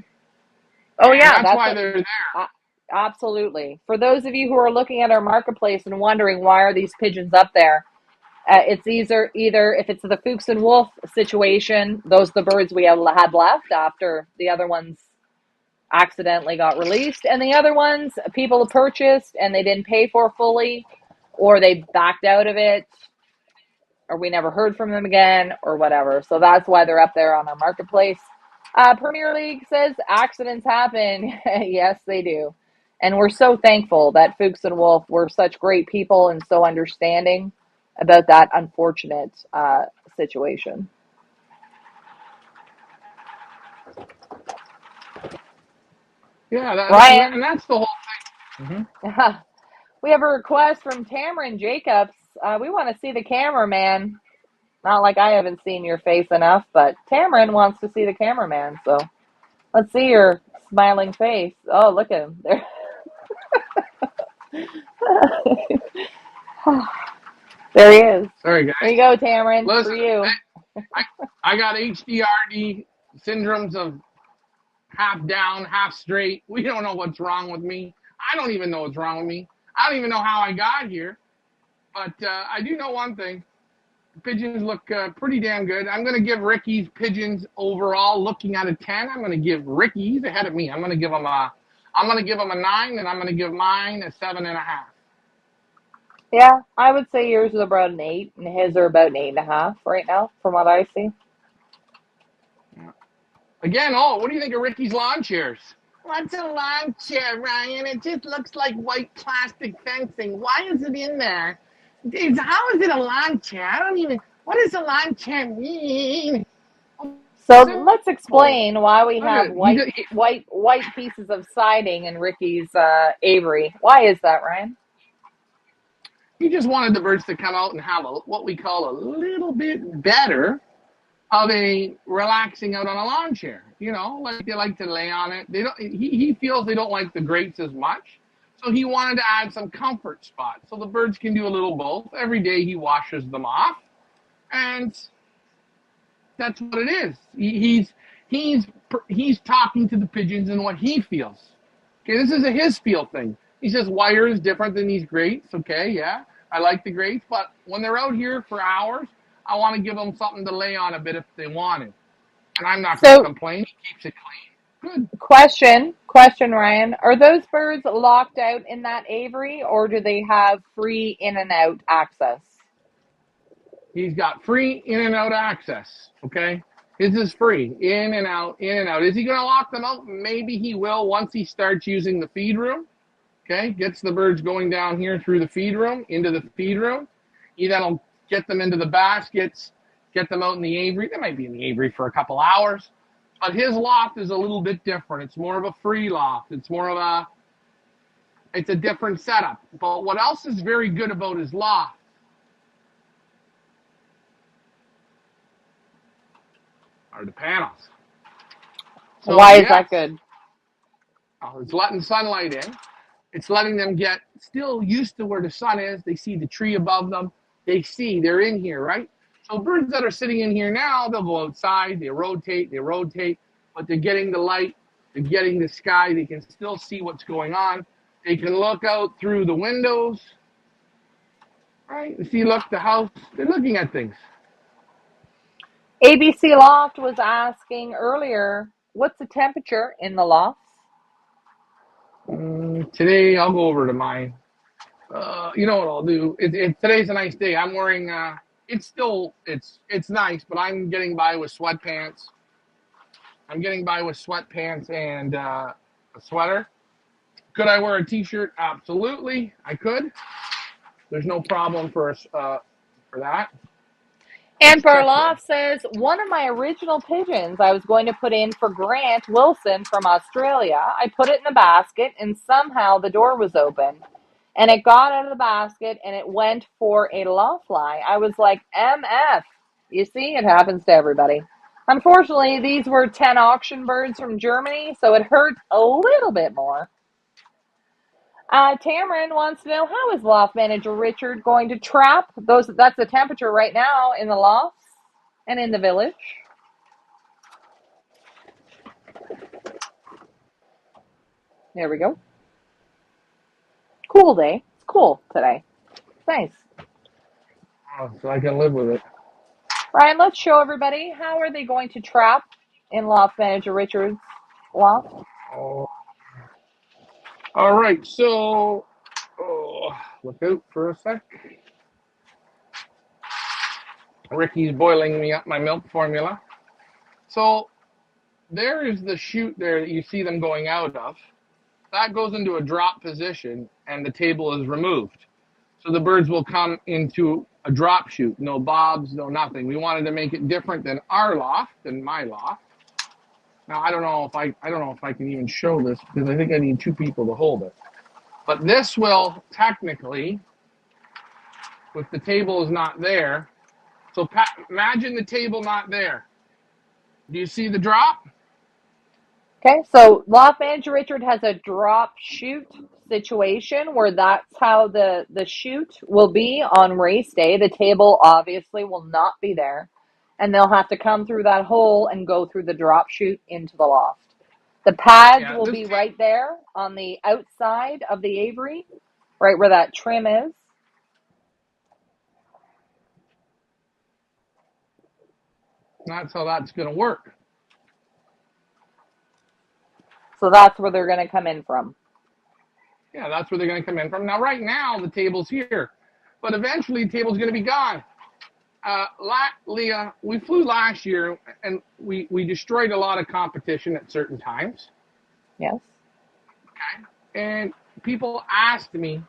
Oh And yeah, that's that's why a, they're there. absolutely. For those of you who are looking at our marketplace and wondering why are these pigeons up there, it's either if it's the Fuchs and Wolf situation, those are the birds we had left after the other ones accidentally got released, and the other ones people purchased and they didn't pay for fully, or they backed out of it, or we never heard from them again, or whatever. So that's why they're up there on our marketplace. Premier League says accidents happen. Yes, they do. And we're so thankful that Fuchs and Wolf were such great people and so understanding about that unfortunate situation. Yeah, Ryan, and that's the whole thing. we have a request from Tamron Jacobs. We want to see the cameraman. Not like I haven't seen your face enough, but Tamron wants to see the cameraman. So let's see your smiling face. Oh, look at him. There. There he is. Sorry, There guys. you go, Tamron, for Listen, you. I got HDRD syndromes of half down, half straight. We don't know what's wrong with me. I don't even know what's wrong with me. I don't even know how I got here. But I do know one thing. Pigeons look pretty damn good. I'm going to give Ricky's pigeons overall, looking at a 10. I'm going to give Ricky, he's ahead of me. I'm going to give him a 9, and I'm going to give mine a 7.5. Yeah, I would say yours is about an 8, and his are about an 8.5 right now, from what I see. Again, what do you think of Ricky's lawn chairs? What's a lawn chair, Ryan? It just looks like white plastic fencing. Why is it in there? How is it a lawn chair? I don't even. What does a lawn chair mean? So let's Simple. explain why we Look have at it. white pieces of siding in Ricky's aviary. Why is that, Ryan? He just wanted the birds to come out and have what we call a little bit better of a relaxing out on a lawn chair. Like they like to lay on it. They don't. He feels they don't like the grates as much, so he wanted to add some comfort spots so the birds can do a little both. Every day he washes them off, and that's what it is. He's talking to the pigeons and what he feels. Okay, this is a his feel thing. He says wire is different than these grates. Okay, yeah, I like the grates, but when they're out here for hours, I want to give them something to lay on a bit if they want it. And I'm not going to So complain. He keeps it clean. Good. question, Ryan. Are those birds locked out in that aviary, or do they have free in and out access? He's got free in and out access. Okay. His is free, in and out, in and out. Is he going to lock them out? Maybe he will once he starts using the feed room. Okay, gets the birds going down here through the feed room, into the feed room. He then will get them into the baskets, get them out in the aviary. They might be in the aviary for a couple hours. But his loft is a little bit different. It's more of a free loft. It's a different setup. But what else is very good about his loft are the panels. So, Why is that yes, good? it's letting sunlight in. It's letting them get still used to where the sun is. They see the tree above them. They're in here, right? So birds that are sitting in here now, they'll go outside, they rotate, but they're getting the light, they're getting the sky, they can still see what's going on. They can look out through the windows, right? You see, look, the house, they're looking at things. ABC Loft was asking earlier, what's the temperature in the lofts? Today, I'll go over to mine. You know what I'll do? Today's a nice day. I'm wearing, it's nice, but I'm getting by with sweatpants. And a sweater. Could I wear a t-shirt? Absolutely, I could. There's no problem for that. And Let's check here. Barloff says, one of my original pigeons I was going to put in for Grant Wilson from Australia. I put it in the basket and somehow the door was open and it got out of the basket and it went for a loft fly. I was like, MF. You see, it happens to everybody. Unfortunately, these were 10 auction birds from Germany, so it hurt a little bit more. Tamron wants to know, how is loft manager Richard going to trap those? That's the temperature right now in the lofts and in the village. There we go. Cool day. It's cool today. Nice. So I can live with it. Ryan, let's show everybody, how are they going to trap in loft manager Richard's loft? Oh. All right. So, look out for a sec. Ricky's boiling me up my milk formula. So there is the chute there that you see them going out of. That goes into a drop position and the table is removed. So the birds will come into a drop chute. No bobs, no nothing. We wanted to make it different than our loft, than my loft. Now I don't know if I can even show this because I think I need two people to hold it. But this will technically, if the table is not there, so imagine the table not there. Do you see the drop? Okay, so loft manager Richard has a drop chute situation where that's how the chute will be on race day. The table obviously will not be there, and they'll have to come through that hole and go through the drop chute into the loft. The pads Yeah, will be right there on the outside of the aviary, right where that trim is. that's how that's going to work. So that's where they're going to come in from. Yeah, that's where they're going to come in from. Now, right now, the table's here, but eventually the table's going to be gone. Leah, we flew last year, and we destroyed a lot of competition at certain times. Yes. Okay. And people asked me,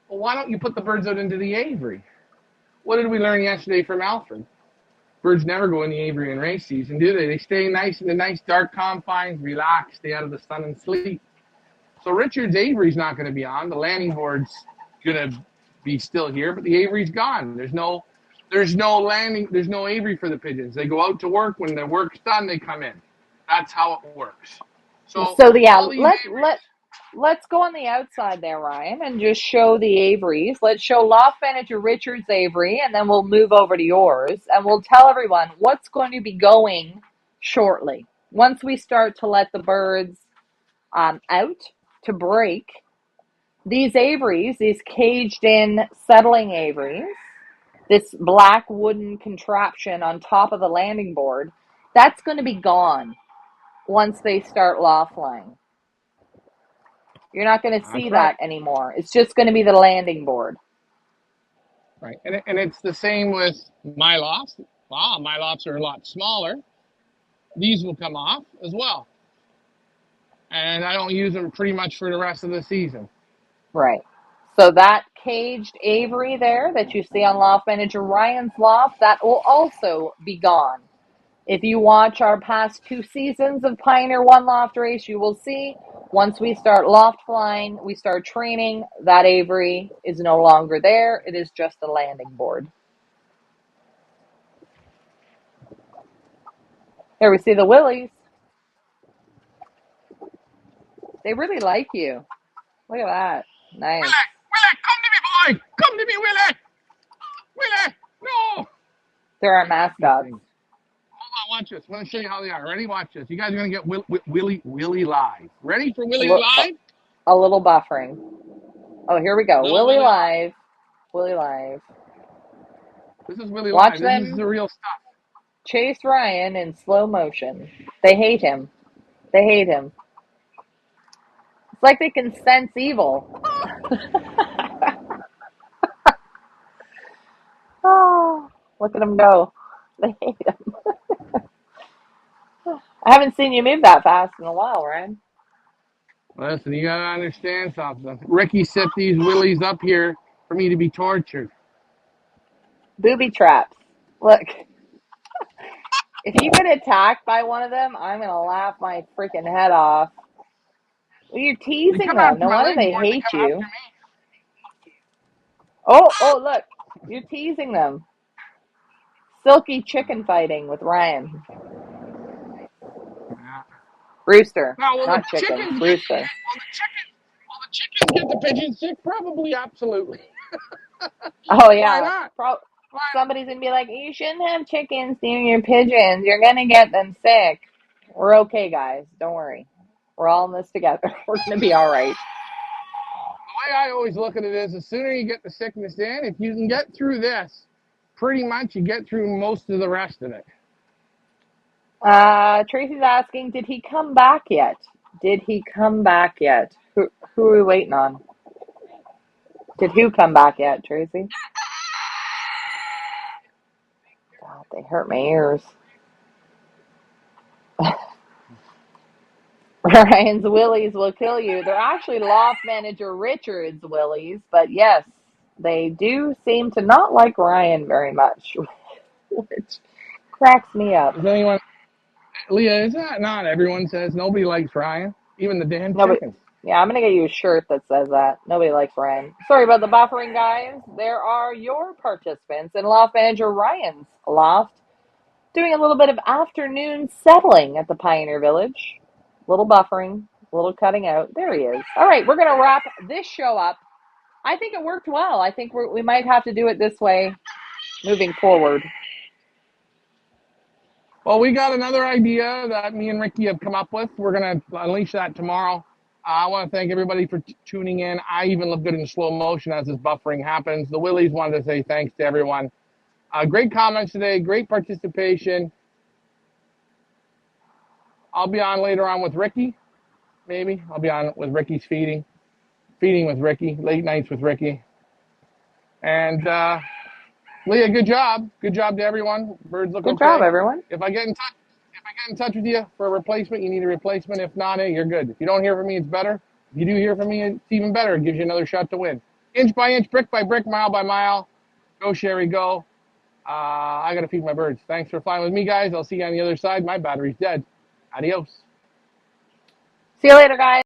well, why don't you put the birds out into the aviary? What did we learn yesterday from Alfred? Birds never go in the aviary in race season, do they? They stay nice in the nice dark confines, relax, stay out of the sun and sleep. So Richard's aviary's not going to be on. The landing board's going to be still here, but the aviary's gone. There's no landing. There's no aviary for the pigeons. They go out to work. When their work's done, they come in. That's how it works. So yeah, let's go on the outside there, Ryan, and just show the aviaries. Let's show loft manager Richard's aviary, and then we'll move over to yours, and we'll tell everyone what's going to be going shortly. Once we start to let the birds out to break, these aviaries, these caged-in settling aviaries, this black wooden contraption on top of the landing board, that's going to be gone once they start loft flying. You're not going to see that anymore. It's just going to be the landing board. Right. And it's the same with my lofts. Wow, my lofts are a lot smaller. these will come off as well. And I don't use them pretty much for the rest of the season. Right. So that caged aviary there that you see on Loft Manager Ryan's loft, that will also be gone. If you watch our past 2 seasons of Pioneer One Loft Race, you will see once we start loft flying, we start training, that aviary is no longer there. It is just a landing board. Here we see the Willies. They really like you. Look at that. Nice. Willie, come to me, boy. Come to me, Willie. Willie, no. They're our These mascots. things. Hold on, watch this. I'm going to show you how they are. Ready? Watch this. You guys are going to get Willie live. Ready for Willie live? A little buffering. Oh, here we go. Willie live. Willie live. This is Willie Watch live. them. This is the real stuff. Chase Ryan in slow motion. They hate him. They hate him. It's like they can sense evil. Oh, look at him go. They hate him. I haven't seen you move that fast in a while, Ryan. Listen, you got to understand something. Ricky set these Willies up here for me to be tortured. Booby traps. Look. If you get attacked by one of them, I'm going to laugh my freaking head off. Well, you're teasing them. No wonder they hate you. Oh, look. You're teasing them. Silky chicken fighting with Ryan. Rooster. Not chicken. Rooster. Will the chickens get the pigeons sick? Probably, absolutely. Oh, yeah. Why not? Somebody's going to be like, you shouldn't have chickens near your pigeons. You're going to get them sick. We're okay, guys. Don't worry. We're all in this together. We're going to be all right. The way I always look at it is the sooner you get the sickness in, if you can get through this, pretty much you get through most of the rest of it. Tracy's asking, did he come back yet? Did he come back yet? Who are we waiting on? Did who come back yet, Tracy? God, they hurt my ears. Ryan's Willies will kill you. They're actually Loft Manager Richard's Willies, but yes, they do seem to not like Ryan very much, which cracks me up. Is anyone, Leah, is that not everyone says nobody likes Ryan? Even the damn chickens. Yeah, I'm going to get you a shirt that says that. Nobody likes Ryan. Sorry about the buffering, guys. There are your participants in Loft Manager Ryan's loft doing a little bit of afternoon settling at the Pioneer Village. Little buffering, a little cutting out. There he is. All right, we're going to wrap this show up. I think it worked well. I think we might have to do it this way moving forward. Well, we got another idea that me and Ricky have come up with. We're going to unleash that tomorrow. I want to thank everybody for tuning in. I even look good in slow motion as this buffering happens. The Willies wanted to say thanks to everyone. Great comments today. Great participation. I'll be on later on with Ricky. Maybe. I'll be on with Ricky's feeding. Feeding with Ricky. Late nights with Ricky. And Leah, good job. Good job to everyone. Birds look okay. Good job, everyone. If I get in touch with you for a replacement, you need a replacement. If not, hey, you're good. If you don't hear from me, it's better. If you do hear from me, it's even better. It gives you another shot to win. Inch by inch, brick by brick, mile by mile. Go, Sherry, go. I got to feed my birds. Thanks for flying with me, guys. I'll see you on the other side. My battery's dead. Adios. See you later, guys.